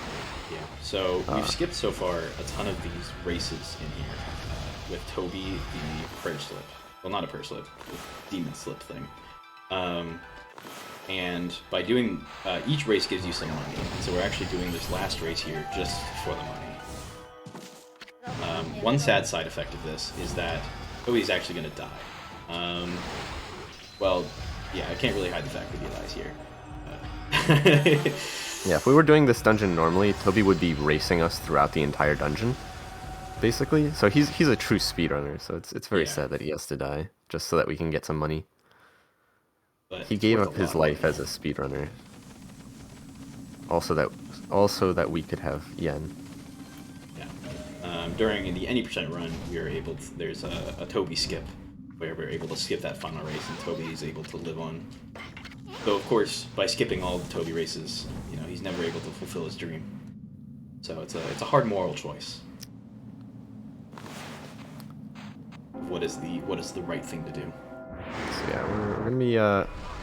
Yeah, so we've skipped so far a ton of these races in here, with Toby, the prayer slip. Well, not a prayer slip, the demon slip thing. And by doing, each race gives you some money, and so we're actually doing this last race here just for the money. One sad side effect of this is that Toby's actually going to die. Well, yeah, I can't really hide the fact that he dies here. Yeah, if we were doing this dungeon normally, Toby would be racing us throughout the entire dungeon, basically. So he's a true speedrunner, so it's very sad that he has to die, just so that we can get some money. But he gave up his life as a speedrunner. Also that we could have yen. Yeah. During the any percent run, we are able to, there's a Toby skip, where we're able to skip that final race, and Toby is able to live on. So, of course, by skipping all the Toby races, he's never able to fulfill his dream. So it's a hard moral choice. What is the right thing to do? So yeah, we're gonna be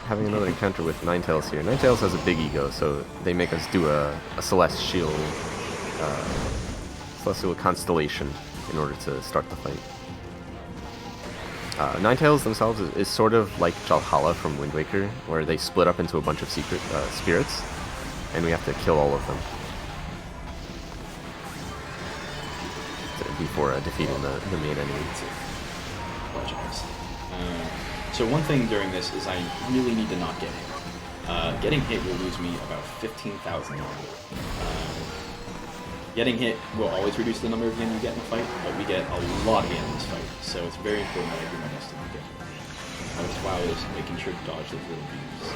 having another encounter with Ninetales here. Ninetales has a big ego, so they make us do a celestial constellation in order to start the fight. Ninetales themselves is sort of like Jalhalla from Wind Waker, where they split up into a bunch of secret spirits, and we have to kill all of them. before defeating the main enemy. So one thing during this is I really need to not get hit. Getting hit will lose me about 15,000 yen. Getting hit will always reduce the number of yen you get in a fight, but we get a lot of yen in this fight, so it's very important that I do my best to not get hit. As well as making sure to dodge those little beams.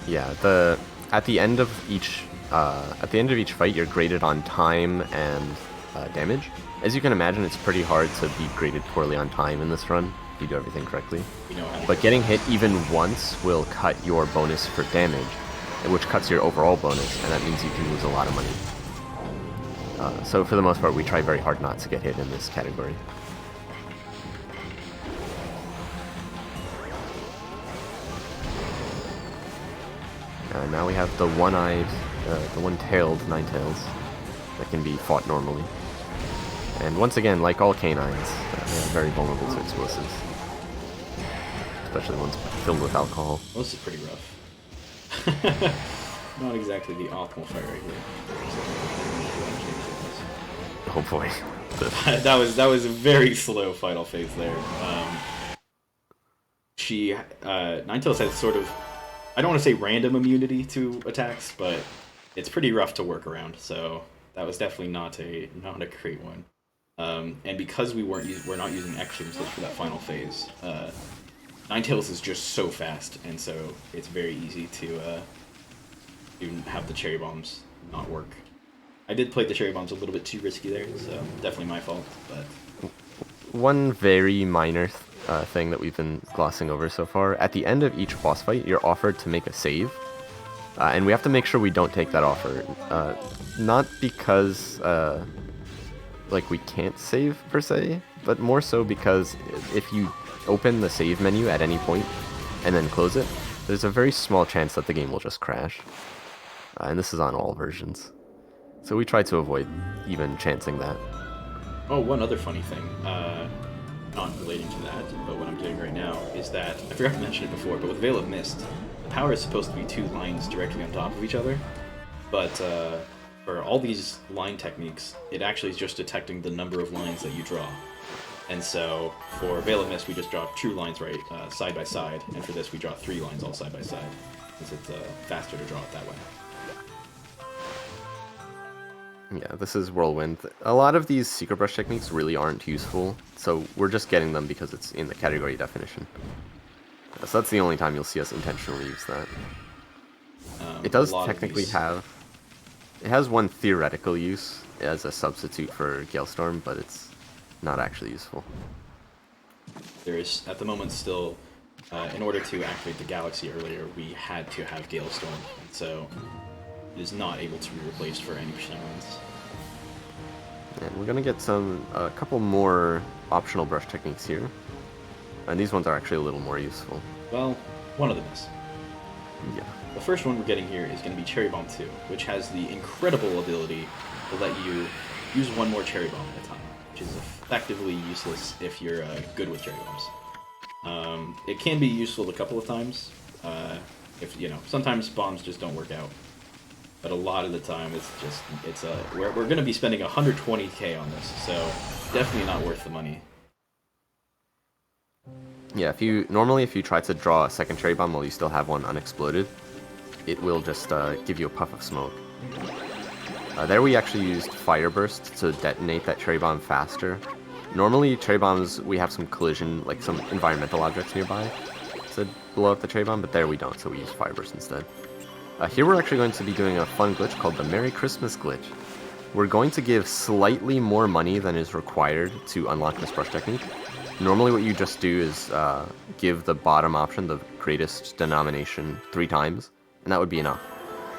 Yeah, at the end of each fight, you're graded on time and damage. As you can imagine, it's pretty hard to be graded poorly on time in this run if you do everything correctly. But getting hit even once will cut your bonus for damage, which cuts your overall bonus, and that means you can lose a lot of money. So for the most part, we try very hard not to get hit in this category. Now we have the one-eyed, the one-tailed Ninetales that can be fought normally. And once again, like all canines, they are very vulnerable to explosives. Especially ones filled with alcohol. Well, this is pretty rough. Not exactly the optimal fight right here. Oh boy. that was a very slow final phase there. Ninetales has sort of, I don't want to say random immunity to attacks, but it's pretty rough to work around. So that was definitely not a great one. And because we're not using Exorcism for that final phase, Ninetales is just so fast, and so it's very easy to have the cherry bombs not work. I did play the cherry bombs a little bit too risky there, so definitely my fault. But one very minor thing that we've been glossing over so far, at the end of each boss fight, you're offered to make a save. And we have to make sure we don't take that offer. Not because like we can't save per se, but more so because if you open the save menu at any point and then close it, there's a very small chance that the game will just crash. And this is on all versions. So we try to avoid even chancing that. Oh, one other funny thing, not relating to that, but what I'm doing right now, is that, I forgot to mention it before, but with Veil of Mist, the power is supposed to be 2 lines directly on top of each other, but for all these line techniques, it actually is just detecting the number of lines that you draw. And so, for Veil of Mist, we just draw 2 lines right side by side, and for this we draw 3 lines all side by side, because it's faster to draw it that way. Yeah, this is Whirlwind. A lot of these Secret Brush techniques really aren't useful, so we're just getting them because it's in the category definition. So that's the only time you'll see us intentionally use that. It does technically have... It has one theoretical use as a substitute for Galestorm, but it's not actually useful. There is, at the moment still, in order to activate the Galaxy earlier, we had to have Galestorm, and so it is not able to be replaced for any percent runs. And we're going to get a couple more optional brush techniques here. And these ones are actually a little more useful. Well, one of them is. Yeah. The first one we're getting here is going to be Cherry Bomb 2, which has the incredible ability to let you use 1 more Cherry Bomb at a time, which is effectively useless if you're good with Cherry Bombs. It can be useful a couple of times, if sometimes bombs just don't work out. But a lot of the time, we're going to be spending 120k on this, so definitely not worth the money. Yeah, if you try to draw a second cherry bomb while you still have one unexploded, it will just give you a puff of smoke. There we actually used Fire Burst to detonate that cherry bomb faster. Normally, cherry bombs, we have some collision, like some environmental objects nearby to blow up the cherry bomb, but there we don't, so we use Fire Burst instead. Here we're actually going to be doing a fun glitch called the Merry Christmas glitch. We're going to give slightly more money than is required to unlock this brush technique. Normally what you just do is give the bottom option, the greatest denomination, 3 times, and that would be enough.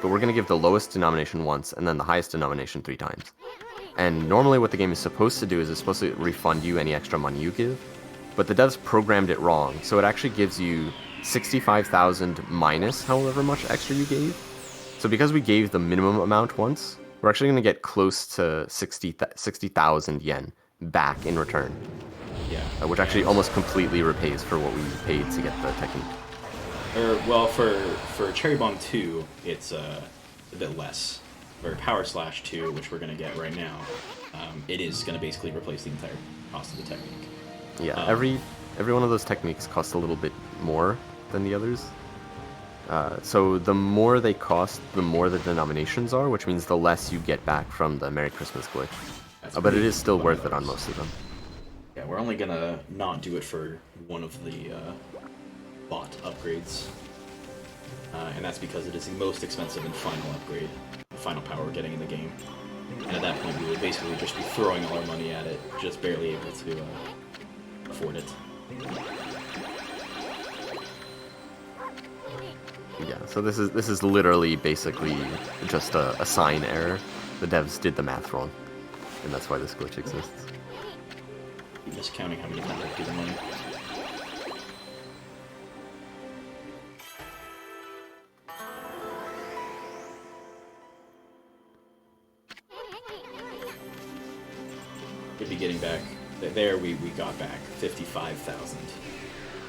But we're going to give the lowest denomination once, and then the highest denomination 3 times. And normally what the game is supposed to do is it's supposed to refund you any extra money you give, but the devs programmed it wrong, so it actually gives you 65,000 minus however much extra you gave. So because we gave the minimum amount once, we're actually going to get close to 60,000 yen back in return. Yeah. Which actually almost completely repays for what we paid to get the technique. Well, for Cherry Bomb 2, it's a bit less. or power slash 2, which we're going to get right now, it is going to basically replace the entire cost of the technique. Yeah, every one of those techniques costs a little bit more than the others. So the more they cost, the more the denominations are, which means the less you get back from the Merry Christmas glitch. But it is still worth it on most of them. Yeah, we're only gonna not do it for one of the bot upgrades. And that's because it is the most expensive and final upgrade, the final power we're getting in the game. And at that point we would basically just be throwing all our money at it, just barely able to afford it. Yeah, so this is literally basically just a sign error. The devs did the math wrong, and that's why this glitch exists. I'm just counting how many times I do the money. We'd be getting back. There we got back 55,000,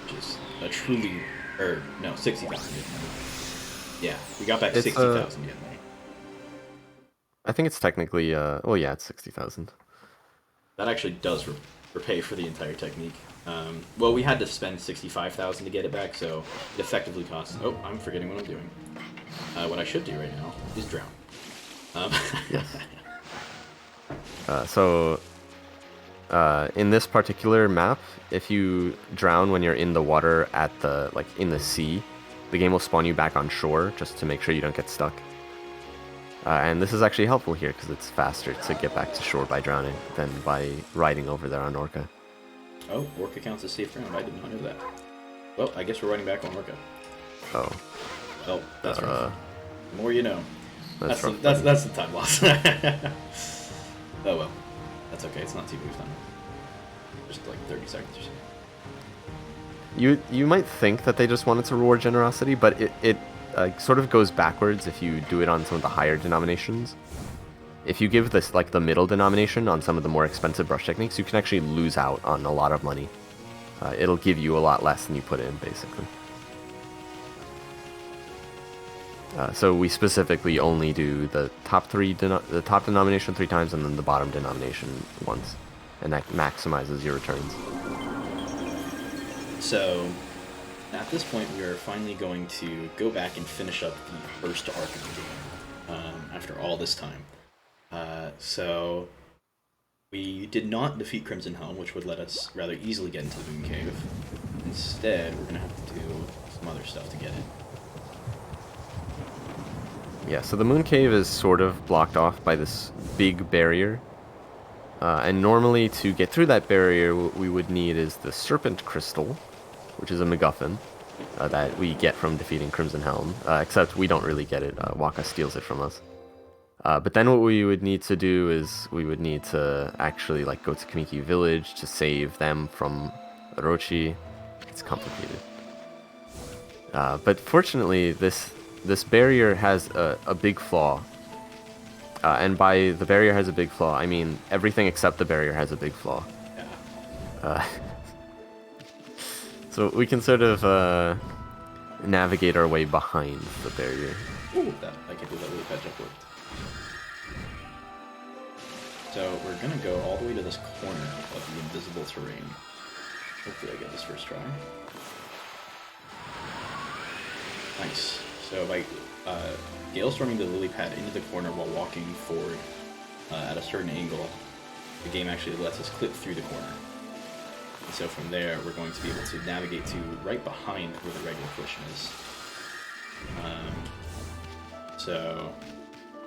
which is a truly. Or, no, 60,000 yen money. Yeah, we got back 60,000 yen money. I think it's technically, well, yeah, it's 60,000. That actually does repay for the entire technique. Well, we had to spend 65,000 to get it back, so it effectively costs... Oh, I'm forgetting what I'm doing. What I should do right now is drown. Yes. In this particular map, if you drown when you're in the water at the, like, in the sea, the game will spawn you back on shore just to make sure you don't get stuck. And this is actually helpful here because it's faster to get back to shore by drowning than by riding over there on Orca. Oh, Orca counts as safe ground. I did not know that. Well, I guess we're riding back on Orca. Oh. Oh, that's right. The more you know. That's the time loss. Oh well. That's okay, it's not too brief time. Just like 30 seconds or so. You might think that they just wanted to reward generosity, but it sort of goes backwards if you do it on some of the higher denominations. If you give this like the middle denomination on some of the more expensive brush techniques, you can actually lose out on a lot of money. It'll give you a lot less than you put in, basically. So we specifically only do the top denomination 3 times and then the bottom denomination once, and that maximizes your returns. So at this point, we are finally going to go back and finish up the first arc of the game after all this time. So we did not defeat Crimson Helm, which would let us rather easily get into the Moon Cave. Instead, we're going to have to do some other stuff to get it. Yeah, so the Moon Cave is sort of blocked off by this big barrier. And normally to get through that barrier, what we would need is the Serpent Crystal, which is a MacGuffin that we get from defeating Crimson Helm, except we don't really get it. Waka steals it from us. But then what we would need to do is we would need to actually like go to Kamiki Village to save them from Orochi. It's complicated. But fortunately, this barrier has a big flaw. And by the barrier has a big flaw, I mean everything except the barrier has a big flaw. Yeah. So we can sort of navigate our way behind the barrier. Ooh, I can do that really bad jump work. So we're going to go all the way to this corner of the invisible terrain. Hopefully I get this first try. Nice. So by gale storming the lily pad into the corner while walking forward at a certain angle, the game actually lets us clip through the corner. And so from there, we're going to be able to navigate to right behind where the regular collision is. So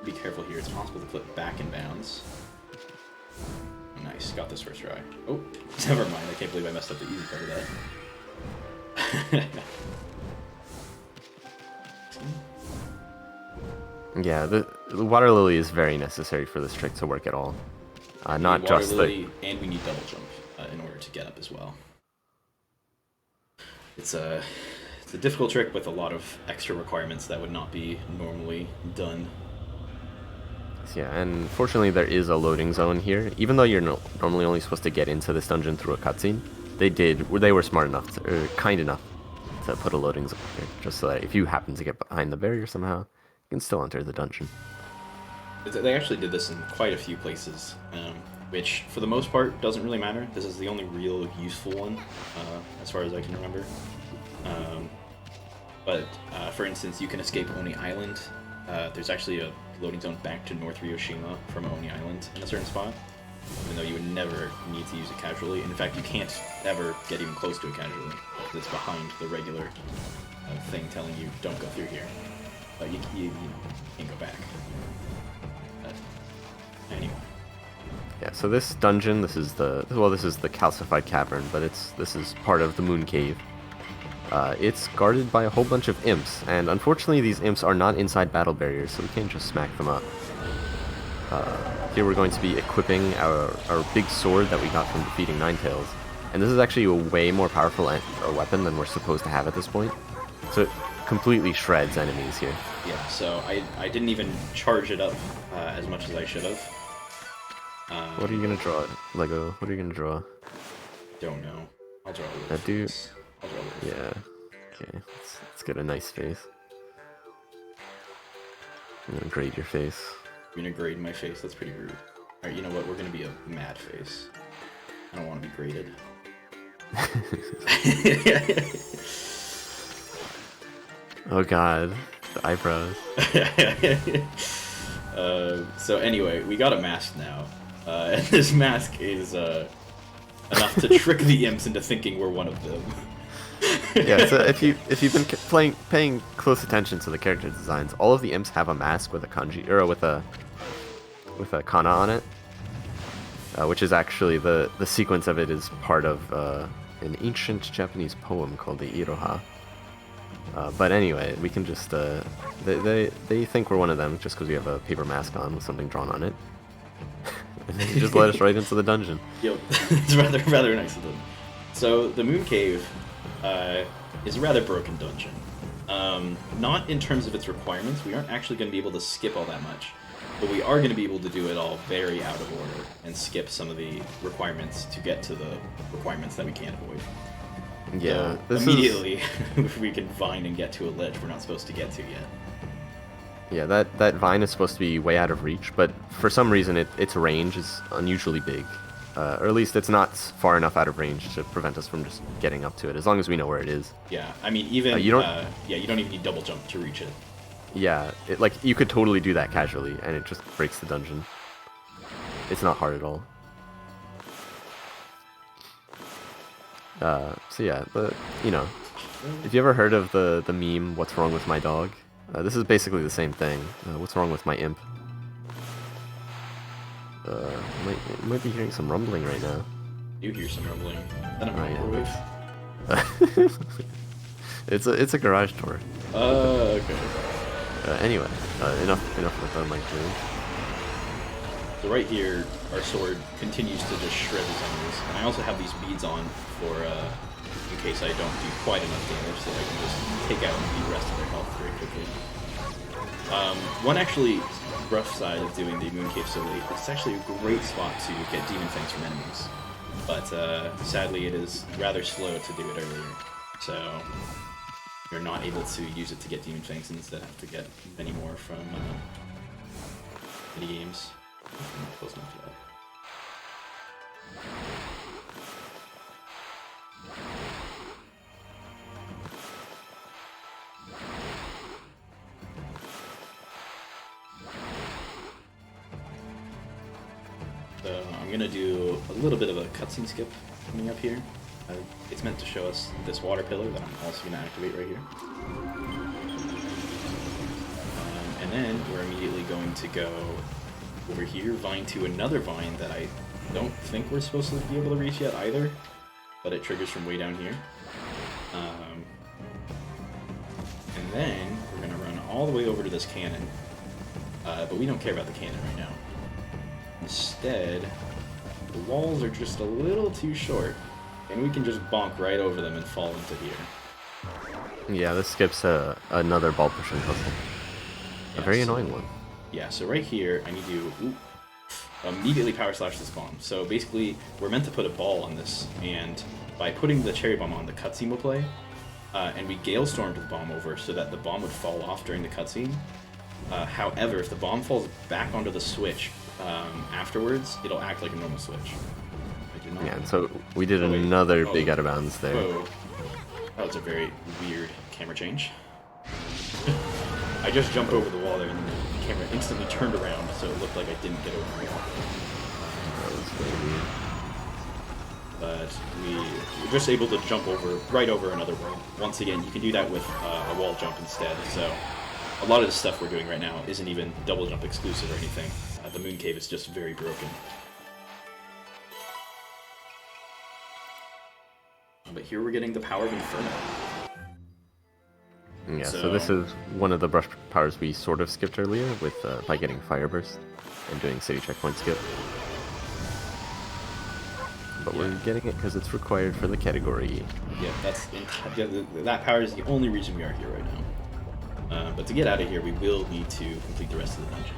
be careful here. It's possible to clip back in bounds. Nice, got this first try. Oh, never mind. I can't believe I messed up the easy part of that. Yeah, the water lily is very necessary for this trick to work at all. Not just the... And we need double jump in order to get up as well. It's a difficult trick with a lot of extra requirements that would not be normally done. Yeah, and fortunately there is a loading zone here. Even though you're normally only supposed to get into this dungeon through a cutscene, they were smart enough, or kind enough, to put a loading zone here, just so that if you happen to get behind the barrier somehow, you can still enter the dungeon. They actually did this in quite a few places, which for the most part doesn't really matter. This is the only real useful one, as far as I can remember. But for instance, you can escape Oni Island. There's actually a loading zone back to North Ryoshima from Oni Island in a certain spot, even though you would never need to use it casually. And in fact, you can't ever get even close to it casually. It's behind the regular thing telling you don't go through here. But you can't go back. Anyway. Yeah, so this dungeon, this is the calcified cavern, but this is part of the moon cave. It's guarded by a whole bunch of imps, and unfortunately these imps are not inside battle barriers, so we can't just smack them up. Here we're going to be equipping our big sword that we got from defeating Ninetales, and this is actually a way more powerful weapon than we're supposed to have at this point. So it completely shreds enemies here. Yeah, so I didn't even charge it up as much as I should have. What are you gonna draw, Lego? What are you gonna draw? Don't know. I'll draw a That dude? I'll draw a Yeah. Okay, let's get a nice face. I'm gonna grade your face. You're gonna grade my face? That's pretty rude. Alright, you know what? We're gonna be a mad face. I don't want to be graded. Oh god, the eyebrows. So anyway, we got a mask now. And this mask is enough to trick the imps into thinking we're one of them. Yeah, so if you've been paying close attention to the character designs, all of the imps have a mask with a kanji or with a kana on it, which is actually the sequence of it is part of an ancient Japanese poem called the Iroha. But anyway, we can just they think we're one of them just because we have a paper mask on with something drawn on it. And then you just let us right into the dungeon. Yep, it's rather nice of them. So the Moon Cave is a rather broken dungeon. Not in terms of its requirements. We aren't actually going to be able to skip all that much, but we are going to be able to do it all very out of order and skip some of the requirements to get to the requirements that we can't avoid. Yeah, so immediately we can vine and get to a ledge we're not supposed to get to yet. Yeah, that vine is supposed to be way out of reach, but for some reason its range is unusually big. Or at least it's not far enough out of range to prevent us from just getting up to it, as long as we know where it is. Yeah, I mean, even you don't even need double jump to reach it. Yeah, like you could totally do that casually, and it just breaks the dungeon. It's not hard at all. So yeah, if you ever heard of the meme "What's wrong with my dog?" This is basically the same thing. What's wrong with my imp? Might be hearing some rumbling right now. You hear some rumbling. Then a microwave. microwave. It's a garage door. Okay. Anyway, enough with the microwave. So right here, our sword continues to just shred these enemies, and I also have these beads on for in case I don't do quite enough damage, so I can just take out the rest of their health very quickly. One actually rough side of doing the Moon Cave so late, it's actually a great spot to get demon fangs from enemies, but sadly it is rather slow to do it earlier, so you're not able to use it to get demon fangs and instead have to get many more from mini games. I'm not close enough to that. So I'm gonna do a little bit of a cutscene skip coming up here. It's meant to show us this water pillar that I'm also gonna activate right here. And then we're immediately going to go over here, vine to another vine that I don't think we're supposed to be able to reach yet either, but it triggers from way down here. And then we're gonna run all the way over to this cannon, but we don't care about the cannon right now. Instead, the walls are just a little too short, and we can just bonk right over them and fall into here. Yeah, this skips another ball pushing puzzle. A very annoying one. Yeah, so right here, I need to immediately power slash this bomb. So basically, we're meant to put a ball on this, and by putting the cherry bomb on, the cutscene will play, and we gale stormed the bomb over so that the bomb would fall off during the cutscene. However, if the bomb falls back onto the switch afterwards, it'll act like a normal switch. I do not. Yeah, and so we did another big out of bounds there. Whoa. That was a very weird camera change. I just jumped over the wall there, and then the camera instantly turned around, so it looked like I didn't get over the wall. That was very weird. But we were just able to jump right over another wall. Once again, you can do that with a wall jump instead, so a lot of the stuff we're doing right now isn't even double jump exclusive or anything. The moon cave is just very broken. But here we're getting the power of Inferno. Yeah, so this is one of the brush powers we sort of skipped earlier with by getting Fire Burst and doing city checkpoint skip. But we're getting it because it's required for the category. Yeah, that power is the only reason we are here right now. But to get out of here, we will need to complete the rest of the dungeon.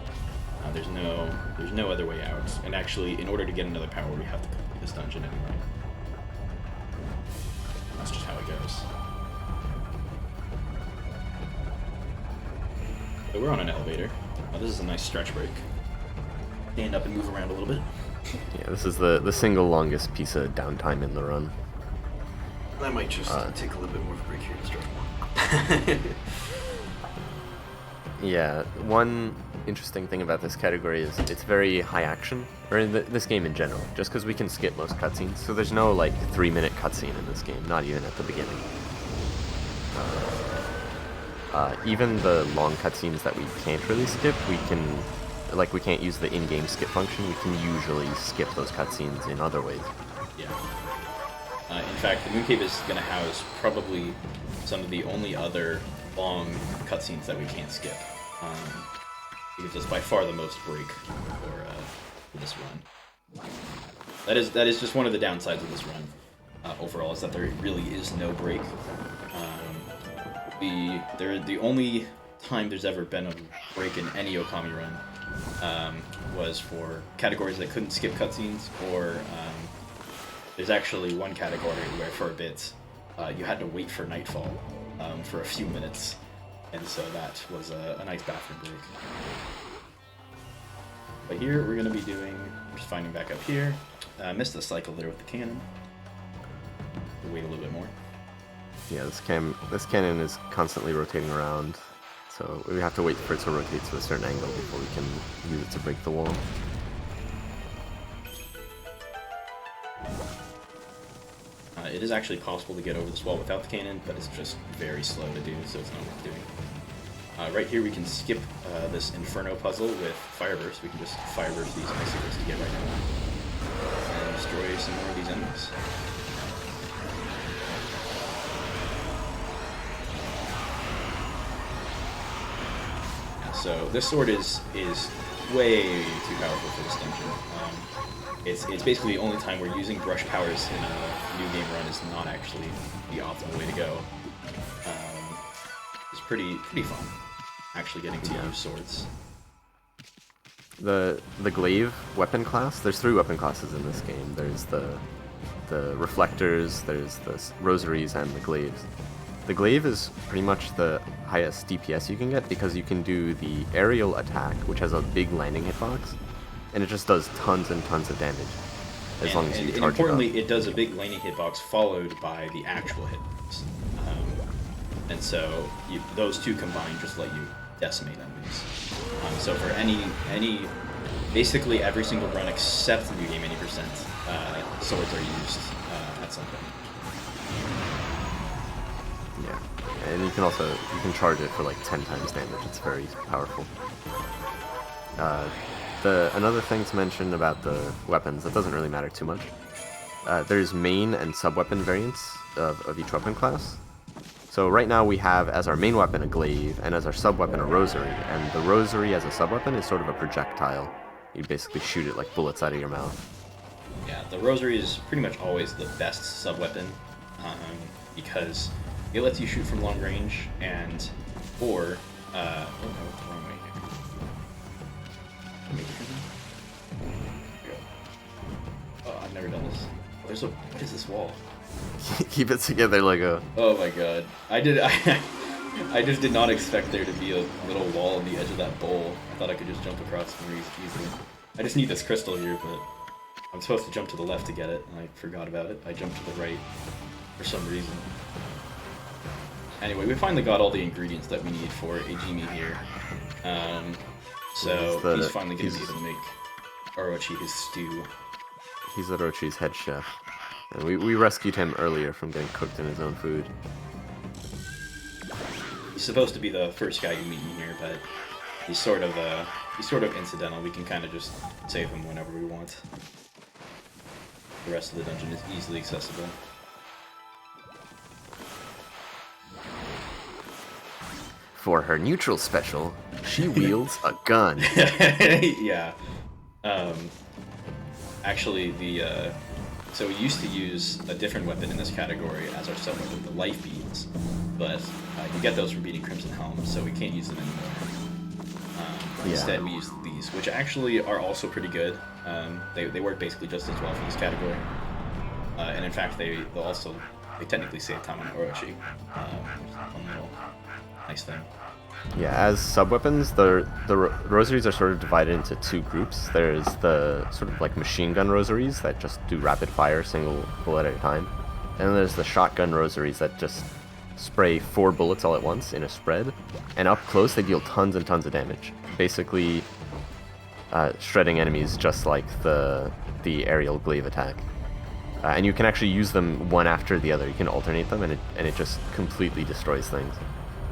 There's no other way out. And actually, in order to get another power, we have to complete this dungeon anyway. That's just how it goes. So we're on an elevator. This is a nice stretch break. Stand up and move around a little bit. Yeah, this is the single longest piece of downtime in the run. I might just take a little bit more of a break here to start. Yeah, one interesting thing about this category is it's very high action, or in this game in general, just because we can skip most cutscenes. So there's no like 3-minute cutscene in this game, not even at the beginning. Even the long cutscenes that we can't really skip, we can't use the in-game skip function. We can usually skip those cutscenes in other ways. Yeah. In fact, the Moon Cave is going to house probably some of the only other long cutscenes that we can't skip. Because it's by far the most break for this run. That is just one of the downsides of this run. Overall, is that there really is no break. The only time there's ever been a break in any Okami run was for categories that couldn't skip cutscenes, or there's actually one category where for a bit you had to wait for nightfall for a few minutes, and so that was a nice bathroom break. But here we're going to be just finding back up here. Missed the cycle there with the cannon. We'll wait a little bit more. Yeah, this cannon is constantly rotating around, so we have to wait for it to rotate to a certain angle before we can use it to break the wall. It is actually possible to get over this wall without the cannon, but it's just very slow to do, so it's not worth doing. Right here we can skip this Inferno puzzle with Fire Burst. We can just Fire Burst these icicles to get right now. And destroy some more of these enemies. So this sword is way too powerful for this dungeon. It's basically the only time we're using brush powers in a new game run is not actually the optimal way to go. It's pretty fun, actually getting to use swords. The glaive weapon class, there's 3 weapon classes in this game. There's the reflectors, there's the rosaries, and the glaives. The glaive is pretty much the highest DPS you can get because you can do the aerial attack, which has a big landing hitbox, and it just does tons and tons of damage as long as you charge it up. Importantly, it does a big landing hitbox followed by the actual hitbox. And so those two combined just let you decimate enemies. So for basically every single run except the new game 80%, swords are used at some point. Yeah, and you can charge it for like 10 times damage. It's very powerful. Another thing to mention about the weapons that doesn't really matter too much. There's main and sub-weapon variants of each weapon class. So right now we have as our main weapon a glaive, and as our sub-weapon a rosary. And the rosary as a sub-weapon is sort of a projectile. You basically shoot it like bullets out of your mouth. Yeah, the rosary is pretty much always the best sub-weapon because it lets you shoot from long range, oh no, wrong way here. Oh, I've never done this. What is this wall? Keep it together, Lego. Oh my god. I I just did not expect there to be a little wall on the edge of that bowl. I thought I could just jump across very easily. I just need this crystal here, but I'm supposed to jump to the left to get it, and I forgot about it. I jumped to the right for some reason. Anyway, we finally got all the ingredients that we need for Ejimi here. So he's finally going to be able to make Orochi his stew. He's Orochi's head chef. And we rescued him earlier from getting cooked in his own food. He's supposed to be the first guy you meet in here, but he's sort of incidental. We can kind of just save him whenever we want. The rest of the dungeon is easily accessible. For her neutral special, she wields a gun. Yeah. Actually, so we used to use a different weapon in this category as our sub-weapon, the life beads, but you get those from beating Crimson Helm, so we can't use them anymore. Instead, we use these, which actually are also pretty good. They work basically just as well for this category, and in fact, they technically save time on Orochi. One little nice thing. Yeah, as sub-weapons, the rosaries are sort of divided into two groups. There's the sort of like machine gun rosaries that just do rapid fire, single bullet at a time. And then there's the shotgun rosaries that just spray 4 bullets all at once in a spread. And up close, they deal tons and tons of damage. Basically, shredding enemies just like the aerial glaive attack. And you can actually use them one after the other. You can alternate them, and it just completely destroys things.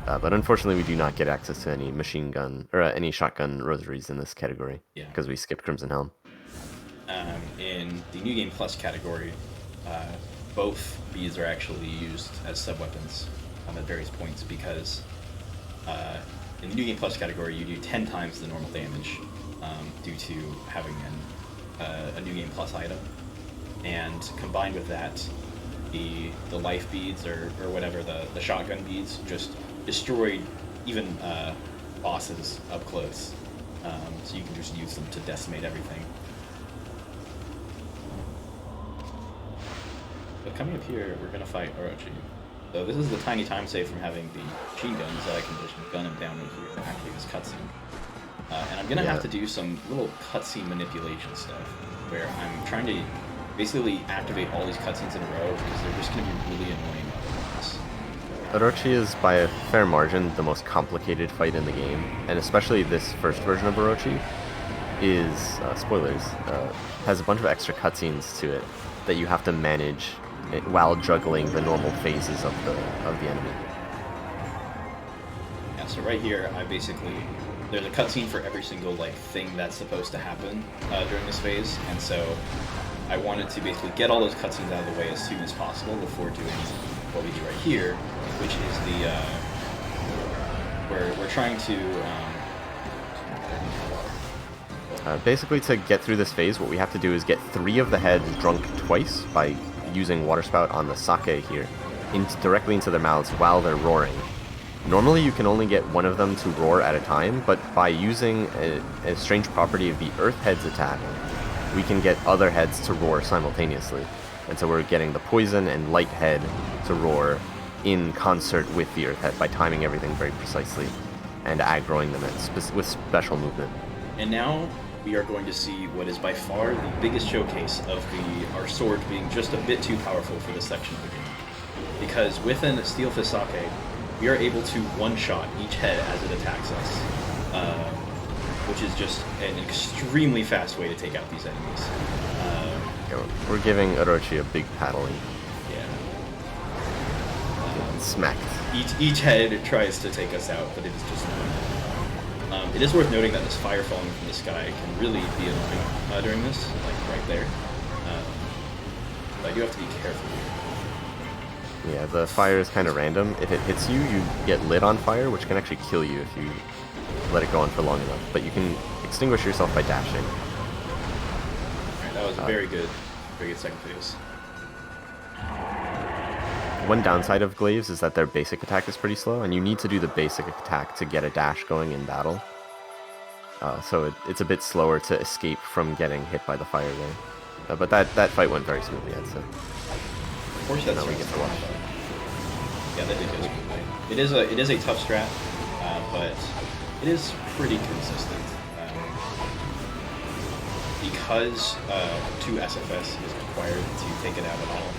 But unfortunately, we do not get access to any machine gun or any shotgun rosaries in this category because we skipped Crimson Helm. In the New Game Plus category, both beads are actually used as sub-weapons at various points because in the New Game Plus category, you do 10 times the normal damage due to having a New Game Plus item. And combined with that, the life beads or whatever, the shotgun beads just destroyed even bosses up close. So you can just use them to decimate everything. But coming up here, we're going to fight Orochi. So this is the tiny time save from having the machine gun, so I can just gun him down right here and activate this cutscene. And I'm going to have to do some little cutscene manipulation stuff, where I'm trying to basically activate all these cutscenes in a row, because they're just going to be really annoying otherwise. Orochi is, by a fair margin, the most complicated fight in the game, and especially this first version of Orochi is, spoilers, has a bunch of extra cutscenes to it that you have to manage while juggling the normal phases of the enemy. Yeah, so right here, there's a cutscene for every single thing that's supposed to happen during this phase, and so I wanted to basically get all those cutscenes out of the way as soon as possible before doing what we do right here, which is we're trying to basically, to get through this phase, what we have to do is get 3 of the heads drunk twice by using water spout on the sake here directly into their mouths while they're roaring. Normally you can only get one of them to roar at a time, but by using a strange property of the earth head's attack, we can get other heads to roar simultaneously. And so we're getting the poison and light head to roar in concert with the earth head by timing everything very precisely and aggroing them with special movement. And now we are going to see what is by far the biggest showcase of our sword being just a bit too powerful for this section of the game. Because within Steel Fist Sake, we are able to one-shot each head as it attacks us, which is just an extremely fast way to take out these enemies. We're giving Orochi a big paddling. Yeah. Smacked. Each head tries to take us out, but it is just not. It is worth noting that this fire falling from the sky can really be annoying during this, like right there. But I do have to be careful here. Yeah, the fire is kind of random. If it hits you, you get lit on fire, which can actually kill you if you let it go on for long enough. But you can extinguish yourself by dashing. Alright, that was a very good second phase. One downside of glaives is that their basic attack is pretty slow, and you need to do the basic attack to get a dash going in battle. So it's a bit slower to escape from getting hit by the fire there. But that fight went very smoothly, I'd say. Of course, that's now we get to watch. Yeah, that did go smoothly. It is a tough strat, but it is pretty consistent. Because 2 SFS is required to take it out at all,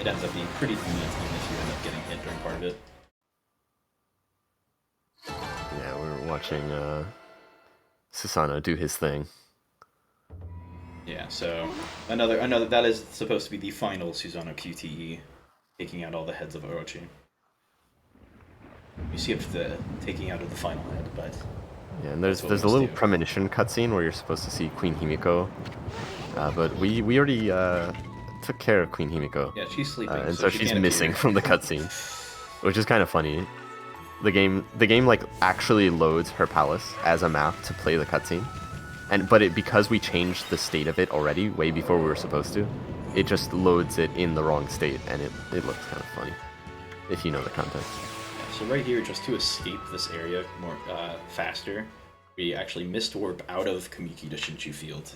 it ends up being pretty convenient even if you end up getting hit during part of it. Yeah, we're watching Susanoo do his thing. Yeah, so another that is supposed to be the final Susanoo QTE, taking out all the heads of Orochi. You skipped the taking out of the final head, but yeah, and there's a little premonition cutscene where you're supposed to see Queen Himiko, but we already took care of Queen Himiko. Yeah, she's sleeping, and so she's missing from the cutscene, which is kind of funny. The game like actually loads her palace as a map to play the cutscene, but because we changed the state of it already way before we were supposed to, it just loads it in the wrong state, and it looks kind of funny if you know the context. Yeah, so right here, just to escape this area more faster, we actually missed warp out of Kamiki to Shinchu Field,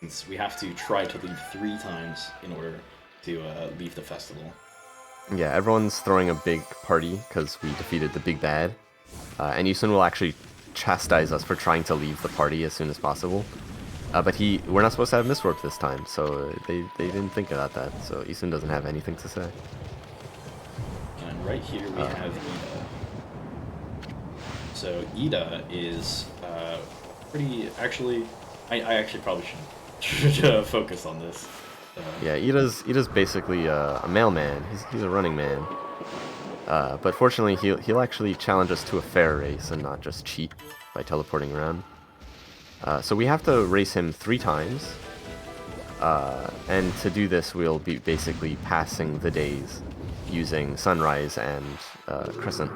since we have to try to leave 3 times in order to leave the festival. Yeah, everyone's throwing a big party because we defeated the big bad, and Yusun will actually chastise us for trying to leave the party as soon as possible. But we're not supposed to have miswarp this time, so they didn't think about that. So Yusun doesn't have anything to say. And right here we have Ida. So Ida is pretty. Actually, I actually probably should focus on this. Yeah, Ida's basically a mailman. He's a running man. But fortunately, he'll actually challenge us to a fair race and not just cheat by teleporting around. So we have to race him 3 times. And to do this, we'll be basically passing the days using Sunrise and Crescent.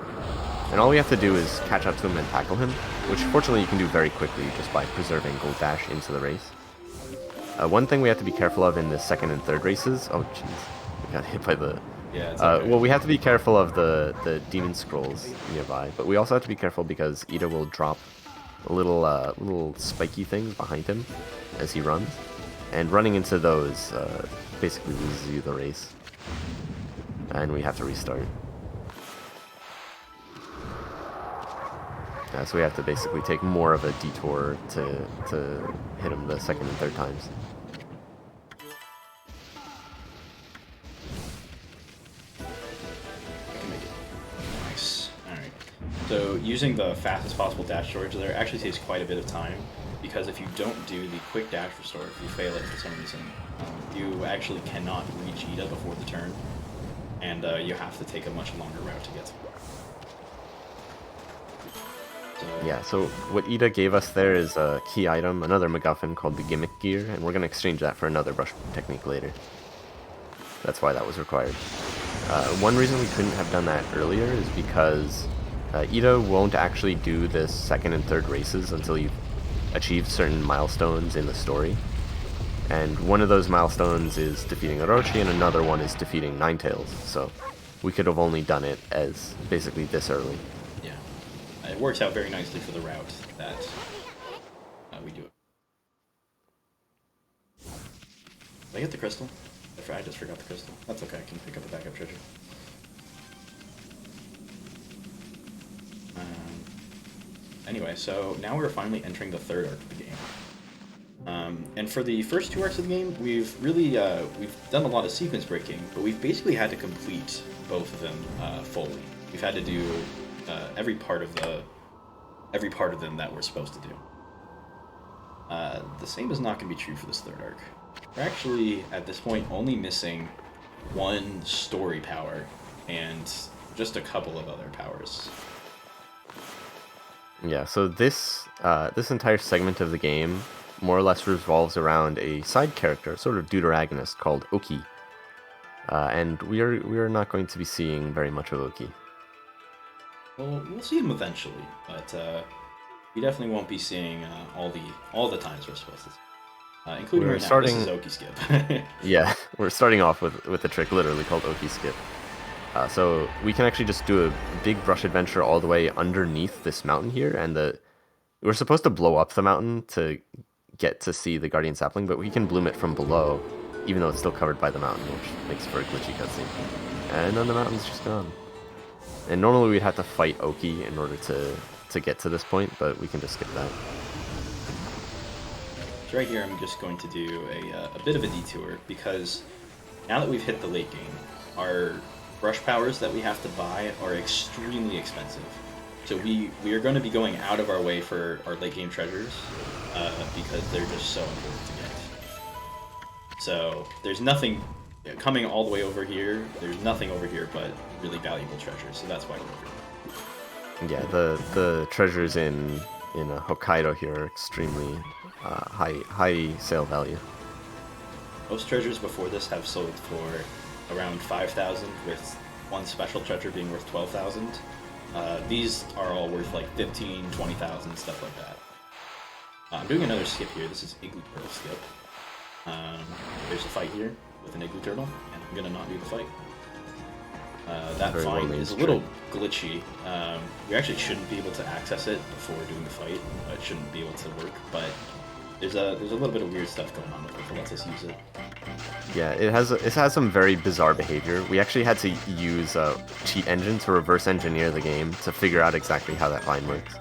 And all we have to do is catch up to him and tackle him, which fortunately you can do very quickly just by preserving Gold Dash into the race. One thing we have to be careful of in the 2nd and 3rd races... Oh, jeez. We got hit by the... Yeah, it's okay. Well, we have to be careful of the Demon Scrolls nearby, but we also have to be careful because Ida will drop little spiky things behind him as he runs, and running into those basically loses you the race, and we have to restart. So we have to basically take more of a detour to hit him the 2nd and 3rd times. Nice. Alright. So using the fastest possible dash storage there actually takes quite a bit of time, because if you don't do the quick dash restore, if you fail it for some reason, you actually cannot reach Ida before the turn, and you have to take a much longer route to get to her. Yeah, so what Ida gave us there is a key item, another MacGuffin called the Gimmick Gear, and we're going to exchange that for another brush technique later. That's why that was required. One reason we couldn't have done that earlier is because Ida won't actually do the 2nd and 3rd races until you've achieved certain milestones in the story. And one of those milestones is defeating Orochi, and another one is defeating Ninetales, so we could have only done it as basically this early. It works out very nicely for the route that we do it. Did I get the crystal? I just forgot the crystal. That's okay, I can pick up the backup treasure. Anyway, so now we're finally entering the 3rd arc of the game. And for the first 2 arcs of the game, we've really we've done a lot of sequence breaking, but we've basically had to complete both of them fully. We've had to do every part of them that we're supposed to do. The same is not going to be true for this 3rd arc. We're actually, at this point, only missing 1 story power and just a couple of other powers. Yeah, so this entire segment of the game more or less revolves around a side character, sort of deuteragonist, called Oki. And we are not going to be seeing very much of Oki. Well, we'll see him eventually, but we definitely won't be seeing all the times we're supposed to see. Including right now, this is Oki Skip. Yeah, we're starting off with a trick literally called Oki Skip. So we can actually just do a big brush adventure all the way underneath this mountain here, and we're supposed to blow up the mountain to get to see the Guardian Sapling, but we can bloom it from below, even though it's still covered by the mountain, which makes for a glitchy cutscene. And then the mountain's just gone. And normally we'd have to fight Oki in order to get to this point, but we can just skip that. So right here I'm just going to do a bit of a detour, because now that we've hit the late game, our brush powers that we have to buy are extremely expensive. So we are going to be going out of our way for our late game treasures, because they're just so important to get. So there's nothing coming all the way over here. There's nothing over here but really valuable treasures. So that's why we're over here. Yeah, the treasures in Hokkaido here are extremely high sale value. Most treasures before this have sold for around 5,000, with one special treasure being worth 12,000. These are all worth like 15, 20,000, stuff like that. I'm doing another skip here. This is Igloo Turtle skip. There's a fight here with an Igloo Turtle, and I'm gonna not do the fight. That find is a little glitchy. We actually shouldn't be able to access it before doing the fight. It shouldn't be able to work, but there's a little bit of weird stuff going on with it that lets us use it. Yeah, it has some very bizarre behavior. We actually had to use a cheat engine to reverse engineer the game to figure out exactly how that find works.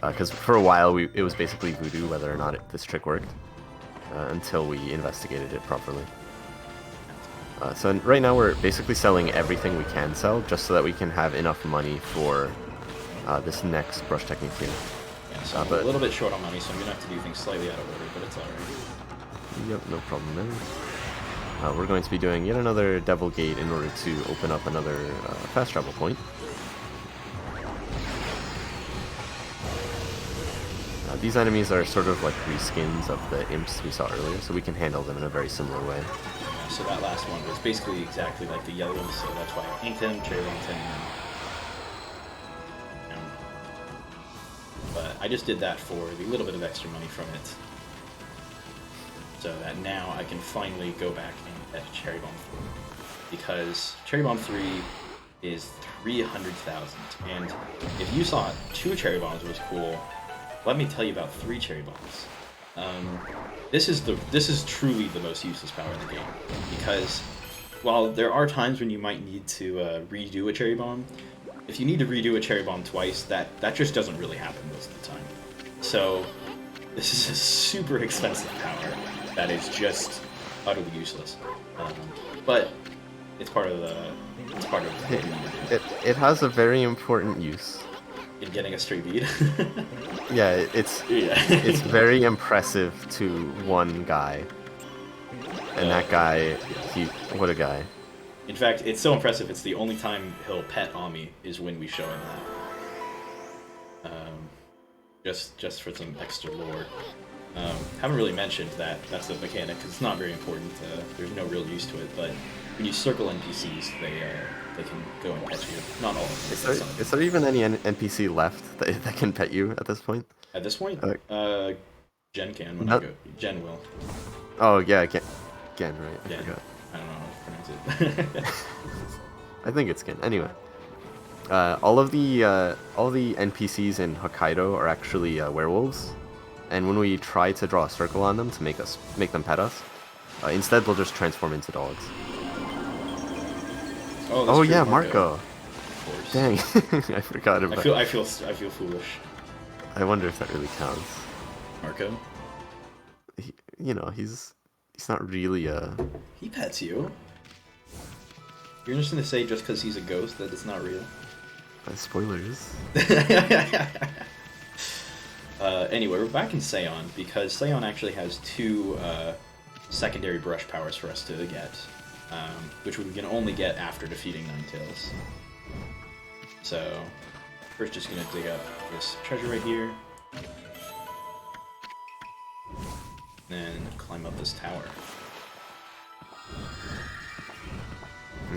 Because for a while it was basically voodoo whether or not this trick worked, until we investigated it properly. So right now we're basically selling everything we can sell, just so that we can have enough money for this next brush technique here. Yeah, so I'm a little bit short on money, so I'm going to have to do things slightly out of order, but it's alright. Yep, no problem there. We're going to be doing yet another Devil Gate in order to open up another fast travel point. These enemies are sort of like reskins of the imps we saw earlier, so we can handle them in a very similar way. Yeah, so that last one was basically exactly like the yellow imps, so that's why I inked him, cherry linked him. But I just did that for the little bit of extra money from it, so that now I can finally go back and get Cherry Bomb 3. Because Cherry Bomb 3 is 300,000, and if you thought 2 Cherry Bombs was cool, let me tell you about 3 Cherry Bombs. This is truly the most useless power in the game, because while there are times when you might need to redo a Cherry Bomb, if you need to redo a Cherry Bomb twice, that just doesn't really happen most of the time. So this is a super expensive power that is just utterly useless. But it's part of the It has a very important use. In getting a straight bead. Yeah, it's very impressive to one guy. And that guy, what a guy. In fact, it's so impressive, it's the only time he'll pet Ami is when we show him that. Just for some extra lore. Haven't really mentioned that that's a mechanic, because it's not very important. There's no real use to it, but when you circle NPCs, they can go and pet you. Not all of them. Is there even any NPC left that can pet you at this point? At this point? Jen can when I go. Jen will. Oh, yeah, Gen, right. I forgot. I don't know how to pronounce it. I think it's Gen. Anyway. All the NPCs in Hokkaido are actually werewolves. And when we try to draw a circle on them to make them pet us, instead they'll just transform into dogs. Oh yeah, Marco. Of course. Dang, I forgot about. I feel foolish. I wonder if that really counts. Marco. He's not really a. He pets you. You're just gonna say just because he's a ghost that it's not real. Spoilers. Anyway, we're back in Saiyan, because Saiyan actually has 2 secondary brush powers for us to get, which we can only get after defeating Ninetales. So, first just gonna dig up this treasure right here, then climb up this tower.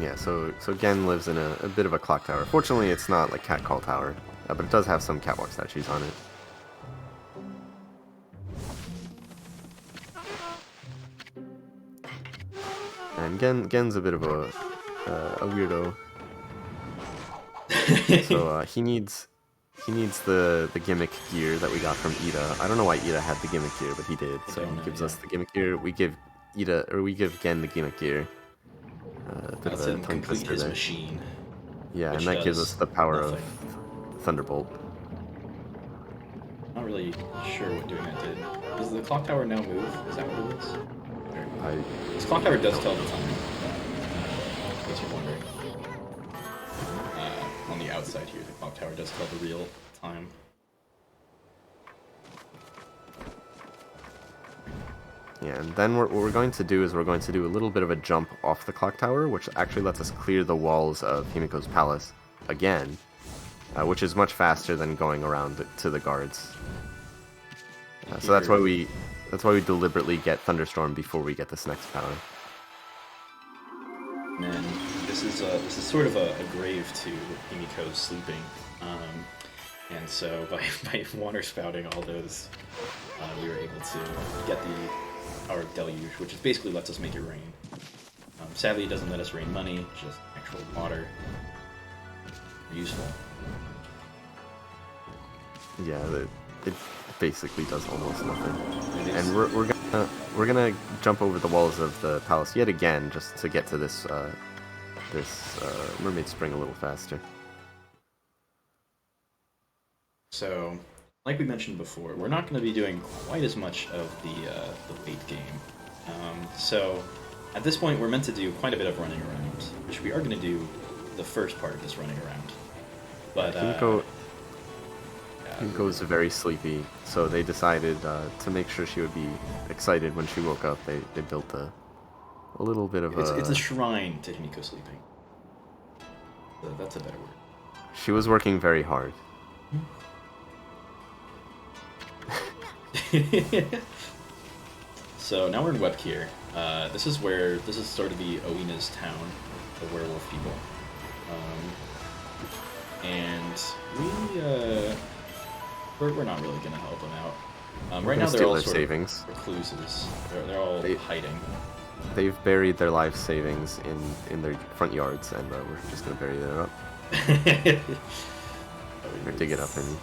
Yeah, so Gen lives in a bit of a clock tower. Fortunately, it's not like Cat Call Tower, but it does have some catwalk statues on it. And Gen's a bit of a weirdo. So he needs the gimmick gear that we got from Ida. I don't know why Ida had the gimmick gear, but he did. So he gives us the gimmick gear. We give Gen the gimmick gear. A bit That's of a him tongue complete twister his there. machine. Yeah, which and that gives does us the power nothing. of Thunderbolt. Not really sure what doing that did. Does the clock tower now move? Is that what it is? This clock tower does tell the time. In case you're wondering. On the outside here, the clock tower does tell the real time. Yeah, and then what we're going to do is we're going to do a little bit of a jump off the clock tower, which actually lets us clear the walls of Himiko's palace again, which is much faster than going around to the guards. So that's why we deliberately get Thunderstorm before we get this next power. And then this is sort of a grave to Himiko's sleeping. And so by water spouting all those, we were able to get the power of Deluge, which is basically lets us make it rain. Sadly, it doesn't let us rain money, just actual water. Useful. Yeah, it basically does almost nothing. And we're gonna jump over the walls of the palace yet again, just to get to this mermaid spring a little faster. So, like we mentioned before, we're not going to be doing quite as much of the late game. So, at this point, we're meant to do quite a bit of running around, which we are going to do the first part of this running around. But Himiko is very sleepy, so they decided to make sure she would be excited when she woke up. They built a little bit of it's a shrine to Himiko sleeping. So that's a better word. She was working very hard. So now we're in Webkier. This is sort of the Oina's town, the werewolf people. And we're not really gonna help them out. Right now they're all sort savings. of recluses. They're all hiding. They've buried their life savings in their front yards, and we're just gonna bury them up. Or dig it up and...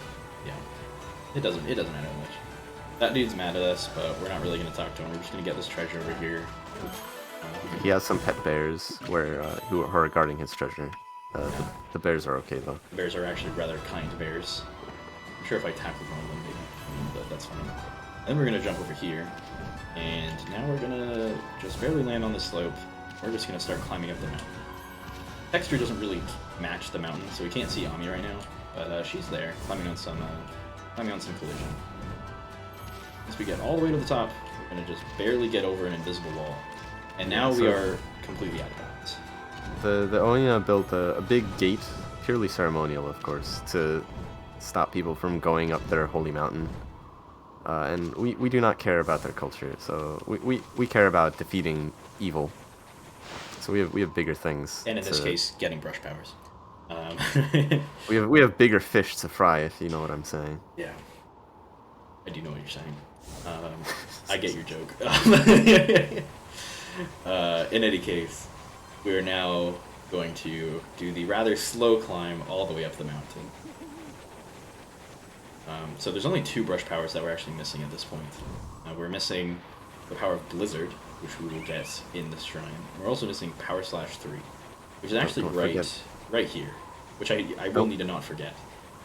Yeah. It doesn't matter much. That dude's mad at us, but we're not really going to talk to him. We're just going to get this treasure over here. He has some pet bears who are guarding his treasure. The bears are okay, though. The bears are actually rather kind bears. I'm sure if I tackled one of them, maybe. But that's fine. Then we're going to jump over here. And now we're going to just barely land on the slope. We're just going to start climbing up the mountain. Texture doesn't really match the mountain, so we can't see Ami right now. But she's there, climbing on some collision. Once we get all the way to the top, we're going to just barely get over an invisible wall. And now we are completely out of bounds. The Oina built a big gate, purely ceremonial, of course, to stop people from going up their holy mountain. And we do not care about their culture, so we care about defeating evil. So we have bigger things. And in this case, getting brush powers. we have bigger fish to fry, if you know what I'm saying. Yeah, I do know what you're saying. I get your joke. In any case, we are now going to do the rather slow climb all the way up the mountain. So there's only 2 brush powers that we're actually missing at this point. We're missing the power of Blizzard, which we will get in this shrine. We're also missing Power Slash 3, which is actually right here, which I will need to not forget.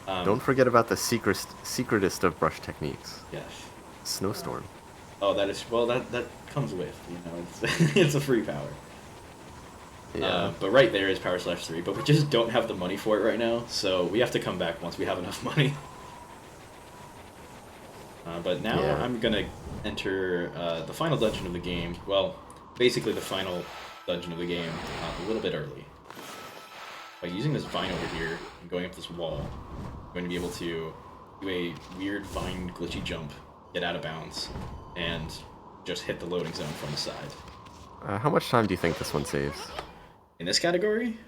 Don't forget about the secretest of brush techniques. Yes. Snowstorm. Oh, that is, well, that comes with, it's it's a free power. Yeah. But right there is Power Slash 3, but we just don't have the money for it right now, so we have to come back once we have enough money. But now I'm gonna enter the final dungeon of the game. Well, basically the final dungeon of the game a little bit early. By using this vine over here and going up this wall, I'm going to be able to do a weird vine glitchy jump, get out of bounds, and just hit the loading zone from the side. How much time do you think this one saves? In this category?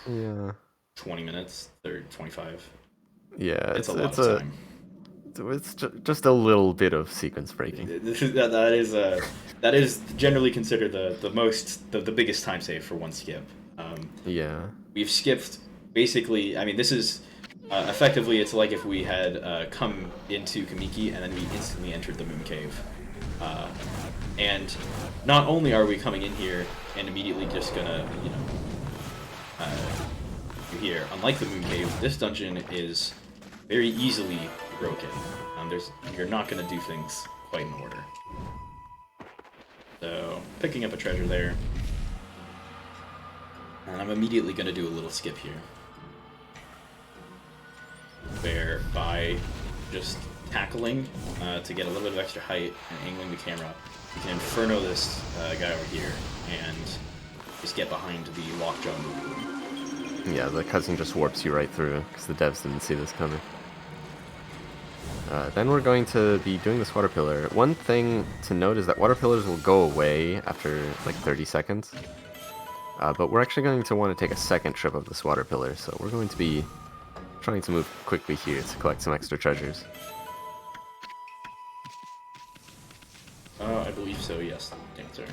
Yeah. 20 minutes, 25. Yeah, it's a lot of time. It's just a little bit of sequence breaking. That is generally considered the biggest time save for one skip. Yeah. We've skipped basically. I mean, this is effectively it's like if we had come into Kamiki and then we instantly entered the moon cave. And not only are we coming in here and immediately just gonna, here, unlike the Moon Cave, this dungeon is very easily broken. You're not gonna do things quite in order. So, picking up a treasure there. And I'm immediately gonna do a little skip here. Where by just tackling to get a little bit of extra height and angling the camera, you can inferno this guy over here and just get behind the lockjaw move. Yeah, the cutscene just warps you right through because the devs didn't see this coming. Then we're going to be doing this water pillar. One thing to note is that water pillars will go away after like 30 seconds. But we're actually going to want to take a second trip of this water pillar, so we're going to be trying to move quickly here to collect some extra treasures. I believe so, yes. Dancer.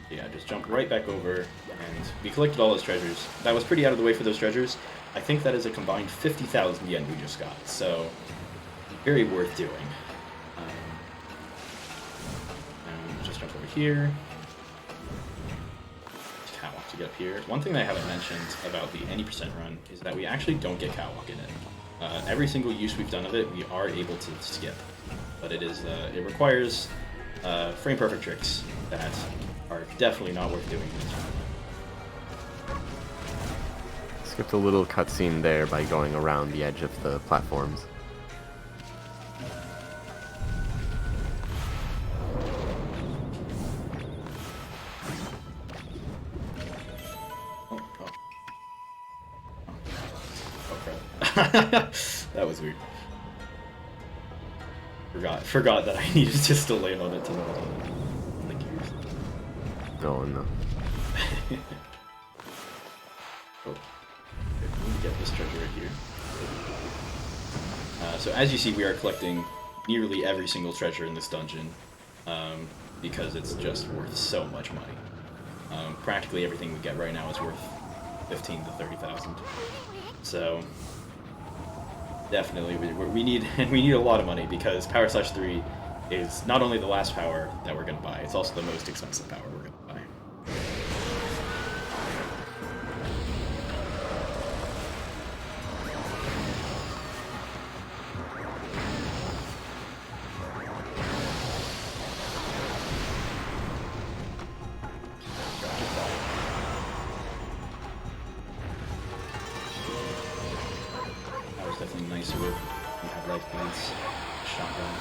Yeah, just jump right back over, and we collected all those treasures. That was pretty out of the way for those treasures. I think that is a combined 50,000 yen we just got, so very worth doing. And just jump over here. Catwalk to get up here. One thing that I haven't mentioned about the any percent run is that we actually don't get Catwalk in it. Every single use we've done of it, we are able to skip. But it requires frame perfect tricks that are definitely not worth doing in this run. Skipped a little cutscene there by going around the edge of the platforms. That was weird. Forgot that I needed just to land on it to land on the gears. Oh no. Oh, let me get this treasure right here. So as you see, we are collecting nearly every single treasure in this dungeon because it's just worth so much money. Practically everything we get right now is worth 15 to 30,000. So definitely we need a lot of money because Power Slash 3 is not only the last power that we're gonna buy, it's also the most expensive power we're gonna buy. Definitely nicer with you have life points, shotgun.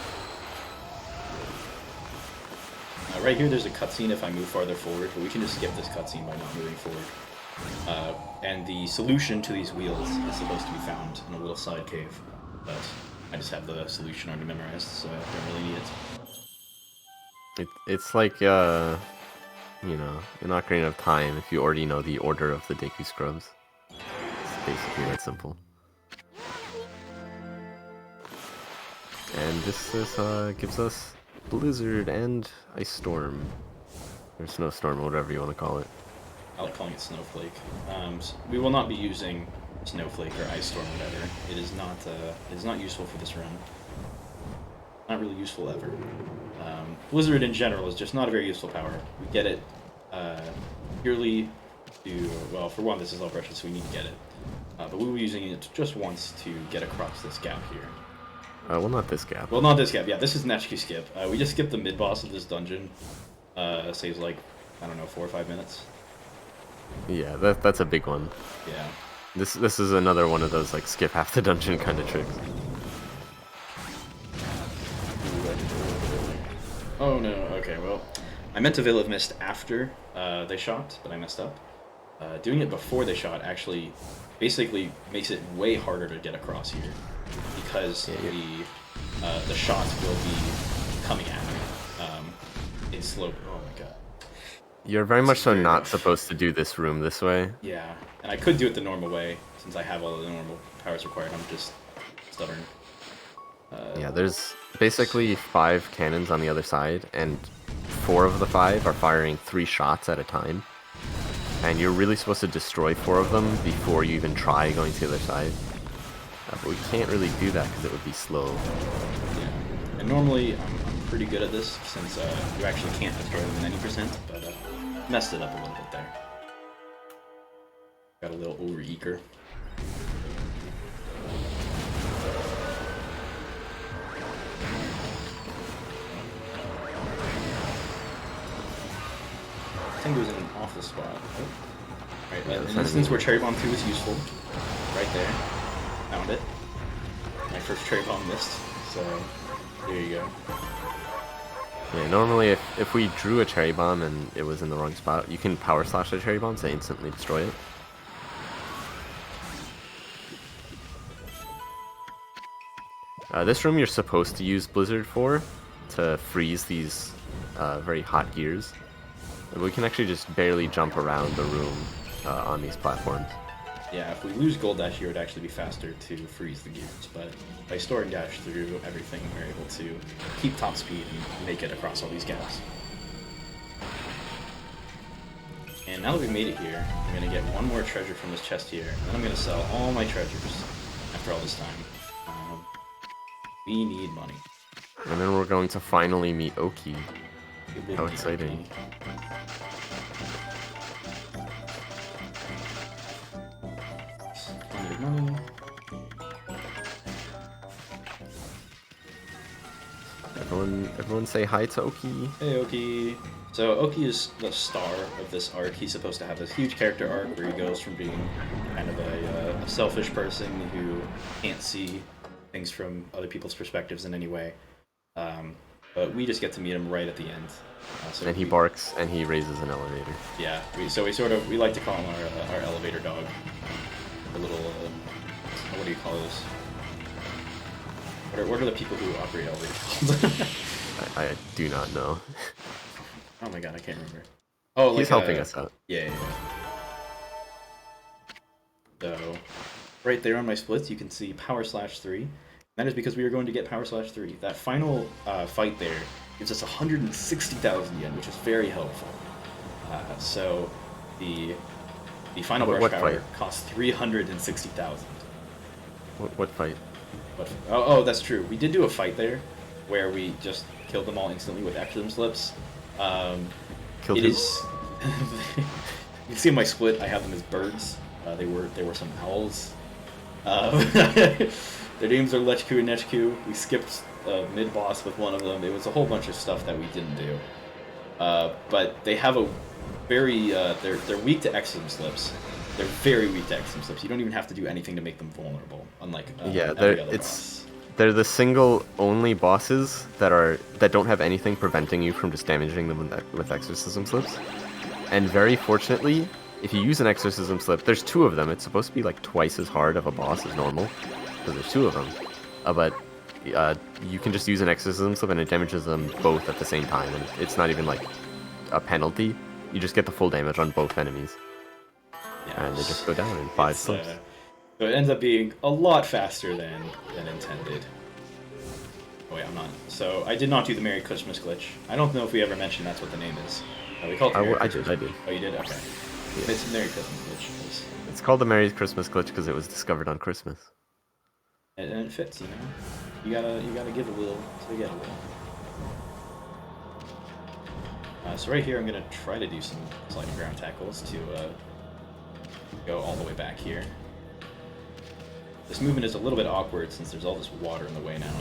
Right here there's a cutscene if I move farther forward, but we can just skip this cutscene by not moving forward. And the solution to these wheels is supposed to be found in a little side cave, but I just have the solution already memorized, so I don't really need it. It's like, you know, in Ocarina of Time, if you already know the order of the Deku Scrubs. It's basically that simple. And this gives us Blizzard and Ice Storm, or Snowstorm, whatever you want to call it. I like calling it Snowflake. So we will not be using Snowflake or Ice Storm, whatever. It is not useful for this run. Not really useful ever. Blizzard in general is just not a very useful power. We get it purely to, well, for one, this is all brushes, so we need to get it. But we will be using it just once to get across this gap here. Well, not this gap. Well, not this gap. Yeah, this is an HQ skip. We just skipped the mid-boss of this dungeon. Saves like, I don't know, 4 or 5 minutes. Yeah, that's a big one. Yeah. This is another one of those like skip half the dungeon kind of tricks. Oh no. Okay. Well, I meant to Veil of Mist after they shot, but I messed up. Doing it before they shot actually basically makes it way harder to get across here. Because the shots will be coming at me in slow. Oh my god! You're very much so not supposed to do this room this way. Yeah, and I could do it the normal way since I have all the normal powers required. I'm just stubborn. Yeah, there's basically 5 cannons on the other side, and 4 of the 5 are firing 3 shots at a time. And you're really supposed to destroy 4 of them before you even try going to the other side. But we can't really do that because it would be slow. Yeah, and normally I'm pretty good at this since you actually can't destroy them in any percent, but messed it up a little bit there. Got a little over-eager. I think it was in an awful spot. Oh. Right, an instance where Cherry Bomb 2 is useful. Right there. Found it. My first Cherry Bomb missed, so there you go. Yeah, normally if we drew a Cherry Bomb and it was in the wrong spot, you can power slash a Cherry Bomb to instantly destroy it. This room you're supposed to use Blizzard for, to freeze these very hot gears. We can actually just barely jump around the room on these platforms. Yeah, if we lose Gold Dash here, it would actually be faster to freeze the gears, but by storing Dash through everything, we're able to keep top speed and make it across all these gaps. And now that we've made it here, I'm going to get one more treasure from this chest here, and then I'm going to sell all my treasures after all this time. We need money. And then we're going to finally meet Oki. How exciting. Money. Everyone say hi to Oki. Hey Oki. So Oki is the star of this arc. He's supposed to have this huge character arc where he goes from being kind of a selfish person who can't see things from other people's perspectives in any way. But we just get to meet him right at the end. And he barks and he raises an elevator. Yeah, we like to call him our elevator dog. A little, what do you call those? What are the people who operate elevators? I do not know. Oh my god, I can't remember. Oh, he's helping us out. Yeah. So, right there on my splits, you can see Power Slash 3. That is because we are going to get Power Slash 3. That final fight there gives us 160,000 yen, which is very helpful. So, the final brush power fight costs 360,000. What fight? Oh, that's true. We did do a fight there, where we just killed them all instantly with Exorcism slips. Killed it who? is. You can see in my split, I have them as birds. They were some owls. Their names are Lechku and Nechku. We skipped mid boss with one of them. It was a whole bunch of stuff that we didn't do. But they have a very they're weak to Exorcism slips. They're very weak to Exorcism slips. You don't even have to do anything to make them vulnerable, unlike every other boss. They're the single only bosses that don't have anything preventing you from just damaging them with Exorcism slips. And very fortunately, if you use an Exorcism slip, there's two of them. It's supposed to be like twice as hard of a boss as normal, because there's two of them. But you can just use an Exorcism slip and it damages them both at the same time, and it's not even like a penalty. You just get the full damage on both enemies. Yes. And they just go down in 5 slips. So it ends up being a lot faster than intended. Oh wait, I'm not. So I did not do the Merry Christmas glitch. I don't know if we ever mentioned that's what the name is. We call it the Merry Christmas. I did. Oh, you did? Okay. Yeah. It's a Merry Christmas glitch. It's called the Merry Christmas glitch because it was discovered on Christmas. And it fits, you know. You gotta give a little to get a little. So right here, I'm gonna try to do some sliding ground tackles to go all the way back here. This movement is a little bit awkward since there's all this water in the way now.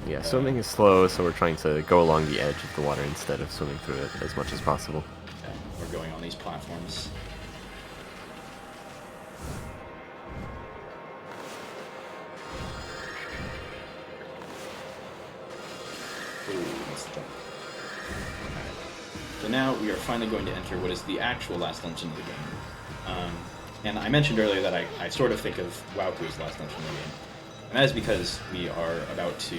Yeah, swimming is slow, so we're trying to go along the edge of the water instead of swimming through it as much as possible. Okay, we're going on these platforms. Ooh, that's the jump. So now we are finally going to enter what is the actual last dungeon of the game. And I mentioned earlier that I sort of think of Wauku as the last dungeon of the game. And that is because we are about to,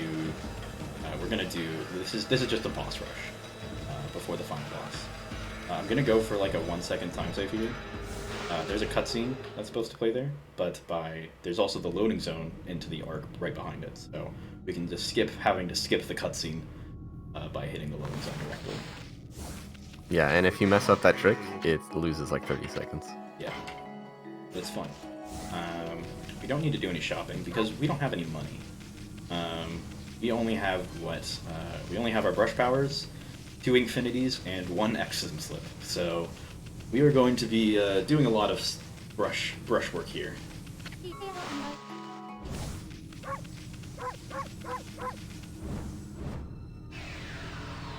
we're going to do, this is just a boss rush before the final boss. I'm going to go for like a 1 second time save here. There's a cutscene that's supposed to play there, but there's also the loading zone into the arc right behind it. So we can just skip having to skip the cutscene by hitting the loading zone directly. Yeah, and if you mess up that trick, it loses like 30 seconds. Yeah, it's fun. We don't need to do any shopping because we don't have any money. we only have we only have our brush powers, 2 infinities, and 1 exorcism slip. So we are going to be doing a lot of brush work here.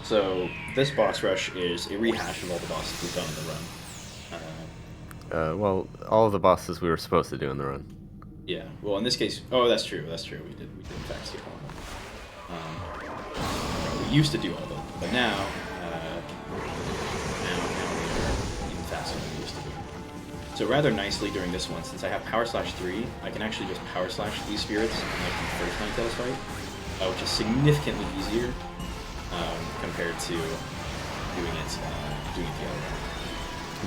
So this boss rush is a rehash of all the bosses we've done in the run. Well, all of the bosses we were supposed to do in the run. Yeah. Well, in this case, oh, that's true. That's true. We did in fact see all of them. We used to do all of them, but now we are even faster than we used to be. So rather nicely during this one, since I have Power Slash 3, I can actually just Power Slash these spirits like the first Ninetales fight, which is significantly easier compared to doing it the other way.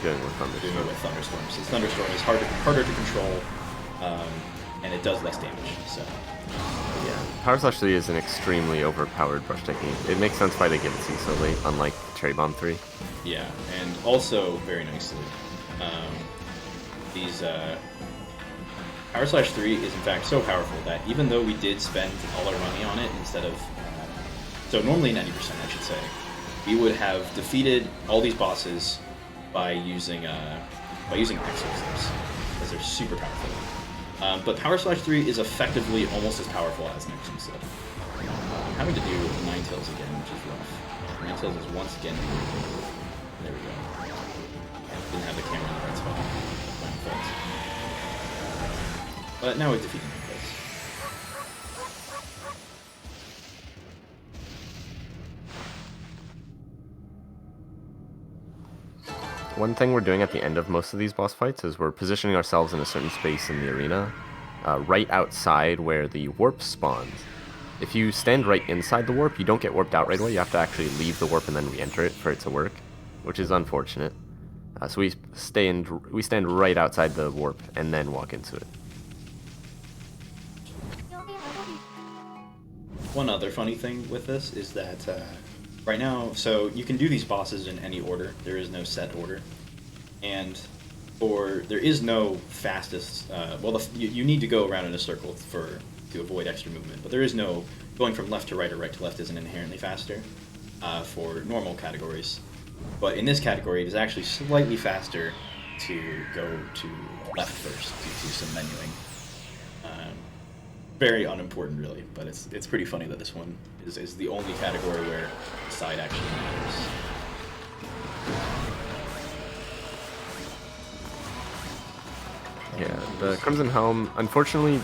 Doing it with Thunderstorm. Since Thunderstorm is harder to control, and it does less damage. So yeah, Power Slash 3 is an extremely overpowered brush technique. It makes sense why they give it to you so late, unlike Cherry Bomb 3. Yeah, and also very nicely, these Power Slash 3 is in fact so powerful that even though we did spend all our money on it instead of so normally 90% I should say, we would have defeated all these bosses by using Exorcisms, because they're super powerful. But Power Slash 3 is effectively almost as powerful as an Exorcism. I'm having to do Ninetales again, which is rough. Ninetales is once again. There we go. Didn't have the camera in the right spot. My fault. But now we've defeated Ninetales. One thing we're doing at the end of most of these boss fights is we're positioning ourselves in a certain space in the arena, right outside where the warp spawns. If you stand right inside the warp, you don't get warped out right away. You have to actually leave the warp and then re-enter it for it to work, which is unfortunate. So we stand right outside the warp and then walk into it. One other funny thing with this is that right now, so you can do these bosses in any order. There is no set order, and there is no fastest. You need to go around in a circle to avoid extra movement, but there is no going from left to right or right to left isn't inherently faster for normal categories. But in this category, it is actually slightly faster to go to left first due to some menuing. Very unimportant, really, but it's pretty funny that this one is the only category where side actually matters. Yeah, the Crimson Helm, unfortunately,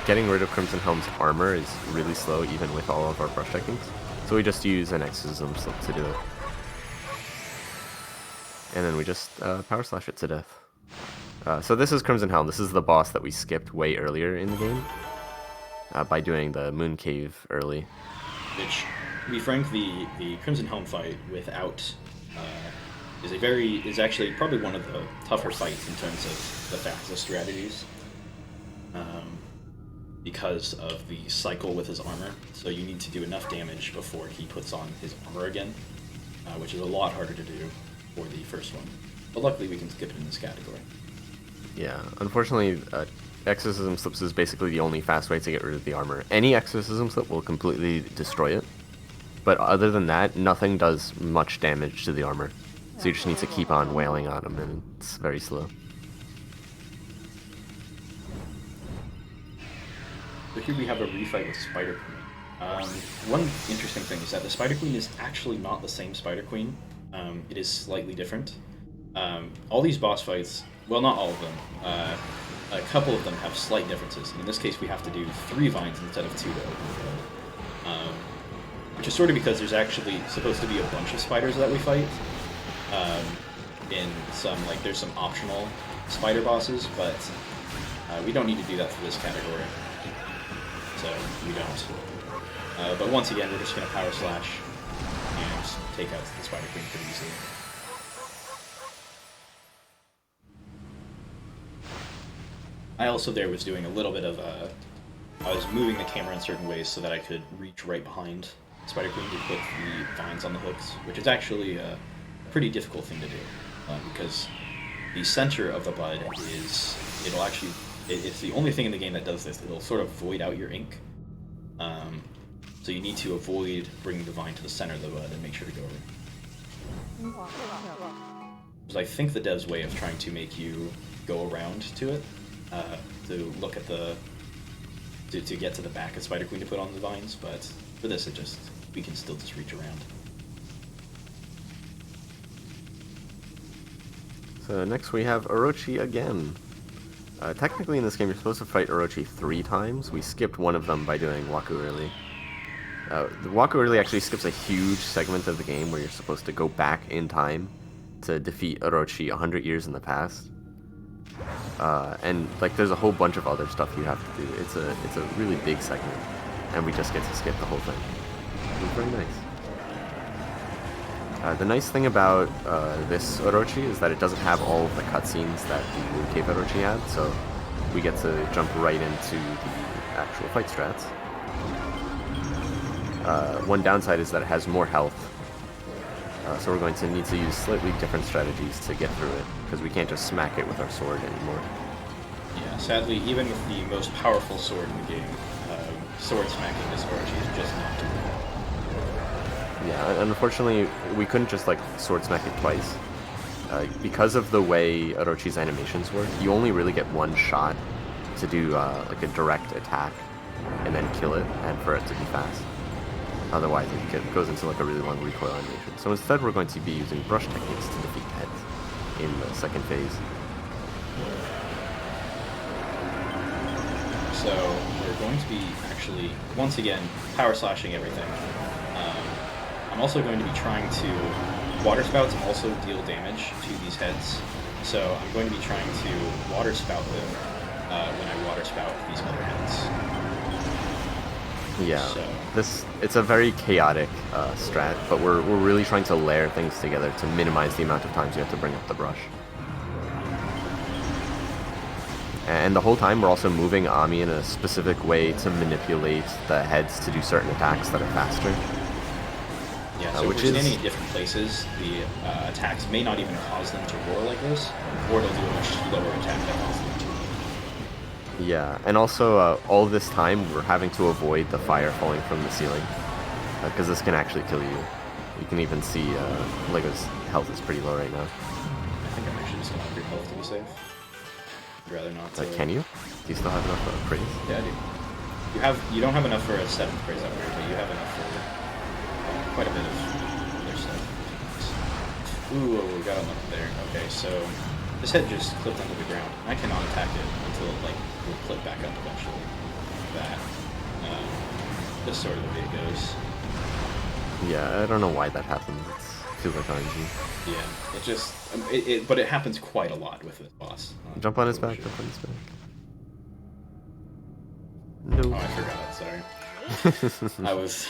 getting rid of Crimson Helm's armor is really slow, even with all of our brush techniques. So we just use an Exorcism slip to do it. And then we just Power Slash it to death. So this is Crimson Helm. This is the boss that we skipped way earlier in the game by doing the Moon Cave early. Which, to be frank, the Crimson Helm fight without is actually probably one of the tougher fights in terms of the fastest strategies, because of the cycle with his armor. So you need to do enough damage before he puts on his armor again, which is a lot harder to do for the first one. But luckily we can skip it in this category. Yeah, unfortunately, Exorcism Slips is basically the only fast way to get rid of the armor. Any Exorcism Slip will completely destroy it, but other than that, nothing does much damage to the armor. So you just need to keep on wailing on him, and it's very slow. So here we have a refight with Spider Queen. One interesting thing is that the Spider Queen is actually not the same Spider Queen. It is slightly different. All these boss fights, well, not all of them, a couple of them have slight differences. In this case, we have to do 3 vines instead of 2, though. Which is sort of because there's actually supposed to be a bunch of spiders that we fight. In some, there's some optional spider bosses, but we don't need to do that for this category. So, we don't. But once again, we're just going to Power Slash and take out the Spider Queen pretty easily. I also was doing a little bit of I was moving the camera in certain ways so that I could reach right behind Spider Queen to put the vines on the hooks, which is actually a pretty difficult thing to do, because the center of the bud it's the only thing in the game that does this. It'll sort of void out your ink. So you need to avoid bringing the vine to the center of the bud and make sure to go over. So I think the dev's way of trying to make you go around to it, to look at the, to get to the back of Spider Queen to put on the vines, but for this we can still just reach around. So next we have Orochi again. Technically in this game you're supposed to fight Orochi 3 times. We skipped one of them by doing Waku early. The Waku early actually skips a huge segment of the game where you're supposed to go back in time to defeat Orochi 100 years in the past. And like there's a whole bunch of other stuff you have to do. It's a really big segment, and we just get to skip the whole thing. It's very nice. The nice thing about this Orochi is that it doesn't have all of the cutscenes that the Moon Cave Orochi had, so we get to jump right into the actual fight strats. One downside is that it has more health, so we're going to need to use slightly different strategies to get through it, because we can't just smack it with our sword anymore. Yeah, sadly, even with the most powerful sword in the game, sword smacking this Orochi is just not doable. Yeah, unfortunately, we couldn't just like sword smack it twice. Because of the way Orochi's animations work, you only really get one shot to do like a direct attack and then kill it, and for it to be fast. Otherwise, it goes into like a really long recoil animation. So instead, we're going to be using brush techniques to defeat heads in the second phase. So we're going to be actually, once again, power slashing everything. I'm also going to be trying to... Water spouts also deal damage to these heads, so I'm going to be trying to water spout them when I water spout these other heads. Yeah, so. It's a very chaotic strat, but we're really trying to layer things together to minimize the amount of times you have to bring up the brush. And the whole time we're also moving Ami in a specific way to manipulate the heads to do certain attacks that are faster. Yeah, so if we're standing in different places, the attacks may not even cause them to roar like this, or they'll do a much slower attack that causes them to. Yeah, and also all this time we're having to avoid the fire falling from the ceiling, because this can actually kill you. You can even see Lego's health is pretty low right now. I think I'm actually just going to upgrade health to be safe. I'd rather not to... Can you? Do you still have enough praise? Yeah, I do. You don't have enough for a 7th praise upgrade, but you have enough for quite a bit of other stuff. Ooh, we got him up there. Okay, so this head just clipped onto the ground. I cannot attack it until it will clip back up eventually. That. Just sort of the way it goes. Yeah, I don't know why that happens. It feels like RNG. Yeah, it just... but it happens quite a lot with this boss. Jump on his back, jump on his back. No. Oh, I forgot, sorry. I was...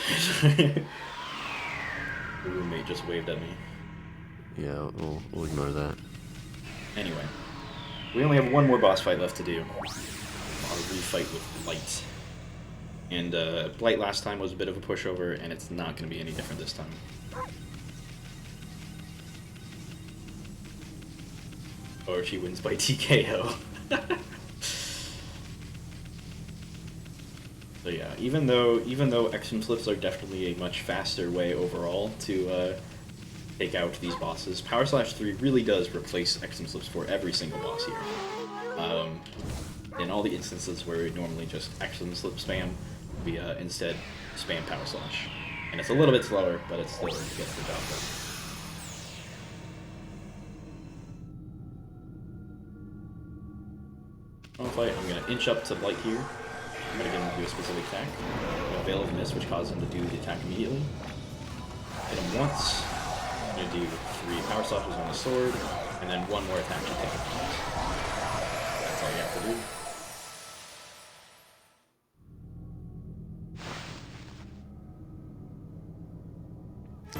The roommate just waved at me. Yeah, we'll ignore that. Anyway, we only have one more boss fight left to do. Our refight with Blight. And Blight last time was a bit of a pushover, and it's not going to be any different this time. Or she wins by TKO. So yeah, even though Exum flips are definitely a much faster way overall to take out these bosses, Power Slash 3 really does replace Exum flips for every single boss here. In all the instances where we normally just Exum slip spam, we instead spam Power Slash. And it's a little bit slower, but it still gets the job done. I'm going to inch up to Blight here. I'm going to get him to do a specific attack. I'm going to Veil of Mist, which causes him to do the attack immediately. Hit him once. I'm going to do 3 power slashes on the sword, and then 1 more attack to take him out. That's all you have to do.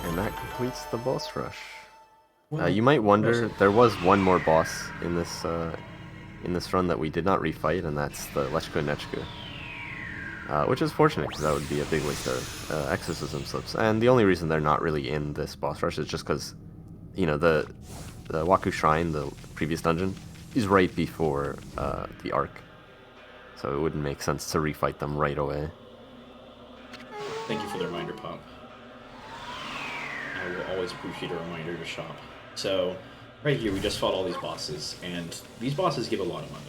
And that completes the boss rush. Well, you might wonder, there was one more boss in this run that we did not refight, and that's the Lechko Nechko. Which is fortunate, because that would be a big waste of Exorcism slips. And the only reason they're not really in this boss rush is just because, you know, the Waku Shrine, the previous dungeon, is right before the Ark. So it wouldn't make sense to refight them right away. Thank you for the reminder, Pop. I will always appreciate a reminder to shop. So, right here we just fought all these bosses, and these bosses give a lot of money.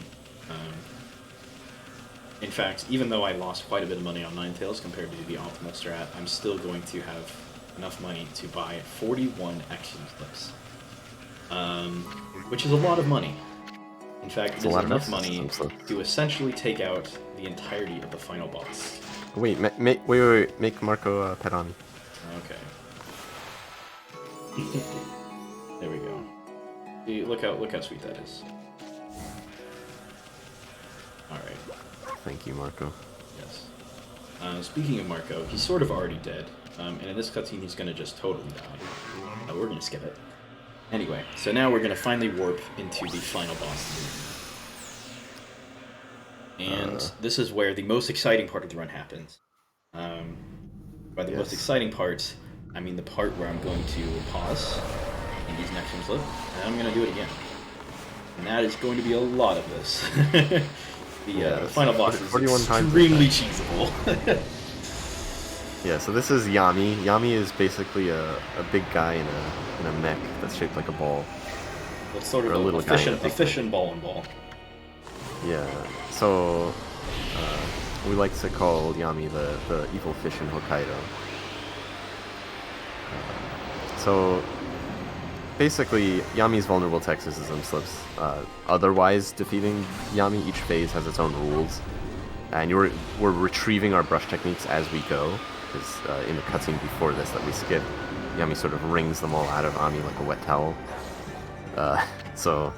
In fact, even though I lost quite a bit of money on Ninetales compared to the optimal strat, I'm still going to have enough money to buy 41 action clips. Which is a lot of money. In fact, it is enough money to essentially take out the entirety of the final boss. Wait, wait, make Marco pet on. Okay. There we go. See, look how sweet that is. Alright. Thank you, Marco. Yes. Speaking of Marco, he's sort of already dead. And in this cutscene, he's gonna just totally die. We're gonna skip it. Anyway, so now we're gonna finally warp into the final boss. And this is where the most exciting part of the run happens. By the most exciting part, I mean the part where I'm going to pause and use next one's lip, and I'm gonna do it again. And that is going to be a lot of this. The final boss is extremely cheesable. Yeah, so this is Yami. Yami is basically a big guy in a mech that's shaped like a ball. It's sort of a fish and ball and ball. Yeah, so we like to call Yami the evil fish in Hokkaido. So basically, Yami's vulnerable to exorcism slips. Otherwise, defeating Yami, each phase has its own rules. And we're retrieving our brush techniques as we go. Because in the cutscene before this that we skipped, Yami sort of wrings them all out of Ami like a wet towel. So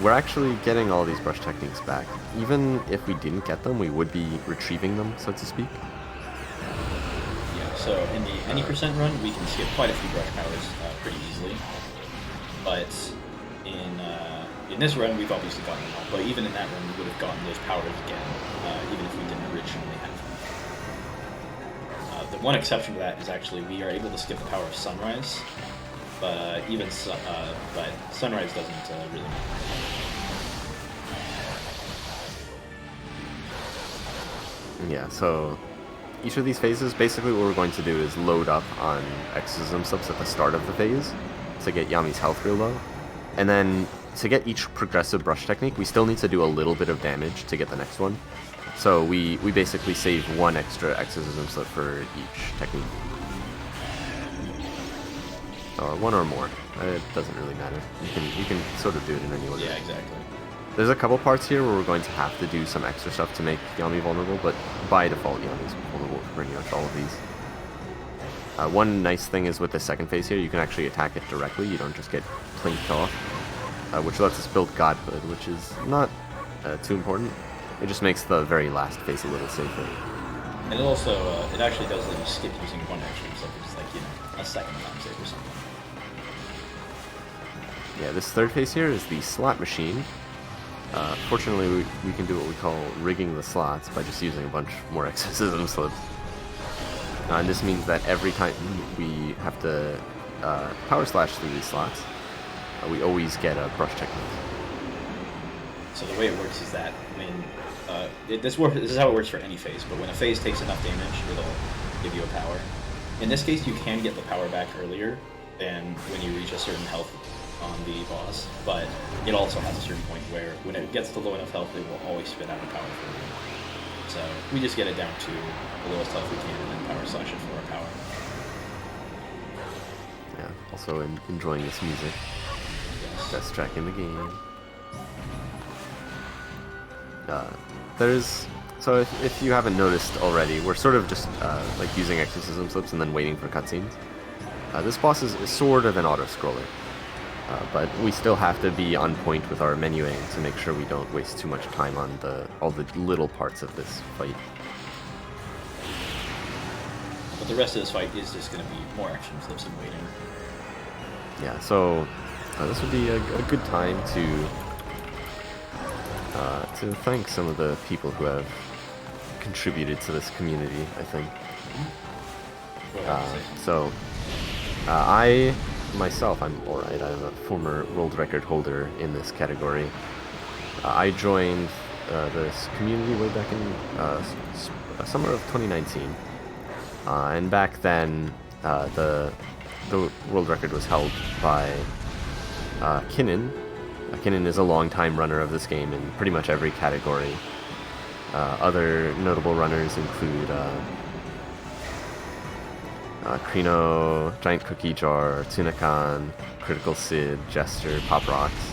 we're actually getting all these brush techniques back. Even if we didn't get them, we would be retrieving them, so to speak. Yeah, so in the any percent run, we can skip quite a few brush powers pretty easily. But in this run, we've obviously gotten them all. But even in that run, we would have gotten those powers again, even if we didn't originally have them. The one exception to that is actually we are able to skip the power of Sunrise, but but Sunrise doesn't really matter. Yeah, so each of these phases, basically what we're going to do is load up on exorcism slips at the start of the phase to get Yami's health real low, and then to get each progressive brush technique, we still need to do a little bit of damage to get the next one. So we basically save one extra exorcism slip for each technique. Or one or more. It doesn't really matter. You can sort of do it in any order. Yeah, exactly. There's a couple parts here where we're going to have to do some extra stuff to make Yami vulnerable, but by default Yami's vulnerable for pretty much all of these. One nice thing is with the second phase here, you can actually attack it directly. You don't just get plinked off, which lets us build Godhood, which is not too important. It just makes the very last phase a little safer. And it also, it actually does let you skip using one extra, so it's like, a second time save or something. Yeah, this third phase here is the slot machine. Fortunately, we can do what we call rigging the slots by just using a bunch more exorcism slips. And this means that every time we have to power slash through these slots, we always get a brush technique. So the way it works is that when this is how it works for any phase, but when a phase takes enough damage, it'll give you a power. In this case, you can get the power back earlier than when you reach a certain health on the boss, but it also has a certain point where when it gets to low enough health, it will always spit out a power for you. So we just get it down to the lowest health we can and then power slash it for our power. Yeah, also enjoying this music. Yes. Best track in the game. So if you haven't noticed already, we're sort of just like using exorcism slips and then waiting for cutscenes. This boss is sort of an auto-scroller, but we still have to be on point with our menuing to make sure we don't waste too much time on all the little parts of this fight. But the rest of this fight is just going to be more action slips and waiting. Yeah, so this would be a good time to thank some of the people who have contributed to this community, I think. I myself, I'm alright. I'm a former world record holder in this category. I joined this community way back in summer of 2019, And back then, the world record was held by Kinin. Kinin is a long-time runner of this game in pretty much every category. Other notable runners include Krino, Giant Cookie Jar, Tsunakan, Critical Sid, Jester, Pop Rocks,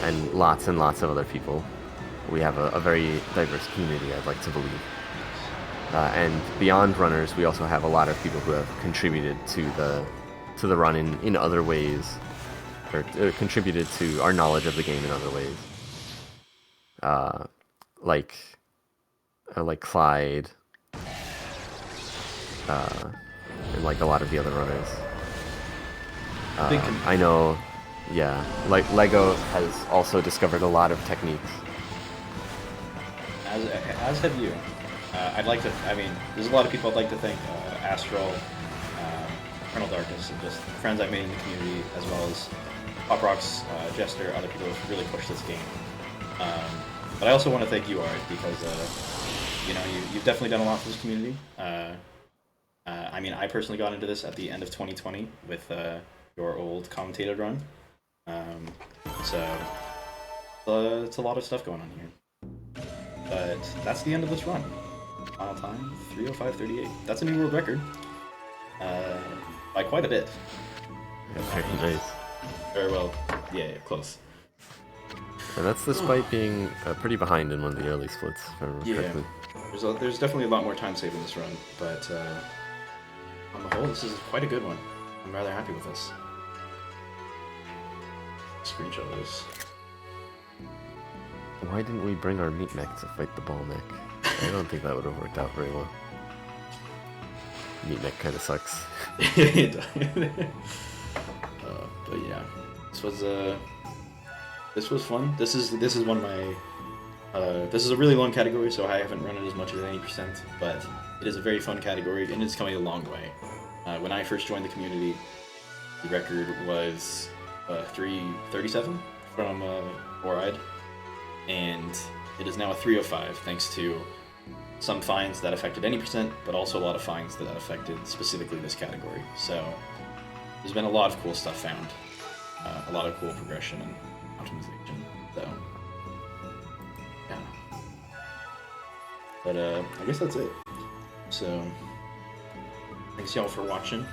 and lots of other people. We have a very diverse community, I'd like to believe. And beyond runners, we also have a lot of people who have contributed to the run in other ways, or contributed to our knowledge of the game in other ways. Like Clyde, and like a lot of the other runners. I know, yeah, like Lego has also discovered a lot of techniques. As have you. There's a lot of people I'd like to thank, Astral, Colonel Darkness, and just friends I've made in the community, as well as Pop Rocks, Jester, other people who've really pushed this game. But I also want to thank you, Art, because you've definitely done a lot for this community. I personally got into this at the end of 2020 with your old Commentated run. So it's a lot of stuff going on here. But that's the end of this run. Final time 3:05:38. That's a new world record. By quite a bit. Yeah, very nice. Very well. Yeah, close. And that's despite being pretty behind in one of the early splits, if I remember correctly. There's definitely a lot more time saved in this run, but on the whole, this is quite a good one. I'm rather happy with this. Screenshot of this. Why didn't we bring our meat mech to fight the ball mech? I don't think that would have worked out very well. Meat mech kind of sucks. But yeah, this was fun. This is one of my this is a really long category, so I haven't run it as much as 80%, but it is a very fun category, and it's coming a long way. When I first joined the community, the record was 337 from Oride, and it is now a 305 thanks to some fines that affected any percent, but also a lot of fines that affected specifically this category. So there's been a lot of cool stuff found, a lot of cool progression and optimization. So yeah, but I guess that's it. So thanks y'all for watching.